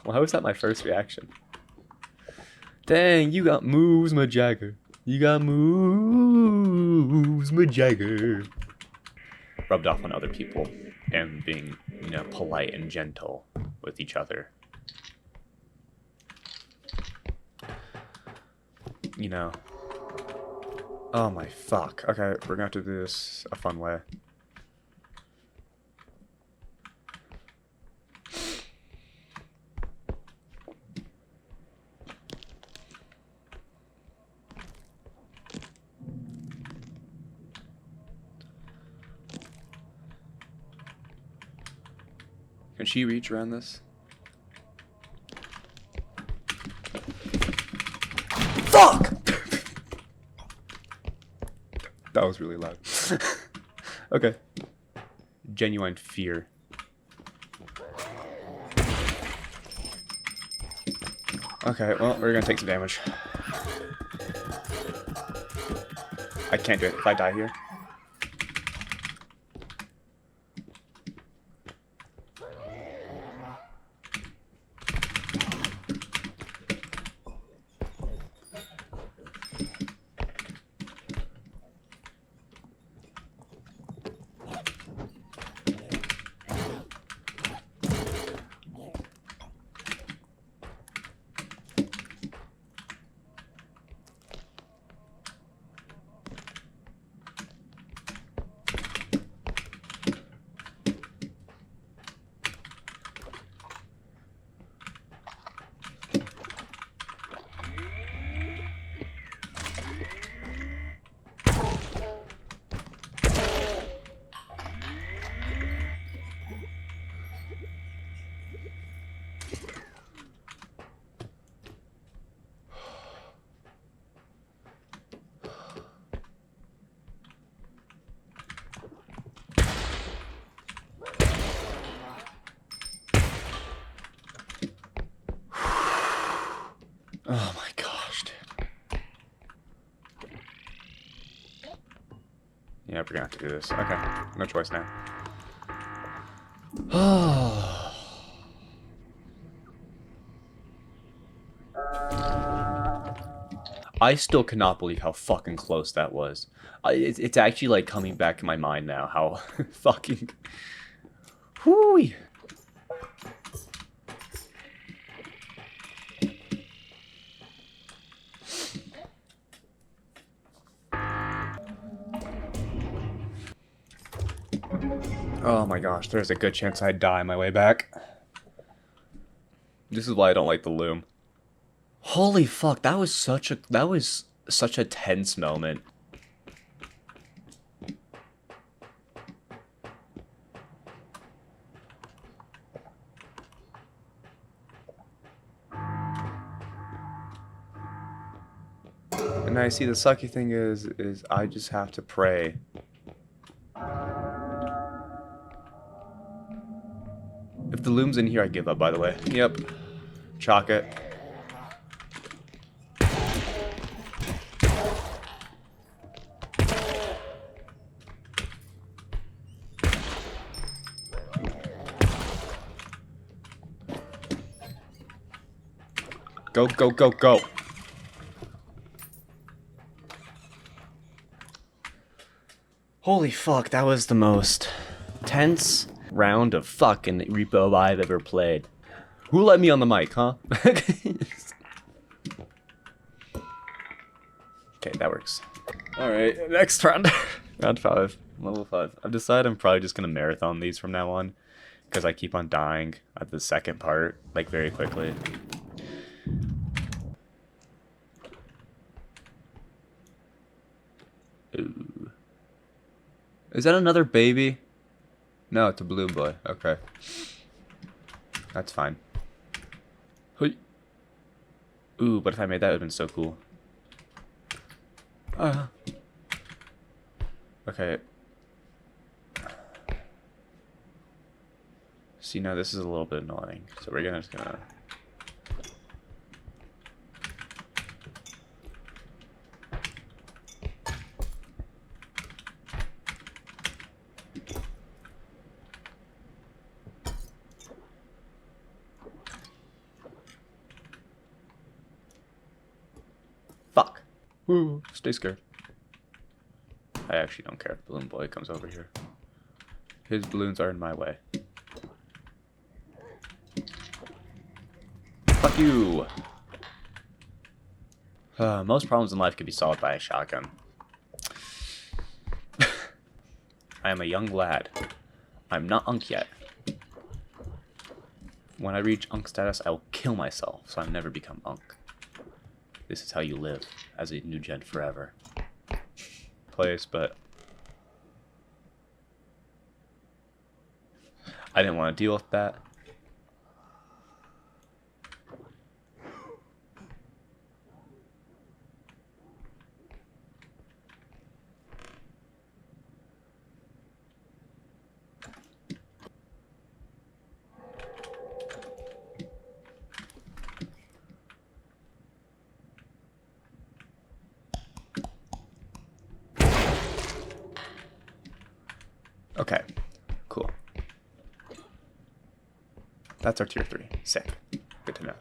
Why was that my first reaction? Dang, you got moves, my Jagger. You got moves, my Jagger. Rubbed off on other people and being, you know, polite and gentle with each other. You know. Oh my fuck. Okay, we're gonna have to do this a fun way. Can she reach around this? Fuck! That was really loud. Okay. Genuine fear. Okay, well, we're gonna take some damage. I can't do it if I die here. Oh my gosh, dude. Yeah, we're gonna have to do this. Okay, no choice now. I still cannot believe how fucking close that was. It's actually like coming back in my mind now how fucking... Whoo! Oh my gosh, there's a good chance I'd die on my way back. This is why I don't like the loom. Holy fuck, that was such a tense moment. And I see the sucky thing is I just have to pray. If the loom's in here, I give up, by the way. Yep. Chalk it. Go, go, go, go. Holy fuck, that was the most tense round of fucking Repo I've ever played. Who let me on the mic, huh? Okay, that works. Alright, next round. Round 5. Level 5. I've decided I'm probably just gonna marathon these from now on. Because I keep on dying at the second part, like, very quickly. Ooh. Is that another baby? No, it's a blue boy. Okay. That's fine. Hey. Ooh, but if I made that, it would have been so cool. Okay. See, now this is a little bit annoying. So we're just gonna... Fuck. Woo, stay scared. I actually don't care if Balloon Boy comes over here. His balloons are in my way. Fuck you. Most problems in life can be solved by a shotgun. I am a young lad. I'm not Unk yet. When I reach Unk status, I will kill myself, so I'll never become Unk. This is how you live as a new gen forever. Place, but I didn't want to deal with that. okay, cool. That's our tier 3. Sick. Good to know.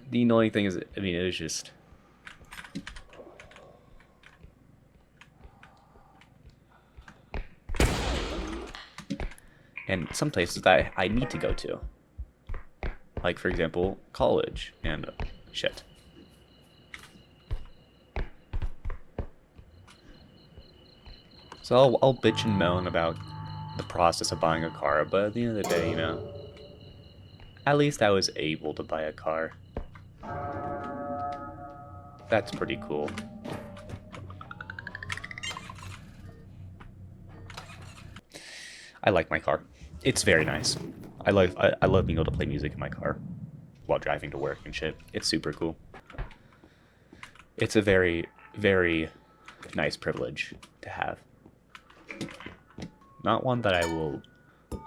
The annoying thing is, I mean, it was just... And some places that I need to go to. Like, for example, college and shit. So I'll bitch and moan about the process of buying a car, but at the end of the day, you know, at least I was able to buy a car. That's pretty cool. I like my car. It's very nice. I love being able to play music in my car. while driving to work and shit. It's super cool. It's a very, very nice privilege to have. Not one that I will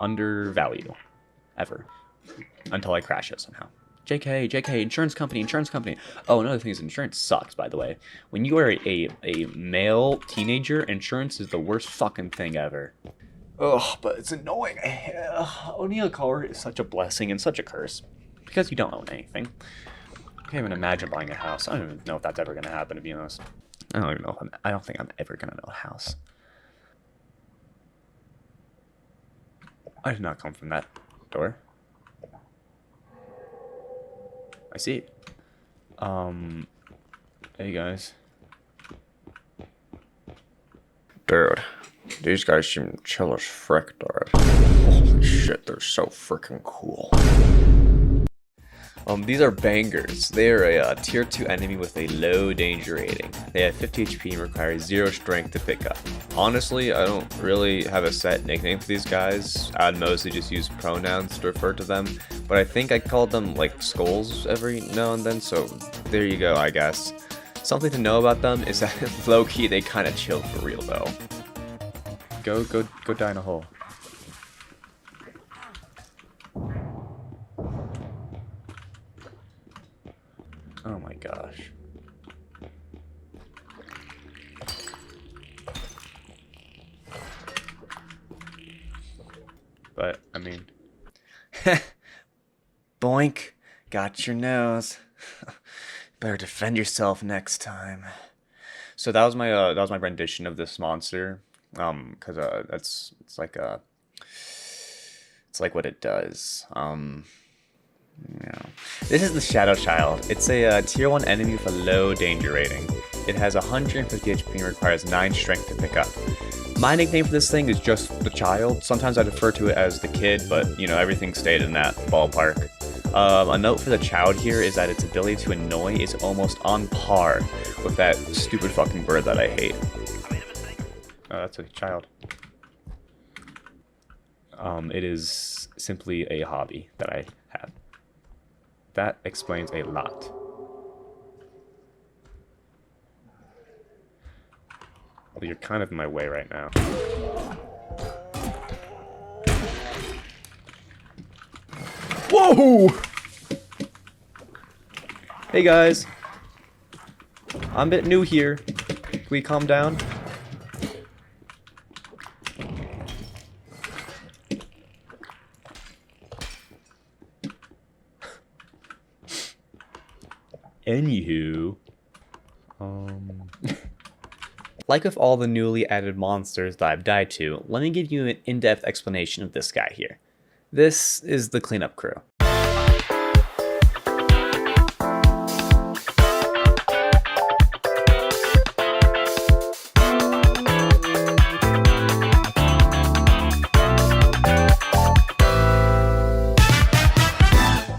undervalue, ever, until I crash it somehow. JK, insurance company. Oh, another thing is insurance sucks, by the way. When you are a male teenager, insurance is the worst fucking thing ever. Ugh, but it's annoying. Owning a car is such a blessing and such a curse, because you don't own anything. I can't even imagine buying a house. I don't even know if that's ever going to happen, to be honest. I don't even know if I don't think I'm ever going to know a house. I did not come from that door. I see. Hey guys. Dude, these guys seem chill as frick, dude. Holy shit, they're so freaking cool. These are bangers. They are a tier 2 enemy with a low danger rating. They have 50 HP and require 0 strength to pick up. Honestly, I don't really have a set nickname for these guys. I'd mostly just use pronouns to refer to them, but I think I called them like skulls every now and then, so there you go, I guess. Something to know about them is that low-key they kind of chill for real though. Go die in a hole. Oh my gosh. But, I mean... Boink! Got your nose. Better defend yourself next time. So that was my rendition of this monster. Cause it's like what it does. Yeah. This is the Shadow Child. It's a tier 1 enemy with a low danger rating. It has 150 HP and requires 9 strength to pick up. My nickname for this thing is just the Child. Sometimes I refer to it as the Kid, but you know, everything stayed in that ballpark. A note for the Child here is that its ability to annoy is almost on par with that stupid fucking bird that I hate. Oh, that's a Child. It is simply a hobby that I have. That explains a lot. Well, you're kind of in my way right now. Whoa! Hey guys. I'm a bit new here. Can we calm down? Anywho, like with all the newly added monsters that I've died to, let me give you an in-depth explanation of this guy here. This is the cleanup crew.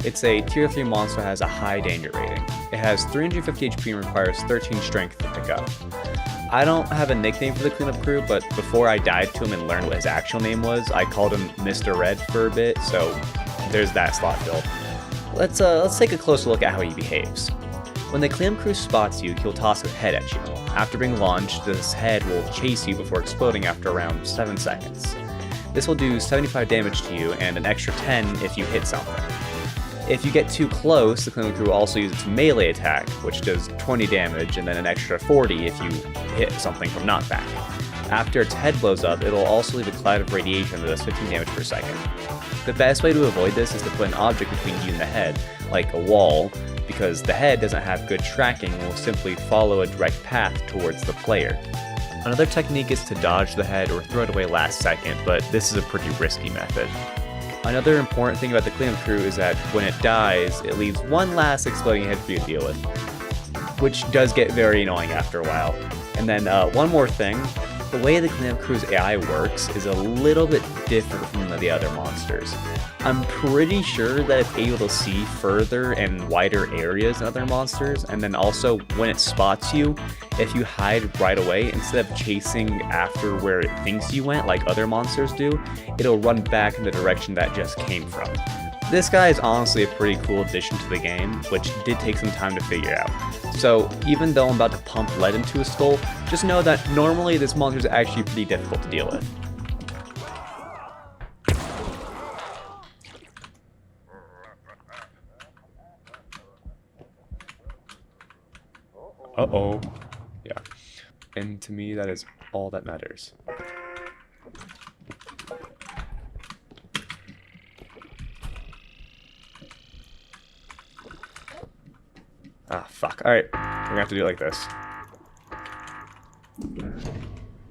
It's a tier 3 monster that has a high danger rating. It has 350 HP and requires 13 strength to pick up. I don't have a nickname for the cleanup crew, but before I died to him and learned what his actual name was, I called him Mr. Red for a bit, so there's that slot filled. Let's take a closer look at how he behaves. When the cleanup crew spots you, he'll toss a head at you. After being launched, this head will chase you before exploding after around 7 seconds. This will do 75 damage to you and an extra 10 if you hit something. If you get too close, the cleanup crew also uses its melee attack, which does 20 damage and then an extra 40 if you hit something from knockback. After its head blows up, it'll also leave a cloud of radiation that does 15 damage per second. The best way to avoid this is to put an object between you and the head, like a wall, because the head doesn't have good tracking and will simply follow a direct path towards the player. Another technique is to dodge the head or throw it away last second, but this is a pretty risky method. Another important thing about the cleanup crew is that when it dies, it leaves one last exploding head for you to deal with, which does get very annoying after a while. And then one more thing, the way the cleanup crew's AI works is a little bit different from the other monsters. I'm pretty sure that it's able to see further and wider areas than other monsters, and then also when it spots you, if you hide right away, instead of chasing after where it thinks you went like other monsters do, it'll run back in the direction that just came from. This guy is honestly a pretty cool addition to the game, which did take some time to figure out. So even though I'm about to pump lead into his skull, just know that normally this monster is actually pretty difficult to deal with. Uh-oh. Yeah. And to me, that is all that matters. Ah, fuck. Alright. We're gonna have to do it like this.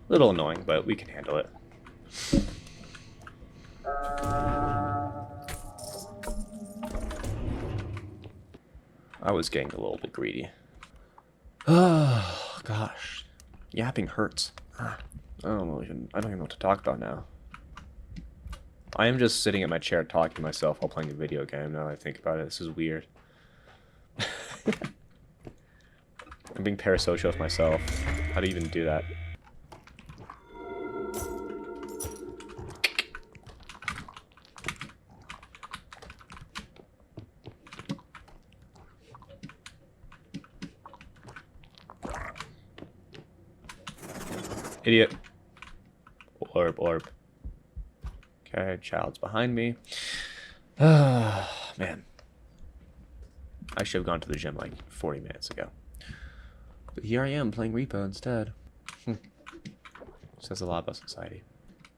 Little annoying, but we can handle it. I was getting a little bit greedy. Oh, gosh. Yapping hurts. I don't even know what to talk about now. I am just sitting at my chair talking to myself while playing a video game now that I think about it. This is weird. I'm being parasocial with myself. How do you even do that? Idiot. Orb. Okay, child's behind me. Man. I should have gone to the gym like 40 minutes ago. But here I am playing Repo instead. Says a lot about society.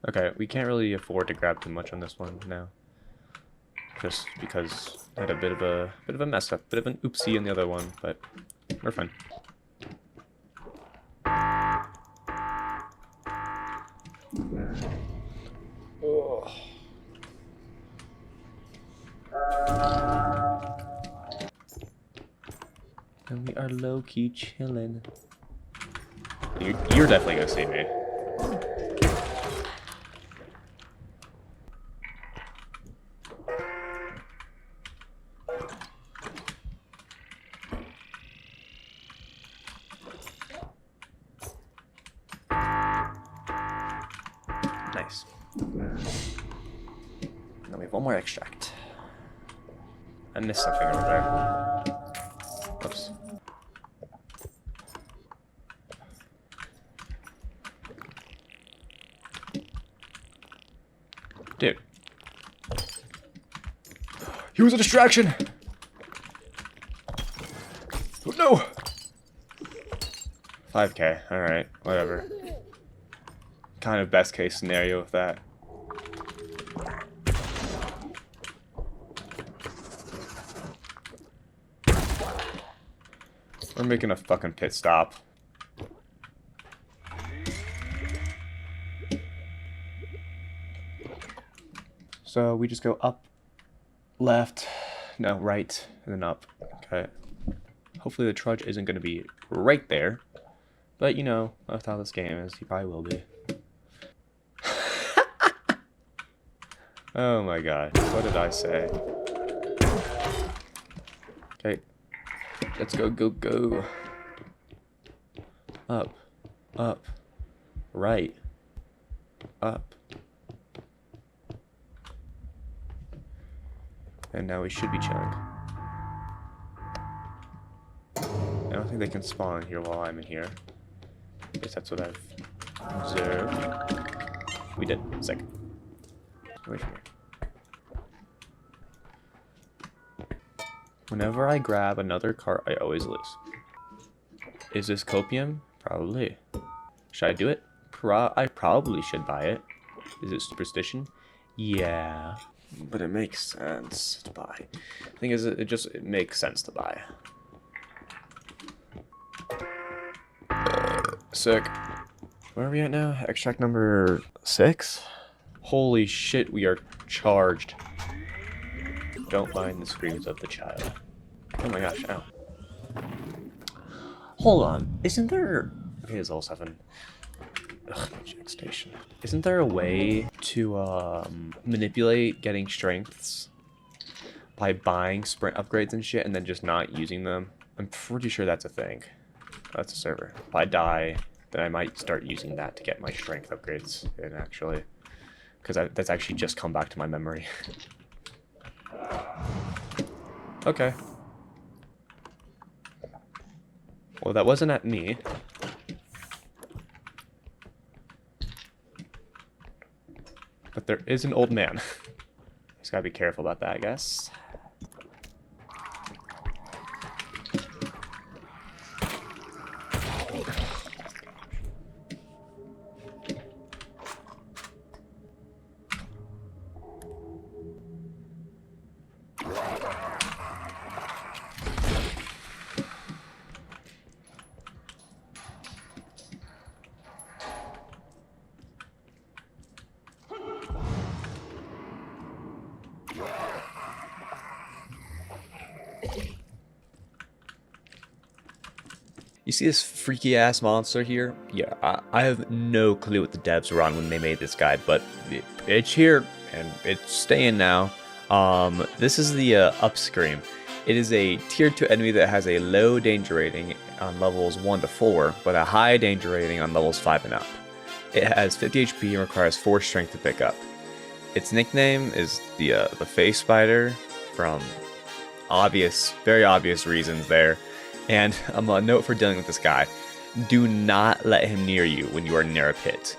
Okay, we can't really afford to grab too much on this one now. Just because I had a bit of a mess up, bit of an oopsie in the other one, but we're fine. Oh. And we are low-key chilling. You're definitely gonna see me. Nice. Now we have one more extract. I missed something over there. Oops. Dude. He was a distraction! Oh no! 5K, alright, whatever. Kind of best case scenario with that. We're making a fucking pit stop. So we just go up, left, no, right, and then up. Okay. Hopefully the trudge isn't going to be right there. But you know, that's how this game is. He probably will be. Oh my god. What did I say? Okay. Let's go, go. Up. Up. Right. Up. And now we should be chilling. I don't think they can spawn here while I'm in here. At least that's what I've observed. We did. Sick. Away from here. Whenever I grab another cart, I always lose. Is this copium? Probably. Should I do it? I probably should buy it. Is it superstition? Yeah. But it makes sense to buy. The thing is, it makes sense to buy. Sick. Where are we at now? Extract number 6? Holy shit, we are charged. Don't mind the screams of the child. Oh my gosh, ow. Hold on, isn't there... Okay, it's all 7. Ugh, my check station. Isn't there a way to manipulate getting strengths by buying sprint upgrades and shit and then just not using them? I'm pretty sure that's a thing. That's a server. If I die, then I might start using that to get my strength upgrades in, actually. Because that's actually just come back to my memory. Okay. Well, that wasn't at me. But there is an old man. Just gotta be careful about that, I guess. You see this freaky ass monster here? Yeah, I have no clue what the devs were on when they made this guide, but it's here and it's staying now. This is the Upscream. It is a tier 2 enemy that has a low danger rating on levels 1 to 4, but a high danger rating on levels 5 and up. It has 50 HP and requires 4 strength to pick up. Its nickname is the face spider from very obvious reasons there. And a note for dealing with this guy: do not let him near you when you are near a pit.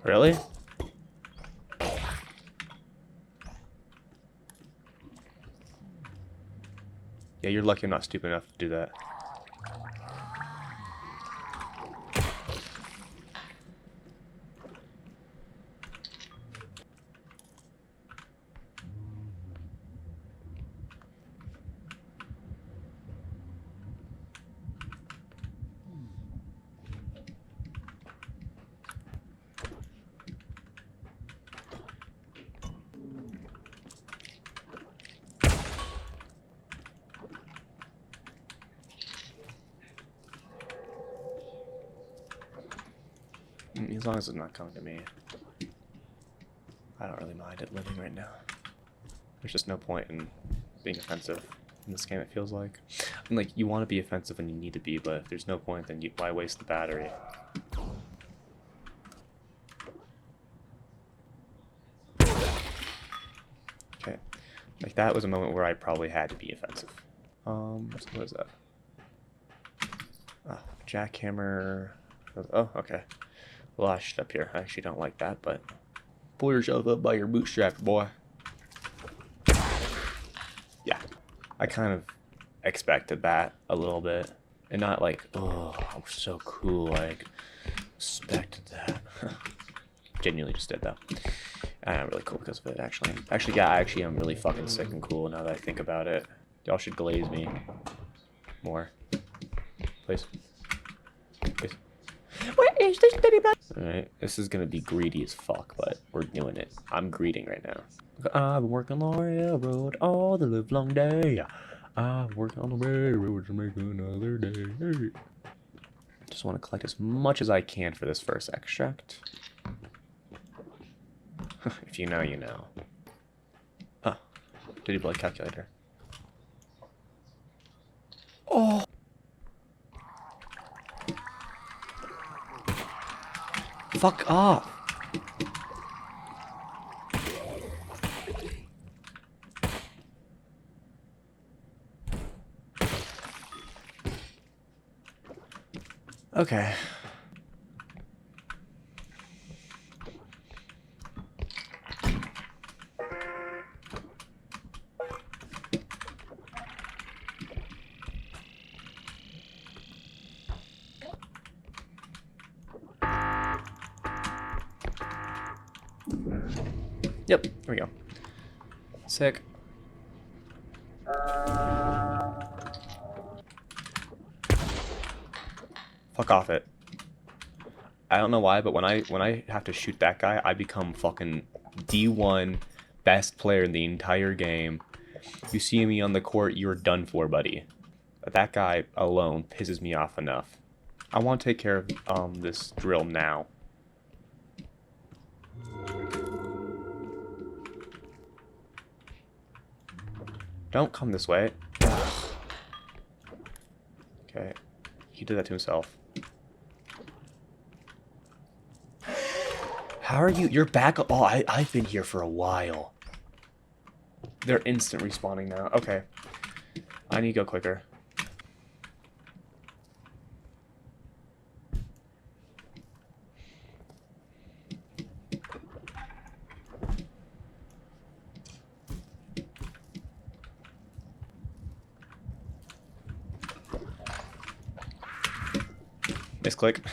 Really? Yeah, you're lucky I'm not stupid enough to do that. As long as it's not coming to me, I don't really mind it living right now. There's just no point in being offensive in this game, it feels like. And like, you want to be offensive when you need to be, but if there's no point, then why waste the battery? Okay, like that was a moment where I probably had to be offensive. So what is that? Ah, jackhammer. Oh, okay. Lashed up here. I actually don't like that, but pull yourself up by your bootstraps, boy. Yeah, I kind of expected that a little bit, and not like, oh, I'm so cool. I expected that. Genuinely just did though. I'm really cool because of it. Actually, yeah, I am really fucking sick and cool now that I think about it. Y'all should glaze me more, please. Please. What is this baby blood? Alright, this is gonna be greedy as fuck, but we're doing it. I'm greeting right now. I've been working on the railroad all the live long day. I've been working on the railroad to make another day. Just want to collect as much as I can for this first extract. If you know, you know. Oh, Diddy Blood Calculator. Oh! Fuck off! Okay. Yep, there we go. Sick. Fuck off it. I don't know why, but when I have to shoot that guy, I become fucking D1 best player in the entire game. You see me on the court, you're done for, buddy. But that guy alone pisses me off enough. I want to take care of this drill now. Don't come this way. Ugh. Okay. He did that to himself. How are you? You're back. Oh, I've been here for a while. They're instant respawning now. Okay. I need to go quicker. Misclick.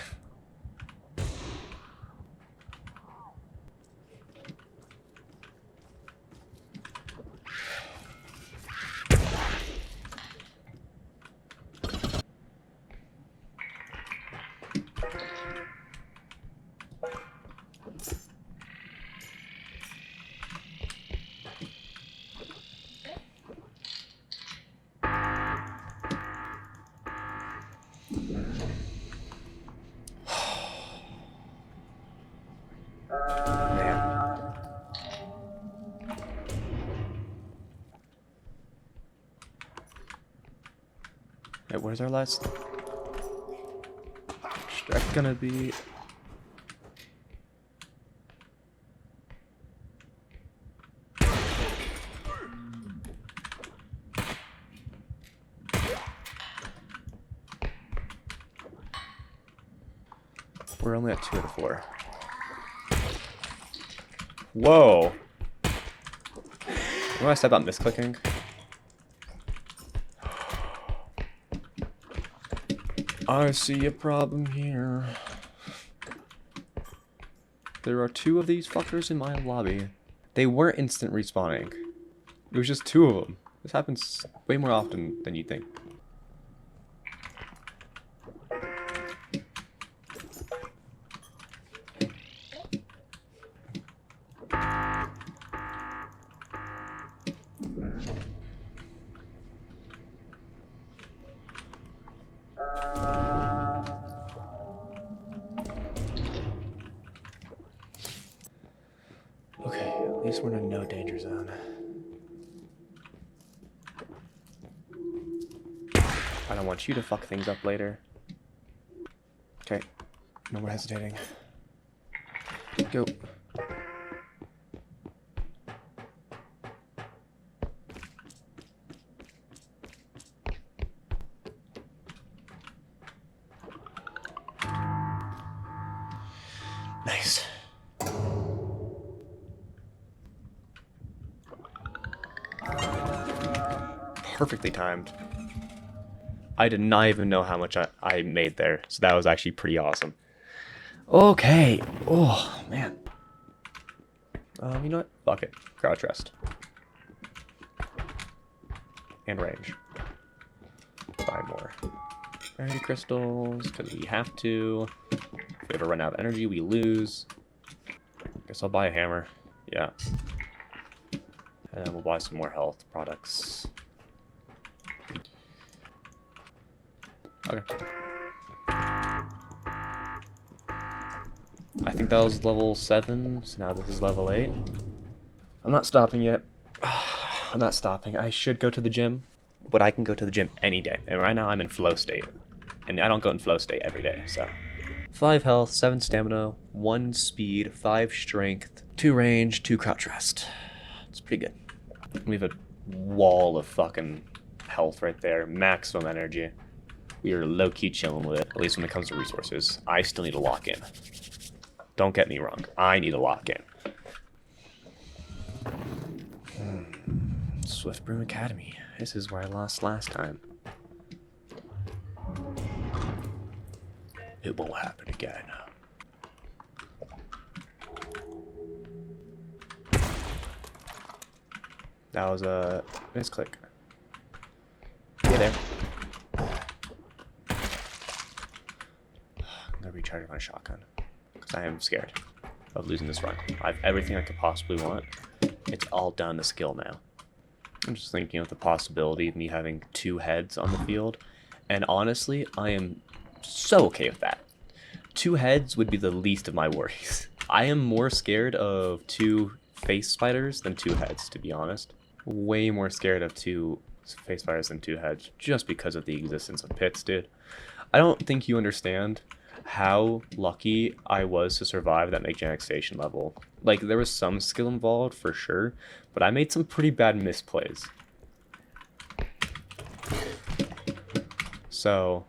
Wait, where's our last strike gonna be? We're only at 2 out of 4. Whoa! What do I say about misclicking? I see a problem here. There are 2 of these fuckers in my lobby. They weren't instant respawning. It was just 2 of them. This happens way more often than you'd think. Okay, at least we're in a no danger zone. I don't want you to fuck things up later. Okay, no more hesitating. Go. Nice. Perfectly timed. I did not even know how much I made there, so that was actually pretty awesome. Okay. Oh, man. You know what? Fuck it. Crouch rest. And range. 5 more. Energy crystals, because we have to. If we ever run out of energy, we lose. Guess I'll buy a hammer. Yeah. And then we'll buy some more health products. Okay. I think that was level 7, so now this is level 8. I'm not stopping yet. I'm not stopping. I should go to the gym, but I can go to the gym any day. And right now I'm in flow state. And I don't go in flow state every day, so. 5 health, 7 stamina, 1 speed, 5 strength, 2 range, 2 crouch rest. It's pretty good. We have a wall of fucking health right there. Maximum energy. We are low-key chilling with it, at least when it comes to resources. I still need to lock in. Don't get me wrong. I need to lock in. Swift Broom Academy. This is where I lost last time. It won't happen again. That was a misclick. Get there. I'm gonna recharge my shotgun because I am scared of losing this run. I have everything I could possibly want. It's all down to skill now. I'm just thinking of the possibility of me having 2 heads on the field, and honestly, I am so okay with that. 2 heads would be the least of my worries. I am more scared of 2 face spiders than 2 heads, to be honest. Way more scared of 2 face spiders than 2 heads, just because of the existence of pits, dude. I don't think you understand how lucky I was to survive that mechanic station level. Like, there was some skill involved for sure, but I made some pretty bad misplays. So,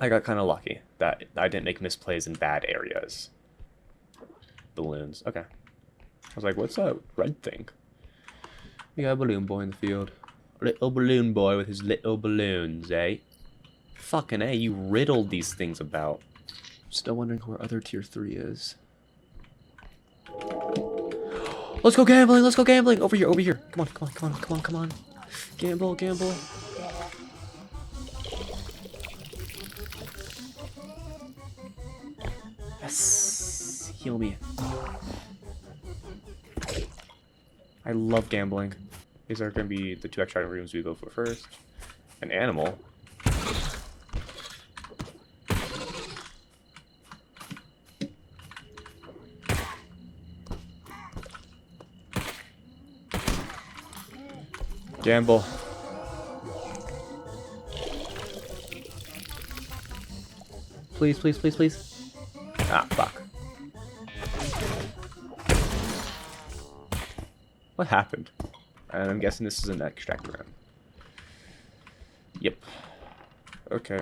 I got kind of lucky that I didn't make misplays in bad areas. Balloons, okay. I was like, what's that red thing? We got a balloon boy in the field. Little balloon boy with his little balloons, eh? Fucking A, you riddled these things about. Still wondering where other tier 3 is. Let's go gambling, let's go gambling! Over here, over here. Come on, come on, come on, come on, come on. Gamble, gamble. Yes! Heal me. I love gambling. These are going to be the 2 extract rooms we go for first. An animal. Gamble. Please, please, please, please. Ah, fuck. What happened? And I'm guessing this is an extract room. Yep. Okay.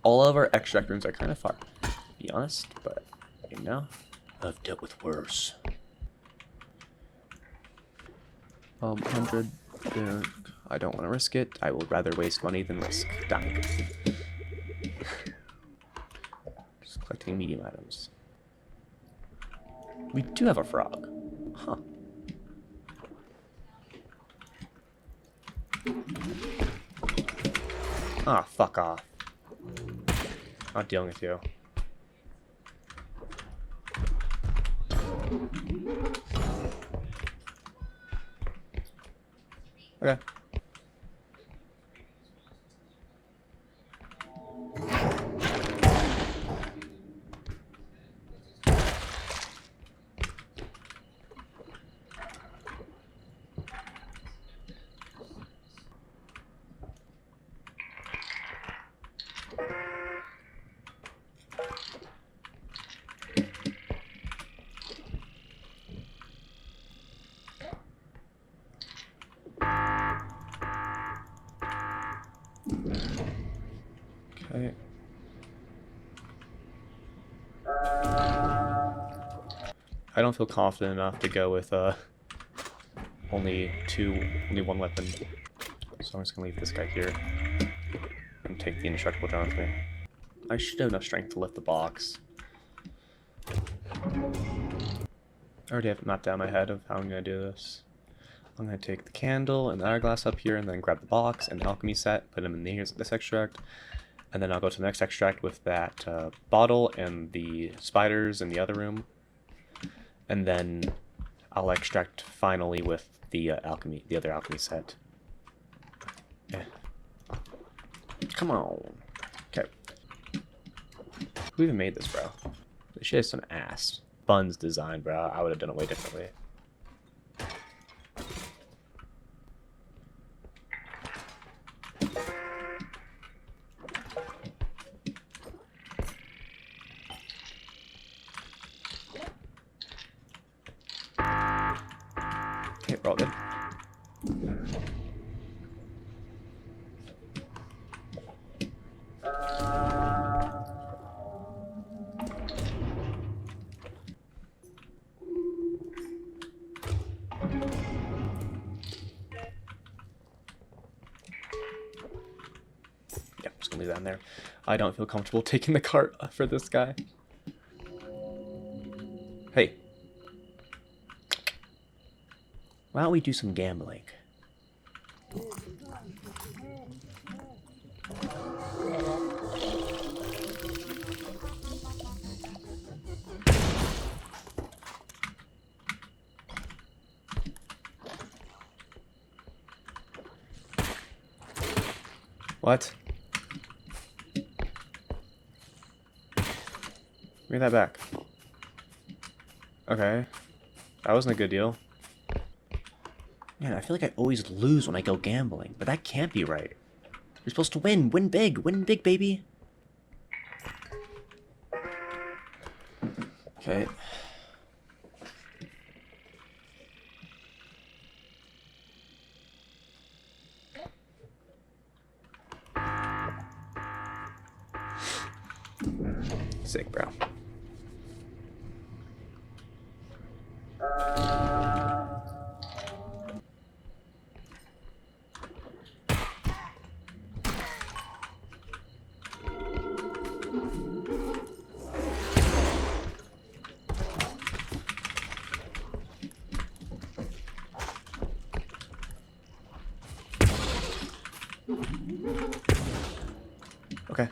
All of our extract rooms are kind of far, to be honest, but you know, I've dealt with worse. 100. I don't want to risk it. I will rather waste money than risk dying. Just collecting medium items. We do have a frog. Huh. Ah, fuck off. Not dealing with you. Okay. Okay. I don't feel confident enough to go with only one weapon. So I'm just gonna leave this guy here and take the indestructible drone with me. I should have enough strength to lift the box. I already have it mapped out in my head of how I'm gonna do this. I'm gonna take the candle and the hourglass up here and then grab the box and the alchemy set, put them in this extract, and then I'll go to the next extract with that bottle and the spiders in the other room, and then I'll extract finally with the other alchemy set. Yeah. Come on. Okay. Who even made this, bro? This shit is some ass. Buns design, bro. I would have done it way differently. Okay, we're all good. Yep, just gonna leave that in there. I don't feel comfortable taking the cart for this guy. Hey. Why don't we do some gambling? What? Give me that back. Okay. That wasn't a good deal. Man, I feel like I always lose when I go gambling, but that can't be right. You're supposed to win. Win big, baby. Okay. Sick, bro. Okay.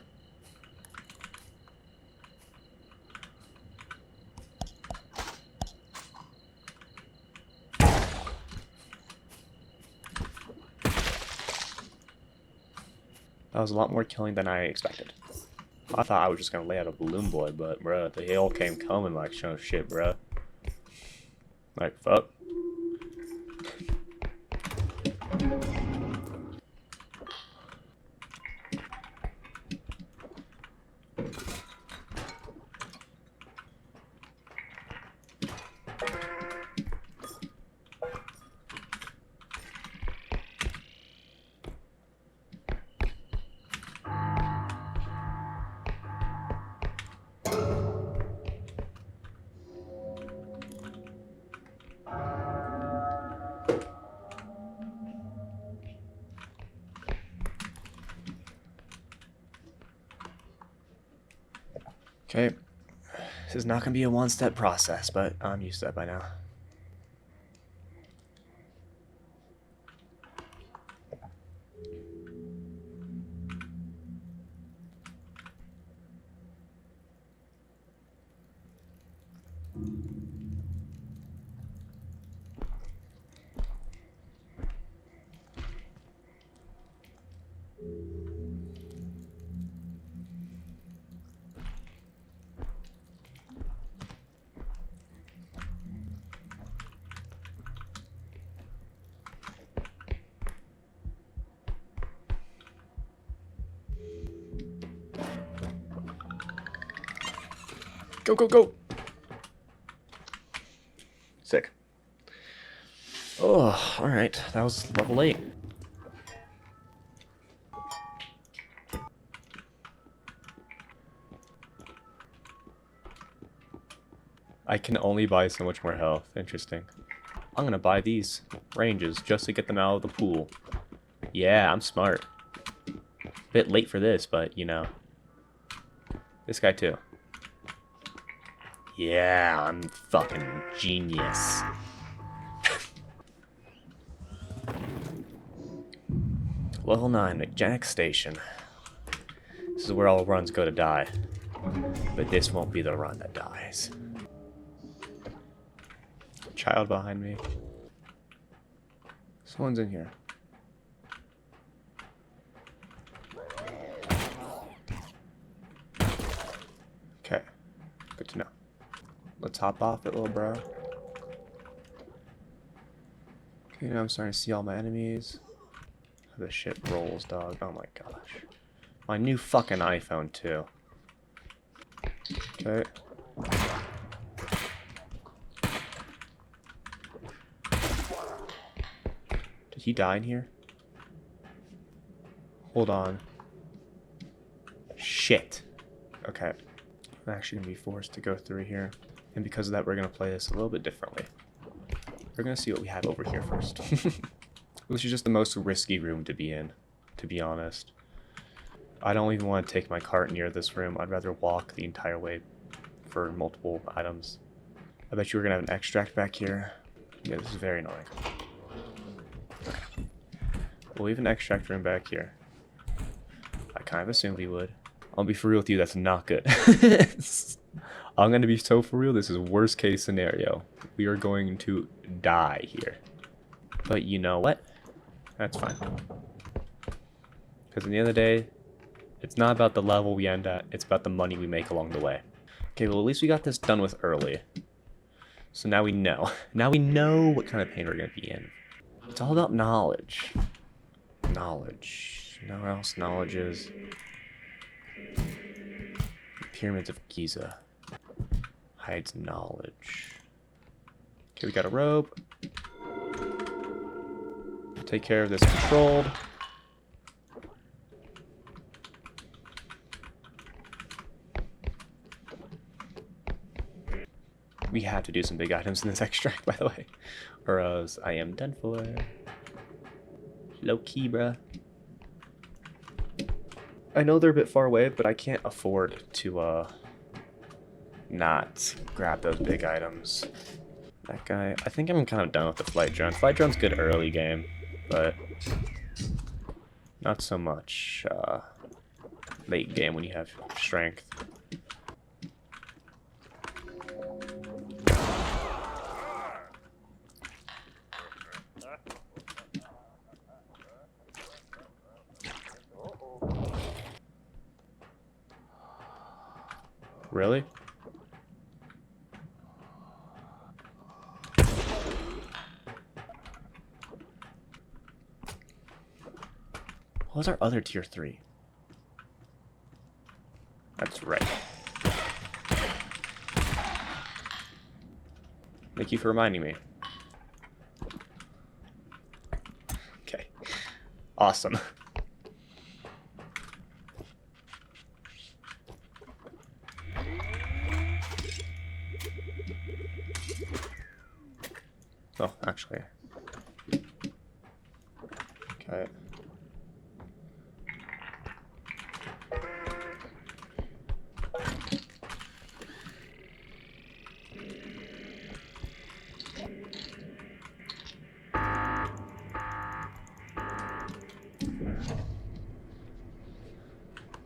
That was a lot more killing than I expected. I thought I was just gonna lay out a balloon boy, but bruh, the hail came coming like no shit, bruh. Like, fuck. Okay. This is not gonna be a one-step process, but I'm used to that by now. Go, go, go! Sick. Oh, alright. That was level 8. I can only buy so much more health. Interesting. I'm gonna buy these ranges just to get them out of the pool. Yeah, I'm smart. Bit late for this, but you know. This guy too. Yeah, I'm fucking genius. Level 9, Mechanic Station. This is where all runs go to die. But this won't be the run that dies. Child behind me. Someone's in here. Okay, good to know. Let's hop off it, little bro. Okay, now I'm starting to see all my enemies. How this shit rolls, dog. Oh my gosh. My new fucking iPhone, too. Okay. Did he die in here? Hold on. Shit. Okay. I'm actually going to be forced to go through here. And because of that, we're going to play this a little bit differently. We're going to see what we have over here first. Which is just the most risky room to be in, to be honest. I don't even want to take my cart near this room. I'd rather walk the entire way for multiple items. I bet you we're going to have an extract back here. Yeah, this is very annoying. Okay. We'll leave an extract room back here. I kind of assumed we would. I'll be for real with you, that's not good. I'm going to be so for real, this is worst case scenario. We are going to die here. But you know what? That's fine. Because at the end of the day, it's not about the level we end at, it's about the money we make along the way. Okay, well at least we got this done with early. So now we know. Now we know what kind of pain we're going to be in. It's all about knowledge. Knowledge. You know where else knowledge is? Pyramids of Giza. Hides knowledge. Okay, we got a rope. Take care of this controlled. We have to do some big items in this extract, by the way, or else I am done for. Low key, bruh. I know they're a bit far away, but I can't afford to not grab those big items. That guy, I think I'm kind of done with the flight drone. Flight drone's good early game, but not so much late game when you have strength. Really? What was our other tier 3? That's right. Thank you for reminding me. Okay. Awesome. Oh, actually. Okay.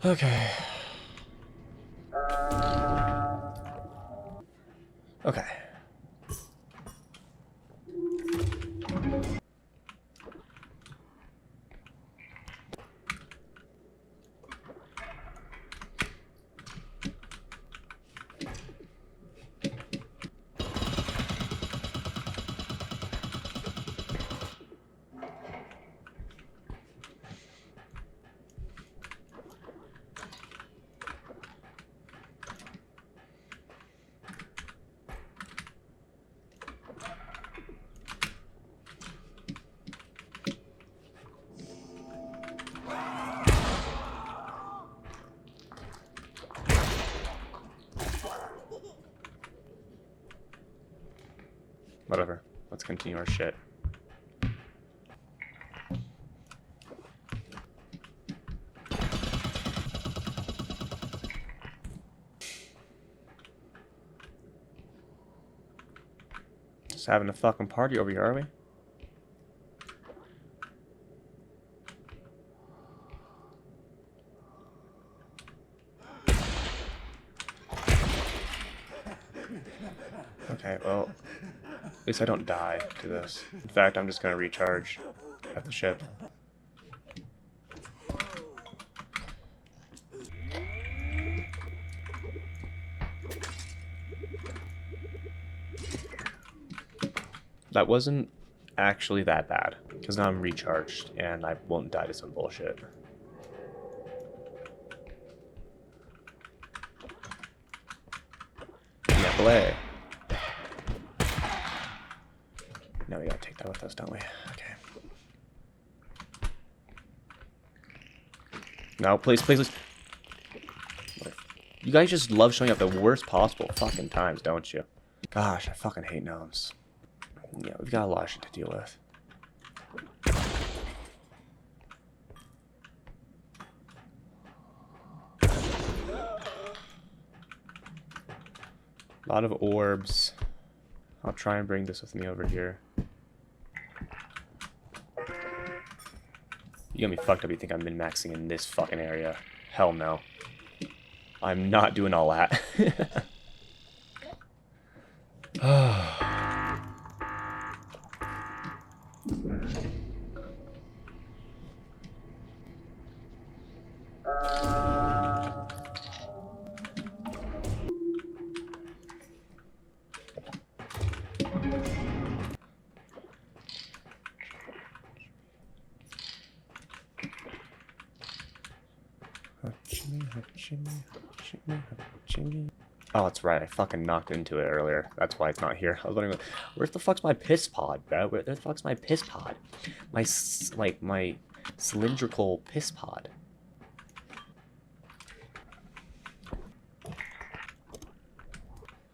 Okay. Okay. Whatever. Let's continue our shit. Just having a fucking party over here, are we? Okay, well, at least I don't die to this. In fact, I'm just gonna recharge at the ship. That wasn't actually that bad, because now I'm recharged and I won't die to some bullshit. Yeah, play. Now we gotta take that with us, don't we? Okay. No, please, please, please. You guys just love showing up the worst possible fucking times, don't you? Gosh, I fucking hate gnomes. Yeah, we've got a lot of shit to deal with. A lot of orbs. I'll try and bring this with me over here. You got me fucked up. You think I'm min-maxing in this fucking area? Hell no. I'm not doing all that. Oh, that's right. I fucking knocked into it earlier. That's why it's not here. I was wondering, where the fuck's my piss pod, bro? Where the fuck's my piss pod? My cylindrical piss pod.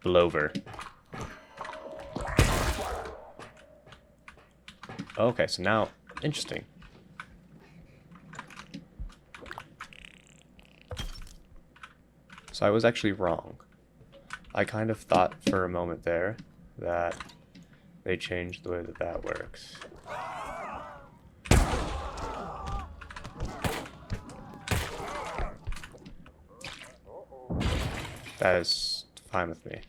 Blover. Okay, so now, interesting. So I was actually wrong. I kind of thought for a moment there that they changed the way that that works. That is fine with me.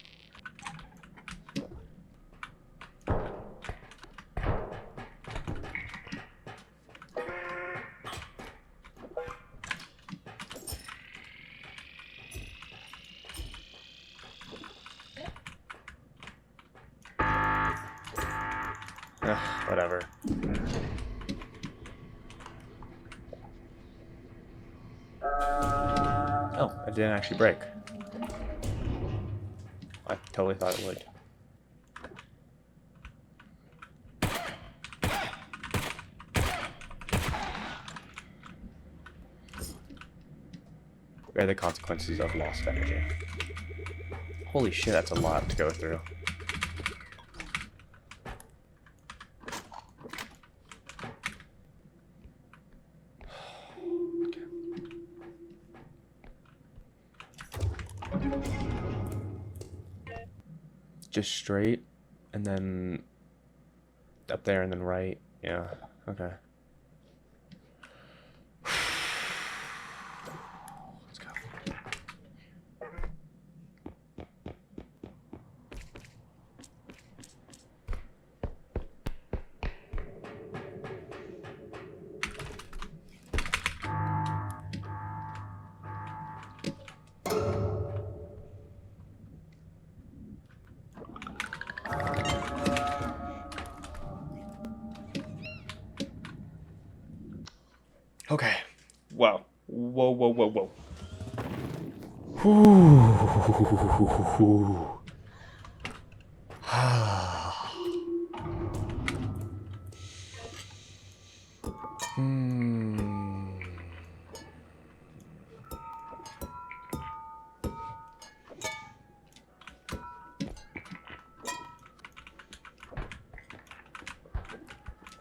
Whatever. Oh, it didn't actually break. I totally thought it would. Bear the consequences of lost energy. Holy shit, that's a lot to go through. Just straight, and then up there, and then right. Yeah, okay. Let's go. Okay. Wow. Whoa, whoa, whoa, whoa. Whew.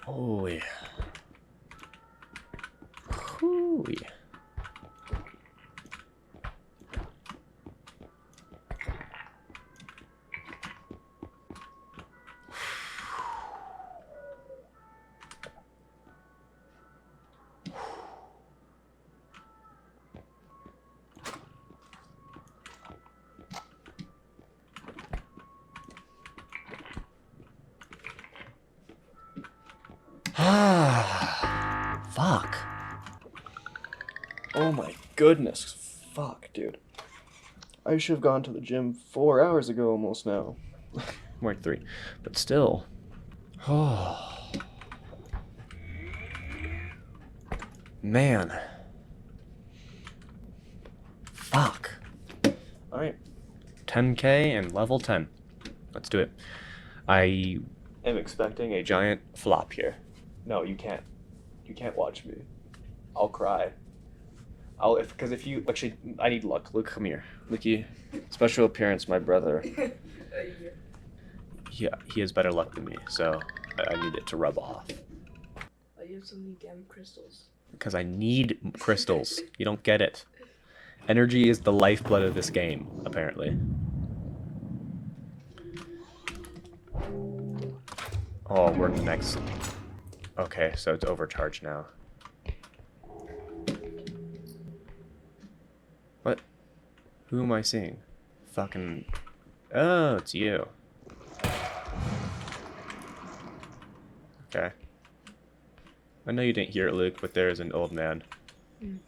Oh yeah. Ooh, yeah. Fuck. Oh my goodness. Fuck, dude. I should have gone to the gym 4 hours ago almost now. More like 3. But still. Oh. Man. Fuck. Alright. 10k and level 10. Let's do it. I am expecting a giant flop here. No, you can't. You can't watch me. I'll cry. Because if you actually, I need luck. Luke, come here. Lukey, special appearance, my brother. Yeah, he has better luck than me, so I need it to rub off. Why do you have so many damn crystals? Because I need crystals. You don't get it. Energy is the lifeblood of this game, apparently. Oh, we're next. Okay, so it's overcharged now. What? Who am I seeing? Fucking... Oh, it's you. Okay. I know you didn't hear it, Luke, but there is an old man. Mm.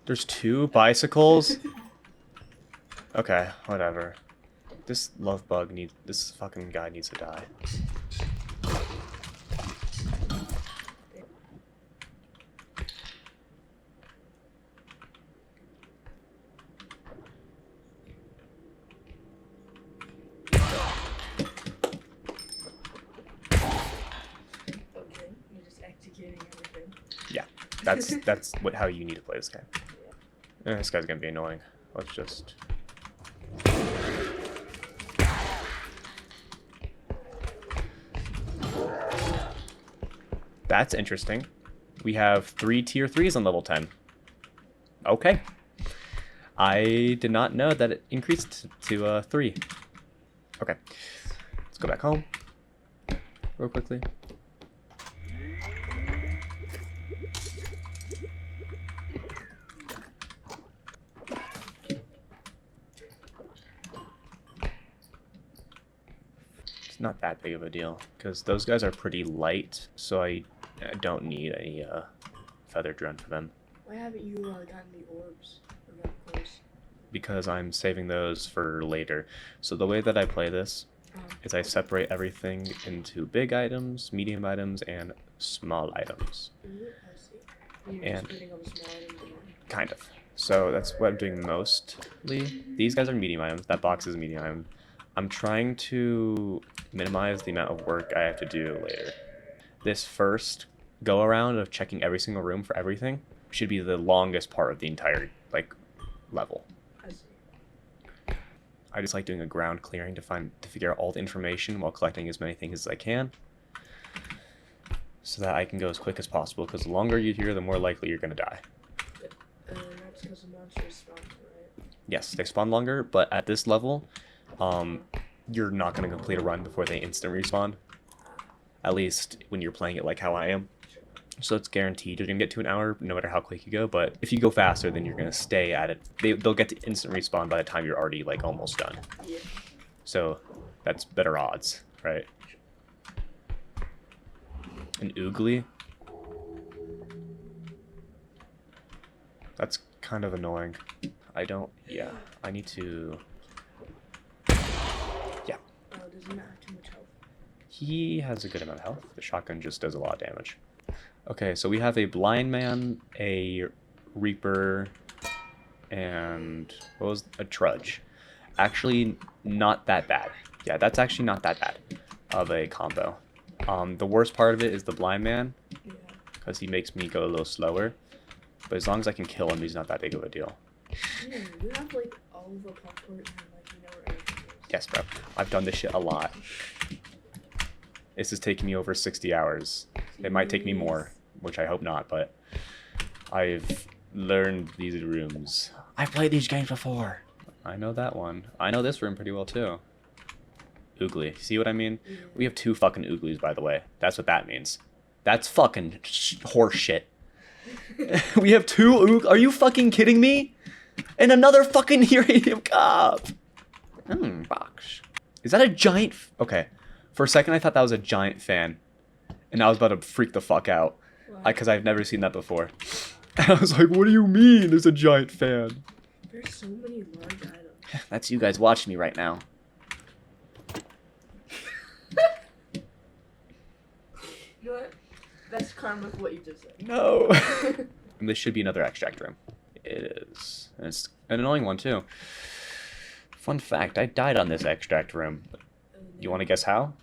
There's 2 bicycles? Okay, whatever. This this fucking guy needs to die. Okay, you're just executing everything. Yeah, that's how you need to play this game. This guy's gonna be annoying. Let's just. That's interesting. We have 3 tier 3s on level 10. Okay. I did not know that it increased to 3. Okay. Let's go back home real quickly. It's not that big of a deal because those guys are pretty light, so I don't need any feather drone for them. Why haven't you gotten the orbs? Of course. Because I'm saving those for later. So the way that I play this is I separate everything into big items, medium items, and small items. I see. You're And just putting all the small items in. kind of. So that's what I'm doing mostly. These guys are medium items. That box is medium item. I'm trying to minimize the amount of work I have to do later. This first go around of checking every single room for everything should be the longest part of the entire level. I see. I just like doing a ground clearing to figure out all the information while collecting as many things as I can, so that I can go as quick as possible. Because the longer you're here, the more likely you're gonna die. That's because the monsters spawn, right? Yes, they spawn longer, but at this level, you're not gonna complete a run before they instant respawn. At least when you're playing it like how I am. So it's guaranteed you're gonna get to an hour no matter how quick you go, but if you go faster, then you're gonna stay at it. They'll get to instant respawn by the time you're already almost done. Yeah. So that's better odds, right? An oogly? That's kind of annoying. Yeah, I need to... Yeah. Oh, does he not have too much health? He has a good amount of health. The shotgun just does a lot of damage. Okay, so we have a blind man, a reaper, and what was a trudge. Actually, not that bad. Yeah, that's actually not that bad of a combo. The worst part of it is the blind man, because he makes me go a little slower. But as long as I can kill him, he's not that big of a deal. Yeah, you have all of the popcorn and you know where everything is. Yes, bro. I've done this shit a lot. This is taking me over 60 hours. It might take me more, which I hope not, but I've learned these rooms. I've played these games before. I know that one. I know this room pretty well, too. Oogly. See what I mean? Yeah. We have 2 fucking ooglies, by the way. That's what that means. That's fucking horse shit. We have 2 Are you fucking kidding me? And another fucking uranium cop. Box. Is that a giant... Okay. For a second, I thought that was a giant fan. And I was about to freak the fuck out. Because I've never seen that before. And I was like, what do you mean there's a giant fan? There's so many large items. That's you guys watching me right now. You know what? That's karma for what you just said. No. And this should be another extract room. It is. And it's an annoying one, too. Fun fact, I died on this extract room. You want to guess how?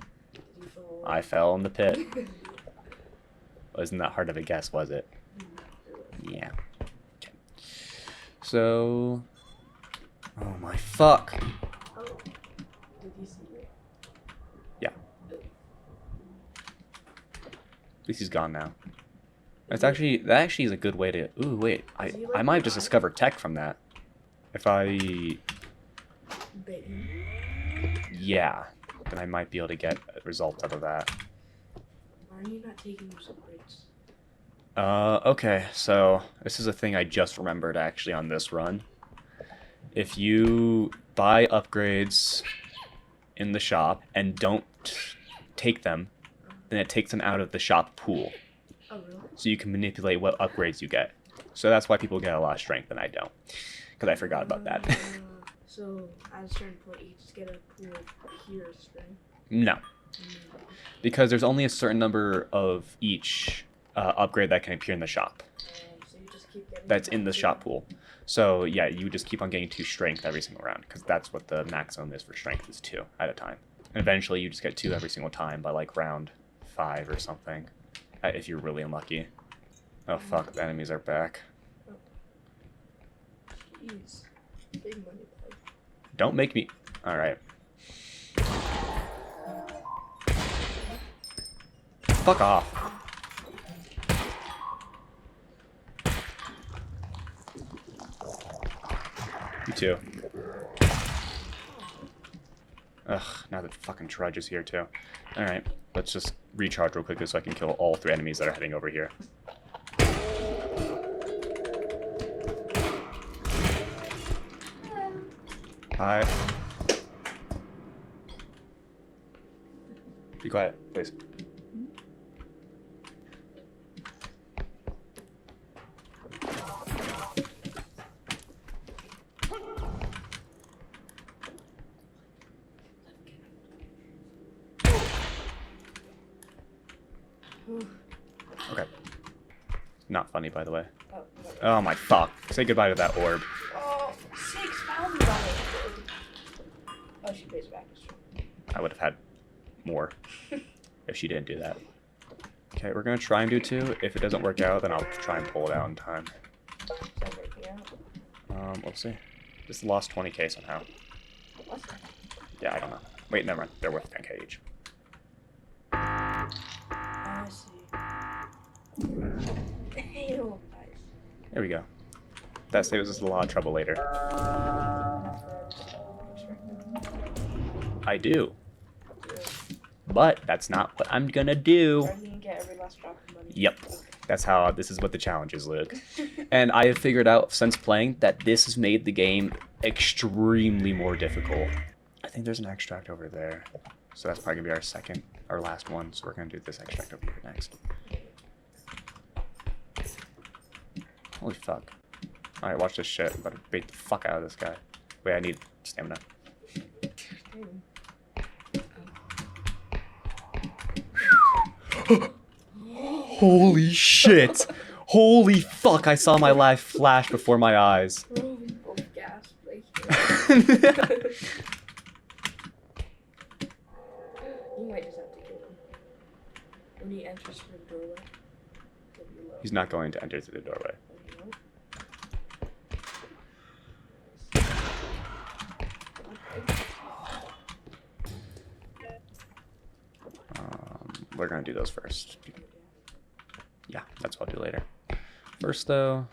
I fell in the pit. Wasn't that hard of a guess, was it? Yeah. Okay. So... Oh my fuck. Oh. Did you see it? Yeah. At least he's gone now. That actually is a good way to... Ooh, wait. I might have just discovered tech from that. If I... Yeah. Then I might be able to get results out of that. Why are you not taking your upgrades? Okay, so this is a thing I just remembered actually on this run. If you buy upgrades in the shop and don't take them, then it takes them out of the shop pool. Oh, really? So you can manipulate what upgrades you get. So that's why people get a lot of strength and I don't. Because I forgot about that. So at a certain point, you just get a pool of pure strength. No. Because there's only a certain number of each upgrade that can appear in the shop. So you just keep getting That's in the shop pool. So yeah, you just keep on getting 2 strength every single round, because that's what the maximum is for strength, is 2 at a time. And eventually you just get 2 every single time by like round 5 or something, if you're really unlucky. Oh fuck, the enemies are back. Jeez. Big money play. Don't make me... Alright. Fuck off. You too. Ugh, now the fucking trudge is here too. Alright, let's just recharge real quickly so I can kill all 3 enemies that are heading over here. Hi. Be quiet, please. Okay. Not funny, by the way. Oh my fuck. Say goodbye to that orb. Oh, 6,000 dollars. Oh, she pays back. I would have had more if she didn't do that. Okay, we're gonna try and do 2. If it doesn't work out, then I'll try and pull it out in time. We'll see. Just lost 20k somehow. What? Yeah, I don't know. Wait, never mind. They're worth 10k each. I see. Ew, nice. There we go. That saves us a lot of trouble later. I do. But that's not what I'm gonna do. Yep. That's how, this is what the challenge is, Luke. And I have figured out since playing that this has made the game extremely more difficult. I think there's an extract over there. So that's probably gonna be our last one. So we're gonna do this extract over here next. Holy fuck. Alright, watch this shit. I'm about to bait the fuck out of this guy. Wait, I need stamina. Holy shit! Holy fuck, I saw my life flash before my eyes. You might just have to kill him. When he enters through the doorway, He's not going to enter through the doorway. We're gonna do those first. Yeah, that's what I'll do later. First, though.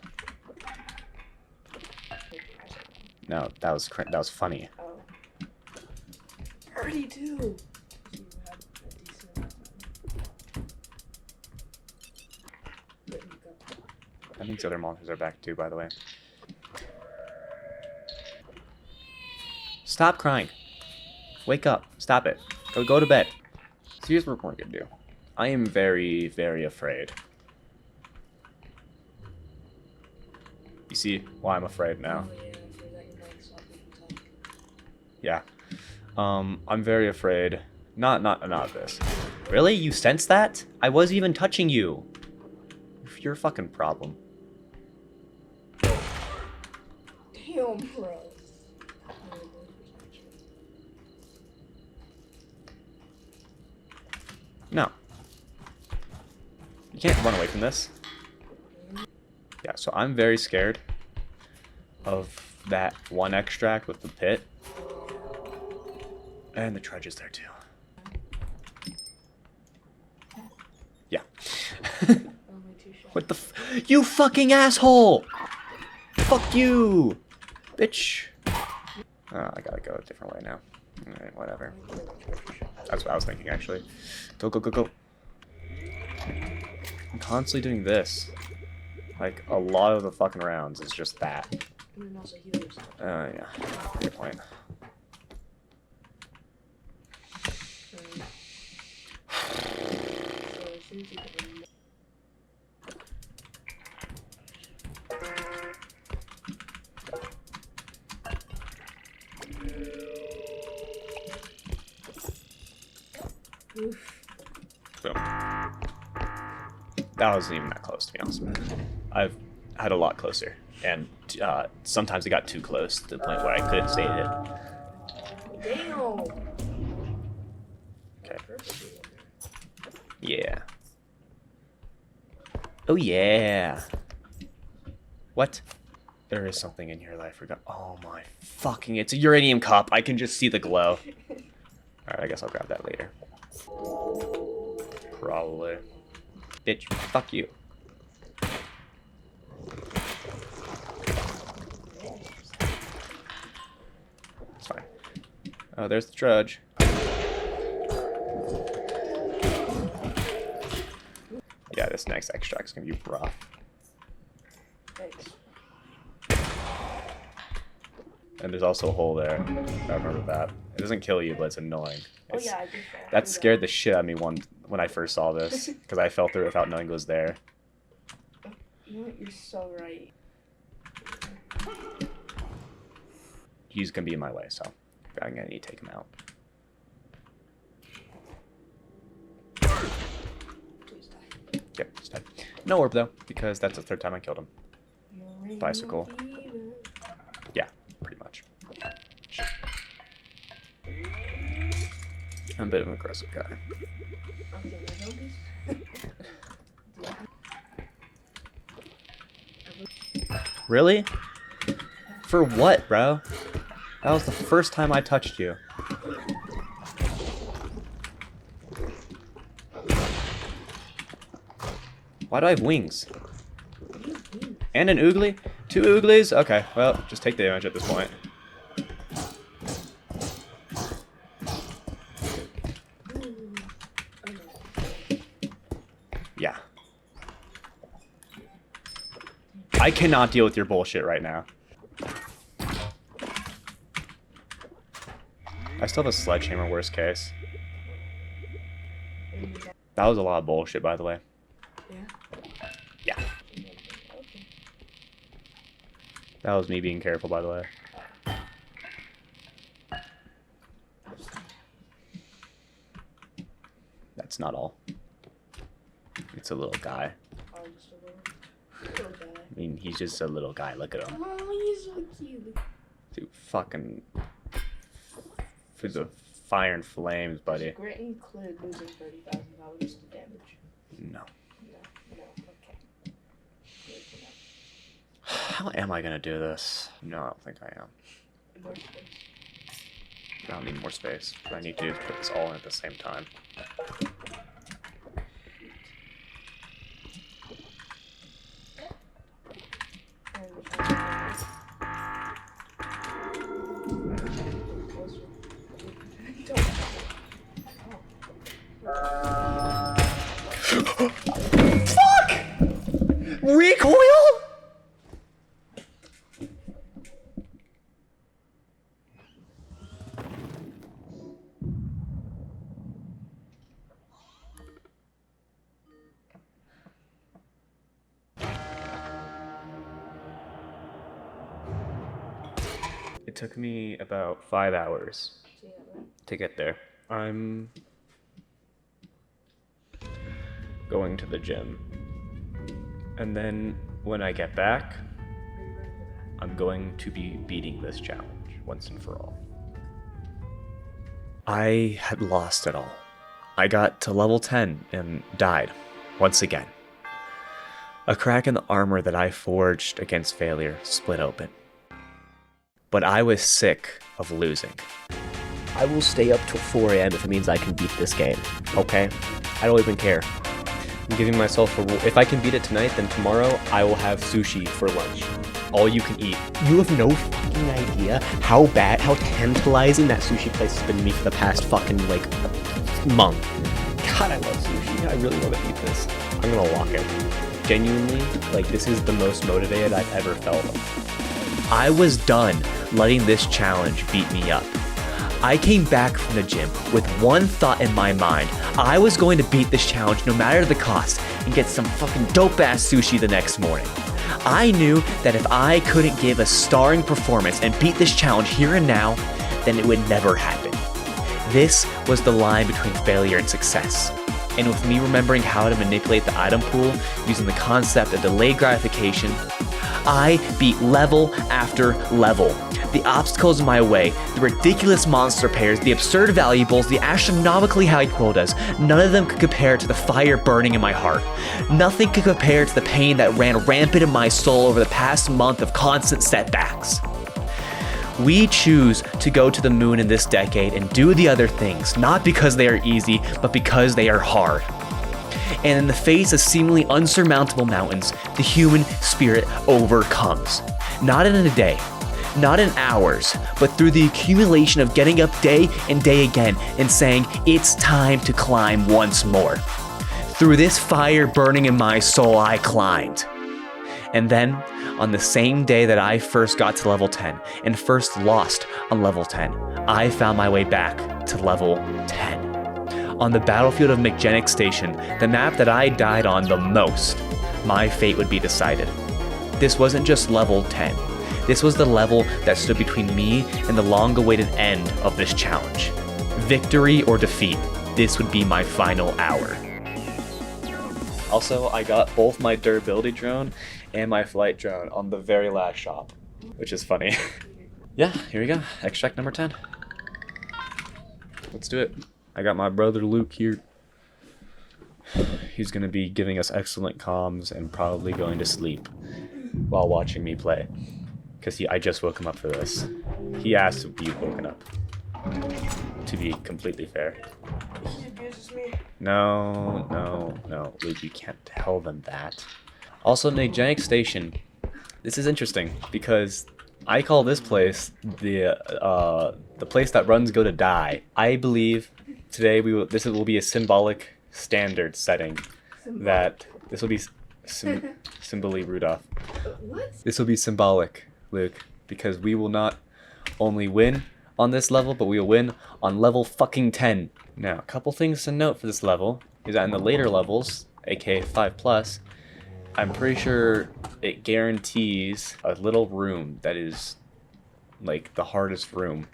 No, that was funny. Oh. 32. I think the other monsters are back too, by the way. Stop crying. Wake up. Stop it. Go to bed. So here's what we're gonna do. I am very, very afraid. You see why I'm afraid now? Yeah. I'm very afraid. Not this. Really? You sense that? I wasn't even touching you. You're a fucking problem. Damn, bro. No. You can't run away from this. Yeah, so I'm very scared of that one extract with the pit. And the trudge is there too. Yeah. What the you fucking asshole! Fuck you! Bitch! Oh, I gotta go a different way now. Alright, whatever. That's what I was thinking, actually. Go, go, go, go. I'm constantly doing this. Like, a lot of the fucking rounds is just that. Yeah. Good point. Oof. Boom. That wasn't even that close, to be honest. I've had a lot closer, and sometimes it got too close to the point where I couldn't say it. Damn. Okay. Yeah. Oh yeah. What? There is something in here that I forgot. Oh my fucking! It's a uranium cup. I can just see the glow. All right, I guess I'll grab that later. Probably. Bitch, fuck you. It's fine. Oh, there's the trudge. Yeah, this next extract's gonna be rough. Thanks. And there's also a hole there. I remember that. It doesn't kill you, but it's annoying. Oh yeah, I did that. That scared the shit out of me when I first saw this, because I fell through it without knowing it was there. You know what? You're so right. He's gonna be in my way, so I'm gonna need to take him out. Please die. Yep, he's dead. No orb though, because that's the third time I killed him. Bicycle. Yeah, pretty much. I'm a bit of an aggressive guy. Really? For what, bro? That was the first time I touched you. Why do I have wings? And an oogly? 2 ooglies? Okay, well, just take the damage at this point. Yeah. I cannot deal with your bullshit right now. I still have a sledgehammer, worst case. That was a lot of bullshit, by the way. Yeah. That was me being careful, by the way. That's not all. It's a little guy. I mean, he's just a little guy. Look at him. Oh, he's so cute. Dude, fucking... through the fire and flames, buddy. Grant included losing $30,000 to damage. No. No, okay. How am I gonna do this? No, I don't think I am. More space. I don't need more space. I need to put this all in at the same time. Fuck! Recoil? It took me about 5 hours to get there. I'm going to the gym. And then when I get back, I'm going to be beating this challenge once and for all. I had lost it all. I got to level 10 and died once again. A crack in the armor that I forged against failure split open. But I was sick of losing. I will stay up till 4 a.m. if it means I can beat this game, okay? I don't even care. I'm giving myself a rule. If I can beat it tonight, then tomorrow I will have sushi for lunch. All you can eat. You have no fucking idea how tantalizing that sushi place has been to me for the past fucking, month. God, I love sushi. I really want to eat this. I'm gonna lock it. Genuinely, this is the most motivated I've ever felt. I was done letting this challenge beat me up. I came back from the gym with one thought in my mind. I was going to beat this challenge no matter the cost and get some fucking dope-ass sushi the next morning. I knew that if I couldn't give a starring performance and beat this challenge here and now, then it would never happen. This was the line between failure and success. And with me remembering how to manipulate the item pool using the concept of delayed gratification, I beat level after level. The obstacles in my way, the ridiculous monster pairs, the absurd valuables, the astronomically high quotas, none of them could compare to the fire burning in my heart. Nothing could compare to the pain that ran rampant in my soul over the past month of constant setbacks. We choose to go to the moon in this decade and do the other things, not because they are easy, but because they are hard. And in the face of seemingly unsurmountable mountains, the human spirit overcomes. Not in a day, not in hours, but through the accumulation of getting up day and day again and saying, it's time to climb once more. Through this fire burning in my soul, I climbed. And then, on the same day that I first got to level 10 and first lost on level 10, I found my way back to level 10. On the battlefield of McGennick Station, the map that I died on the most, my fate would be decided. This wasn't just level 10. This was the level that stood between me and the long-awaited end of this challenge. Victory or defeat, this would be my final hour. Also, I got both my durability drone and my flight drone on the very last shop, which is funny. Yeah, here we go. Extract number 10. Let's do it. I got my brother Luke here. He's going to be giving us excellent comms and probably going to sleep while watching me play. Because I just woke him up for this. He asked to be woken up. To be completely fair. He abuses me. No. Luke, you can't tell them that. Also, Nagenic Station. This is interesting because I call this place the place that runs go to die. I believe today this will be a symbolic standard setting that this will be symboli Rudolph. What? This will be symbolic, Luke, because we will not only win on this level, but we will win on level fucking 10. Now, a couple things to note for this level is that in the later levels, aka 5+, I'm pretty sure it guarantees a little room that is like the hardest room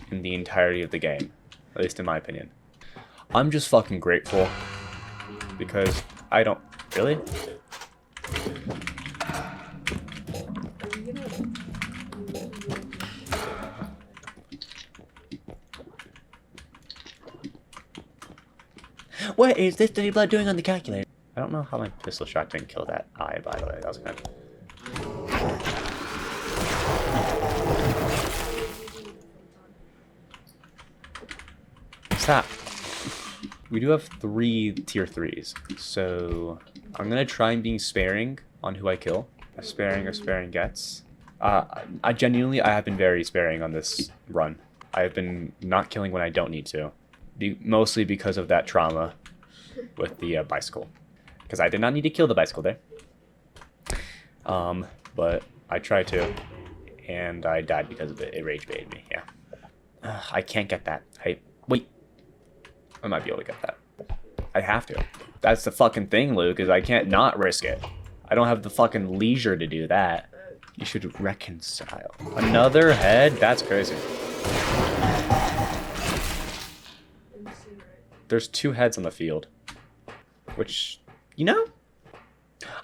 in the entirety of the game, at least in my opinion. I'm just fucking grateful because I don't really. What is this dirty blood doing on the calculator? I don't know how my pistol shot didn't kill that eye, by the way. That was kind of... Stop. We do have 3 tier 3s, so I'm gonna try and be sparing on who I kill. A sparing gets. I have been very sparing on this run. I have been not killing when I don't need to. Mostly because of that trauma with the bicycle. Because I did not need to kill the bicycle there. But I tried to. And I died because of it. It rage baited me, yeah. I can't get that. Wait. I might be able to get that. I have to. That's the fucking thing, Luke, is I can't not risk it. I don't have the fucking leisure to do that. You should reconcile. Another head? That's crazy. There's 2 heads on the field. Which, you know,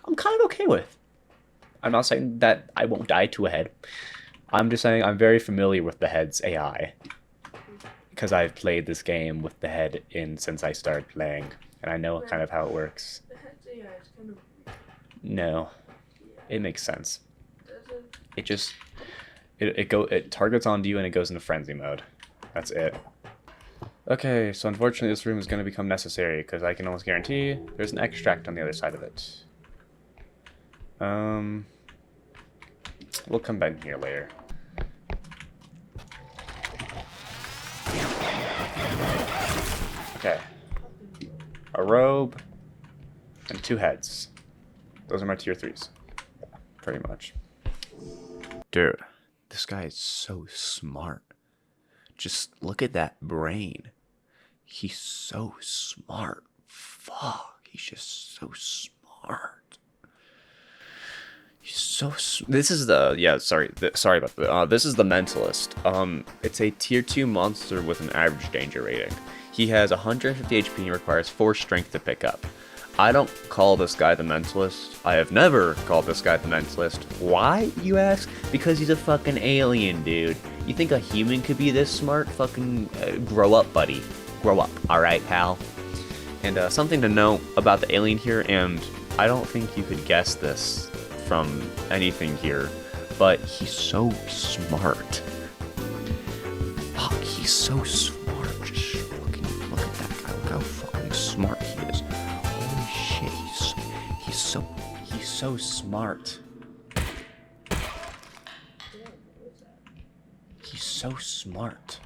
I'm kind of okay with. I'm not saying that I won't die to a head. I'm just saying I'm very familiar with the head's AI. Because I've played this game with the head since I started playing. And I know kind of how it works. The head's AI is kind of... No. It makes sense. It just... It targets onto you and it goes into frenzy mode. That's it. Okay, so unfortunately this room is going to become necessary because I can almost guarantee there's an extract on the other side of it. We'll come back here later. Okay. A robe and 2 heads. Those are my tier 3s. Pretty much. Dude, this guy is so smart. Just look at that brain. He's so smart. Fuck, he's just so smart. This is the sorry about the this is the Mentalist. It's a tier 2 monster with an average danger rating. He has 150 HP and requires 4 strength to pick up. I don't call this guy the Mentalist. I have never called this guy the Mentalist. Why, you ask? Because he's a fucking alien, dude. You think a human could be this smart? Fucking grow up, buddy. Grow up, alright, pal? And something to note about the alien here, and I don't think you could guess this from anything here, but he's so smart. Fuck, he's so smart. Just fucking look at that guy. Look how fucking smart he is. Holy shit, he's so smart. He's so smart.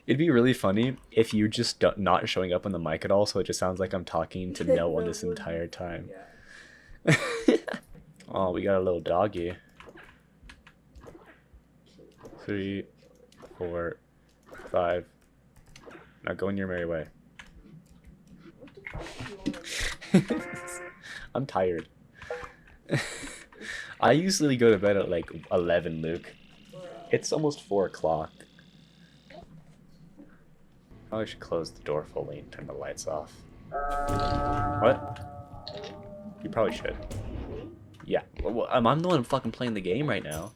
It'd be really funny if you just not showing up on the mic at all, so it just sounds like I'm talking to no one this entire time. Oh, we got a little doggy. 3, 4, 5. Now go in your merry way. I'm tired. I usually go to bed at like 11, Luke. It's almost 4 o'clock. I should close the door fully and turn the lights off. What? You probably should. Yeah, well, I'm the one fucking playing the game right now.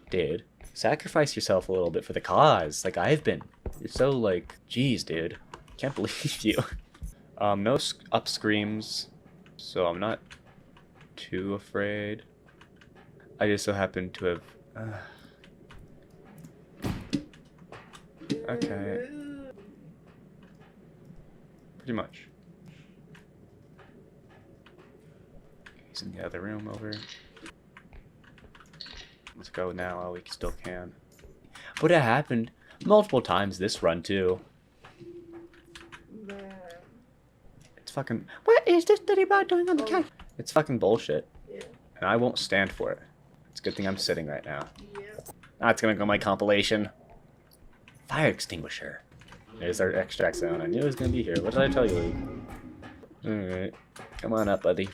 Dude, sacrifice yourself a little bit for the cause, like I've been. You're so like, geez, dude. Can't believe you. No up screams, so I'm not too afraid. I just so happen to have... Okay. Pretty much. He's in the other room over. Let's go now while we still can. But it happened multiple times this run too. It's fucking... What is this dirty bot doing on the couch? It's fucking bullshit. And I won't stand for it. It's a good thing I'm sitting right now. That's gonna go my compilation. Fire extinguisher. There's our extract zone. I knew it was gonna be here. What did I tell you, Luke? Alright. Come on up, buddy.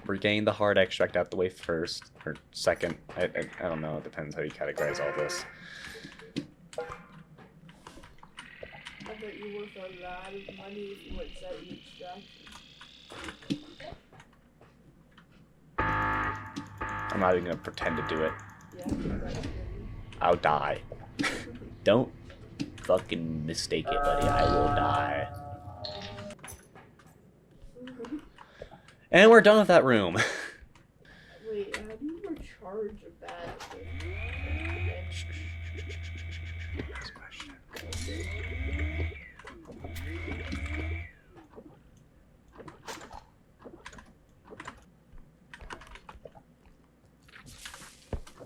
We're getting the hard extract out the way first. Or second. I don't know. It depends how you categorize all this. I bet you're worth a lot of money if you went that extraction. I'm not even gonna pretend to do it. Yeah, I'll die. Don't fucking mistake it, buddy. I will die. And we're done with that room. Wait, how do you recharge a battery?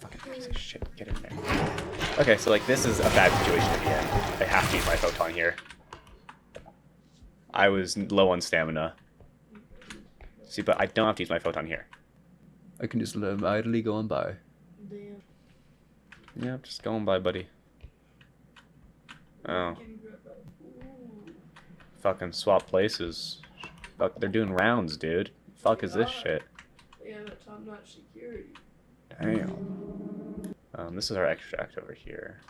Fucking piece of shit. Get in there. Okay, so like this is a bad situation to be in. I have to use my photon here. I was low on stamina. See, but I don't have to use my photon here. I can just let him idly go on by. Damn. Yeah, just going by, buddy. Oh. Fucking swap places. Fuck, they're doing rounds, dude. Fuck is this shit? Yeah, but top-notch security. Damn. This is our extract over here.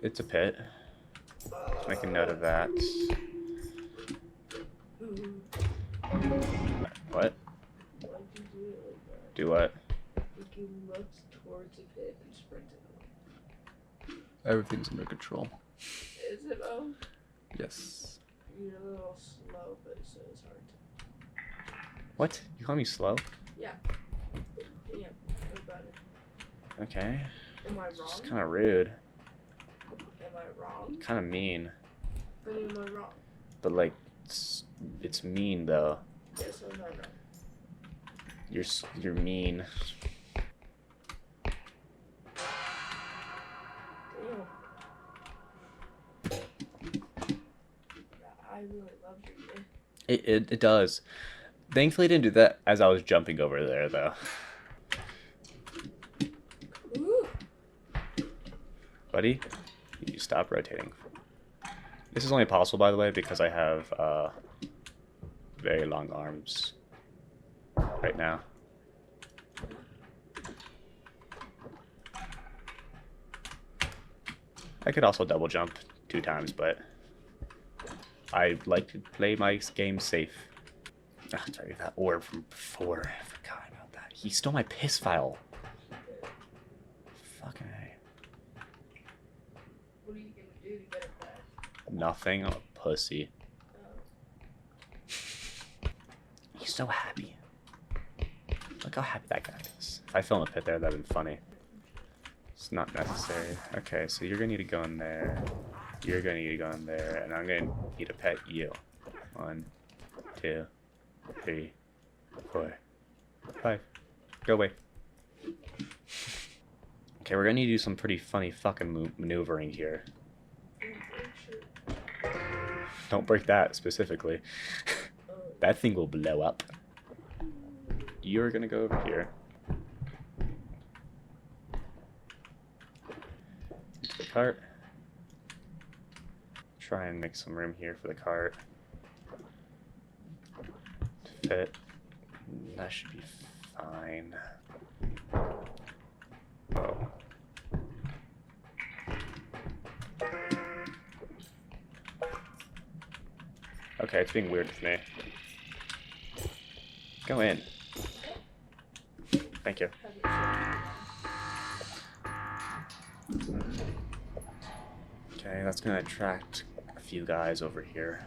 It's a pit. Make a note of that. What? Do what? You can look towards a pit and sprint it. Everything's under control. Is it, oh? Yes. You're a little slow, but so it's hard to... What? You call me slow? Yeah. Yeah, what about it? Okay. Am I wrong? It's kind of rude. Am I wrong? Kind of mean. But am I wrong? But like, it's mean though. Yes, I'm not wrong. You're mean. Damn. I really love your game. It does. Thankfully, I didn't do that as I was jumping over there though. Ooh. Buddy, you stop rotating. This is only possible, by the way, because I have very long arms right now. I could also double jump 2 times, but I like to play my game safe. Ah, sorry, that orb from before. I forgot about that. He stole my piss file. Fucking A. What are you gonna do to get it back? Nothing. I'm a pussy. He's so happy. Look how happy that guy is. If I fell in a pit there, that'd been funny. It's not necessary. Okay, so you're gonna need to go in there. You're gonna need to go in there, and I'm gonna need to pet you. 1, 2, 3, 4, 5. Go away. Okay, we're gonna need to do some pretty funny fucking maneuvering here. Don't break that specifically. That thing will blow up. You're gonna go over here. Into the cart. Try and make some room here for the cart. To fit. That should be fine. Oh. Okay, it's being weird with me. Go in. Thank you. Okay, that's gonna attract a few guys over here.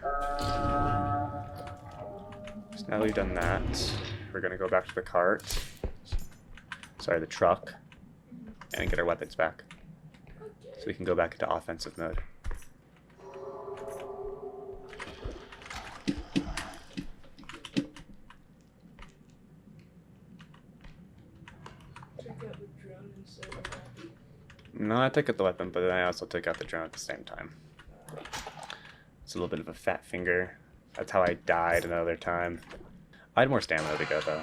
So now we've done that, we're gonna go back to the cart. Sorry, the truck. And get our weapons back. So we can go back into offensive mode. No, I took out the weapon, but then I also took out the drone at the same time. It's a little bit of a fat finger. That's how I died another time. I had more stamina to go, though.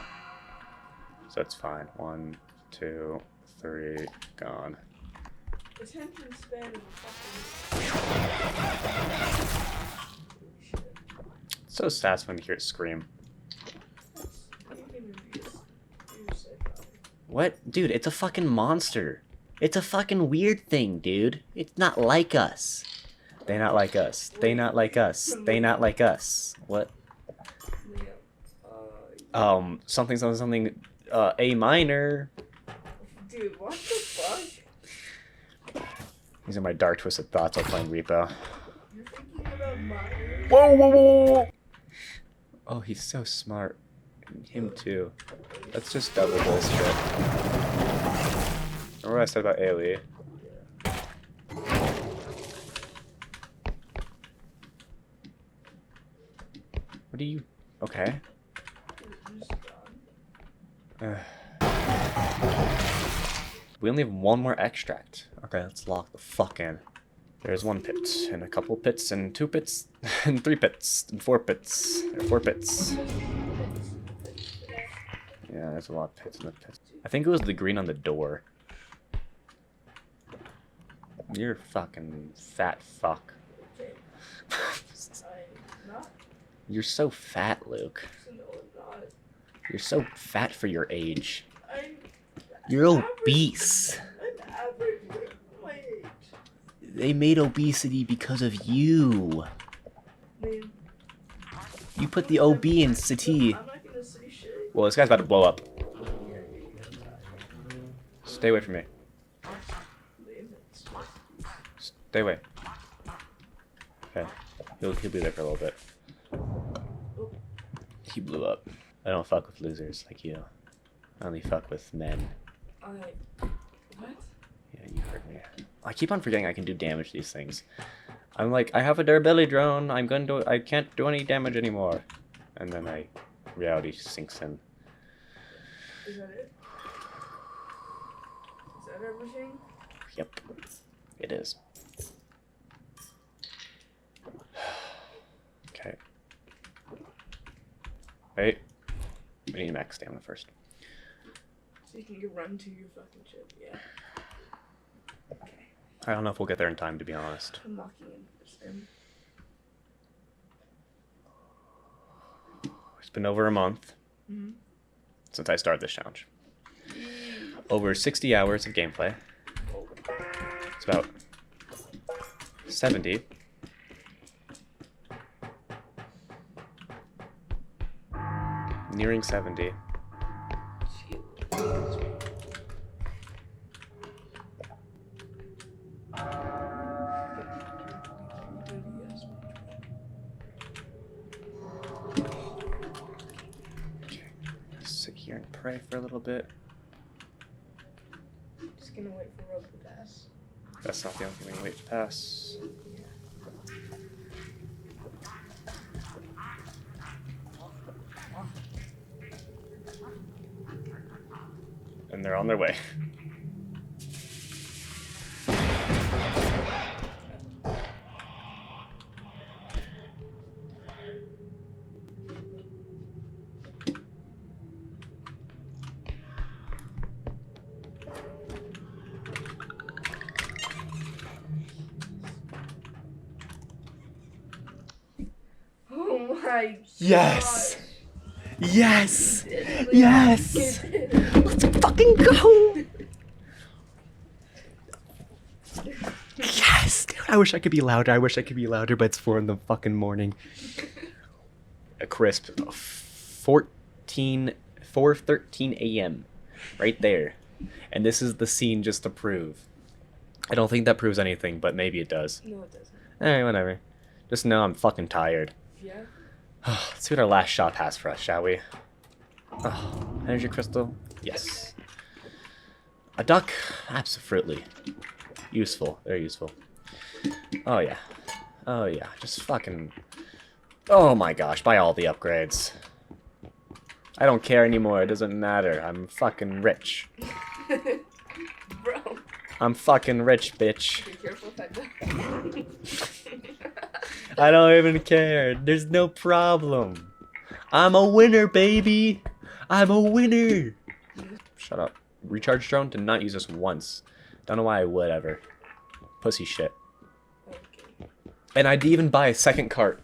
So it's fine. 1, 2, 3, gone. Attention span is It's so satisfying to hear it scream. What? Dude, it's a fucking monster. It's a fucking weird thing, dude. It's not like us. They not like us. They not like us. They not like us. What? Something, A minor. Dude, what the fuck? These are my dark twisted thoughts while playing Repo. You're thinking about minor? Whoa, whoa, whoa, whoa! Oh, he's so smart. Him too. That's just double bullshit. Remember what I said about Ailey? What are you... Okay. We only have 1 more extract. Okay, let's lock the fuck in. There's 1 pit, and a couple pits, and 2 pits, and 3 pits, and 4 pits. There are 4 pits. Yeah, there's a lot of pits in the pits. I think it was the green on the door. You're a fucking fat fuck. You're so fat, Luke. You're so fat for your age. You're obese. I'm average my age. They made obesity because of you. Man, You put the OB in City. I'm not gonna say shit. Well, this guy's about to blow up. Stay away from me. Stay away. Okay. He'll be there for a little bit. He blew up. I don't fuck with losers like you. I only fuck with men. What? Yeah, you heard me. I keep on forgetting I can do damage to these things. I'm like, I have a durability drone. I can't do any damage anymore. And then reality sinks in. Is that it? Is that everything? Yep. It is. Okay. Wait. We need max stamina first. So you can go run to your fucking ship, yeah. Okay. I don't know if we'll get there in time, to be honest. I'm locking in for Sim. It's been over a month since I started this challenge. Over 60 hours of gameplay. It's about 70. Nearing 70. Sit here and pray for a little bit. Just gonna wait for Rob to pass. That's not the only thing we can wait to pass. And they're on their way. Oh my Yes! Yes! gosh. Yes! Let's fucking go! Yes! Dude, I wish I could be louder. I wish I could be louder, but it's 4 in the fucking morning. A crisp 4:13 a.m. Right there. And this is the scene just to prove. I don't think that proves anything, but maybe it does. No, it doesn't. Alright, whatever. Just know I'm fucking tired. Yeah? Let's see what our last shot has for us, shall we? Energy crystal? Yes. A duck? Absolutely. Useful. Very useful. Oh yeah. Oh yeah. Just fucking... Oh my gosh, buy all the upgrades. I don't care anymore, it doesn't matter. I'm fucking rich. Bro. I'm fucking rich, bitch. Be careful if I die. I don't even care. There's no problem. I'm a winner, baby. I'm a winner. Shut up. Recharge drone did not use this once. Don't know why I would ever. Pussy shit. And I'd even buy a second cart.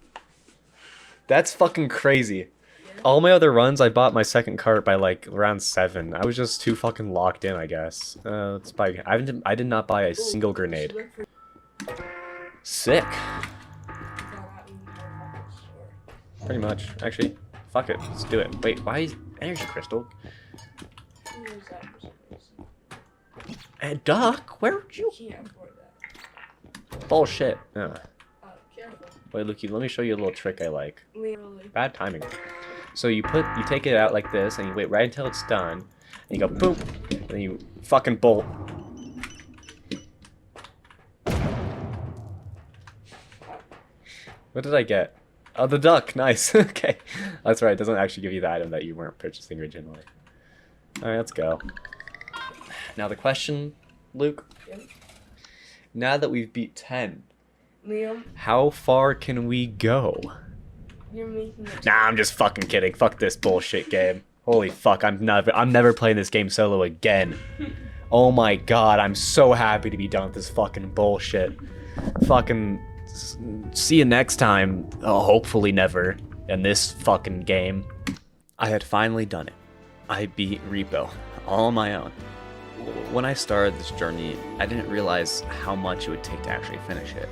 That's fucking crazy. All my other runs, I bought my second cart by like around 7. I was just too fucking locked in, I guess. Let's buy. I did not buy a single grenade. Sick. Pretty much. Actually, fuck it. Let's do it. Wait, why is energy crystal? A duck? Where would you? Can't afford that. Bullshit. Careful. Wait, Lukey, let me show you a little trick I like. Literally. Bad timing. So you take it out like this, and you wait right until it's done, and you go boom, and then you fucking bolt. What did I get? Oh, the duck. Nice. Okay. That's right. It doesn't actually give you the item that you weren't purchasing originally. Alright, let's go. Now the question, Luke. Yep. Now that we've beat 10, Liam, how far can we go? you're making it. Nah, I'm just fucking kidding. Fuck this bullshit game. Holy fuck, I'm never playing this game solo again. Oh my god, I'm so happy to be done with this fucking bullshit. Fucking see you next time. Oh, hopefully never in this fucking game. I had finally done it. I beat Repo all on my own. When I started this journey, I didn't realize how much it would take to actually finish it.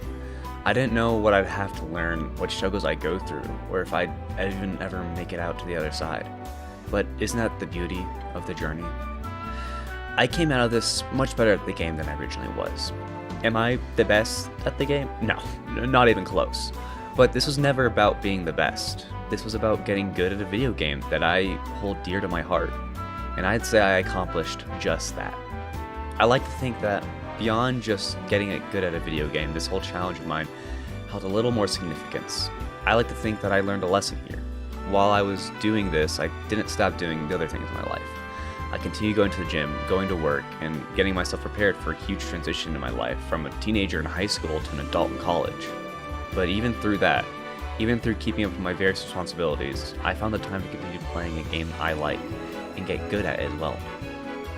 I didn't know what I'd have to learn, what struggles I'd go through, or if I'd even ever make it out to the other side. But isn't that the beauty of the journey? I came out of this much better at the game than I originally was. Am I the best at the game? No, not even close. But this was never about being the best. This was about getting good at a video game that I hold dear to my heart. And I'd say I accomplished just that. I like to think that beyond just getting it good at a video game, this whole challenge of mine held a little more significance. I like to think that I learned a lesson here. While I was doing this, I didn't stop doing the other things in my life. I continued going to the gym, going to work, and getting myself prepared for a huge transition in my life from a teenager in high school to an adult in college. But even through that, even through keeping up with my various responsibilities, I found the time to continue playing a game I like and get good at it as well.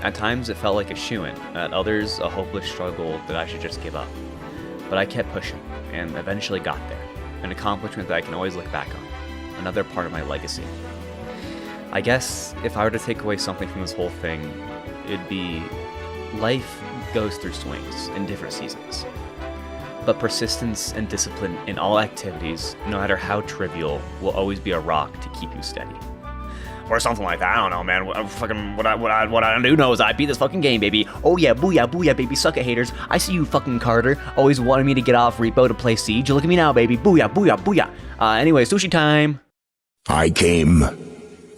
At times it felt like a shoo-in, at others a hopeless struggle that I should just give up. But I kept pushing, and eventually got there, an accomplishment that I can always look back on, another part of my legacy. I guess if I were to take away something from this whole thing, it'd be life goes through swings in different seasons. But persistence and discipline in all activities, no matter how trivial, will always be a rock to keep you steady. Or something like that. I don't know, man. What I do know is I beat this fucking game, baby. Oh yeah, booyah, booyah, baby. Suck it, haters. I see you, fucking Carter. Always wanted me to get off Repo to play Siege. Look at me now, baby. Booyah, booyah, booyah. Anyway, sushi time. I came.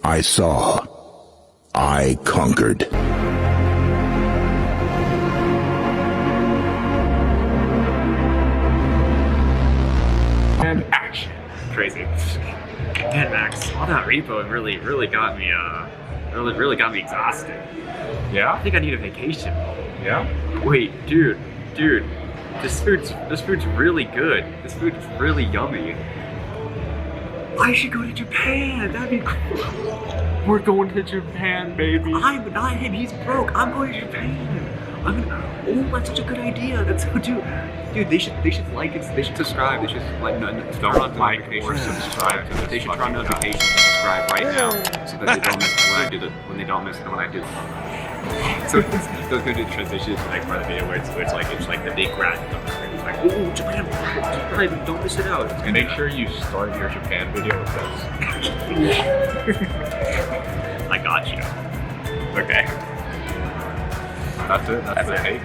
I saw. I conquered. And action. Crazy. Man, Max, all that repo really got me really got me exhausted. Yeah? I think I need a vacation. Yeah? Wait, dude, this food's really good. This food's really yummy. I should go to Japan. That'd be cool. We're going to Japan, baby. I'm not him. He's broke. I'm going to Japan. Oh, that's such a good idea. That's so, dude. They should like it. They should subscribe. They should like turn on notifications. Subscribe. They should turn on notifications and subscribe right now, so that they don't miss it when I do the when they don't miss it when I do. So it's going to do the transition to like part of the video where it's like the big graphic on the screen. It's like, oh, Japan, subscribe, don't miss it out. And make sure you start your Japan video with this. I got you. Okay. That's it. That's the take.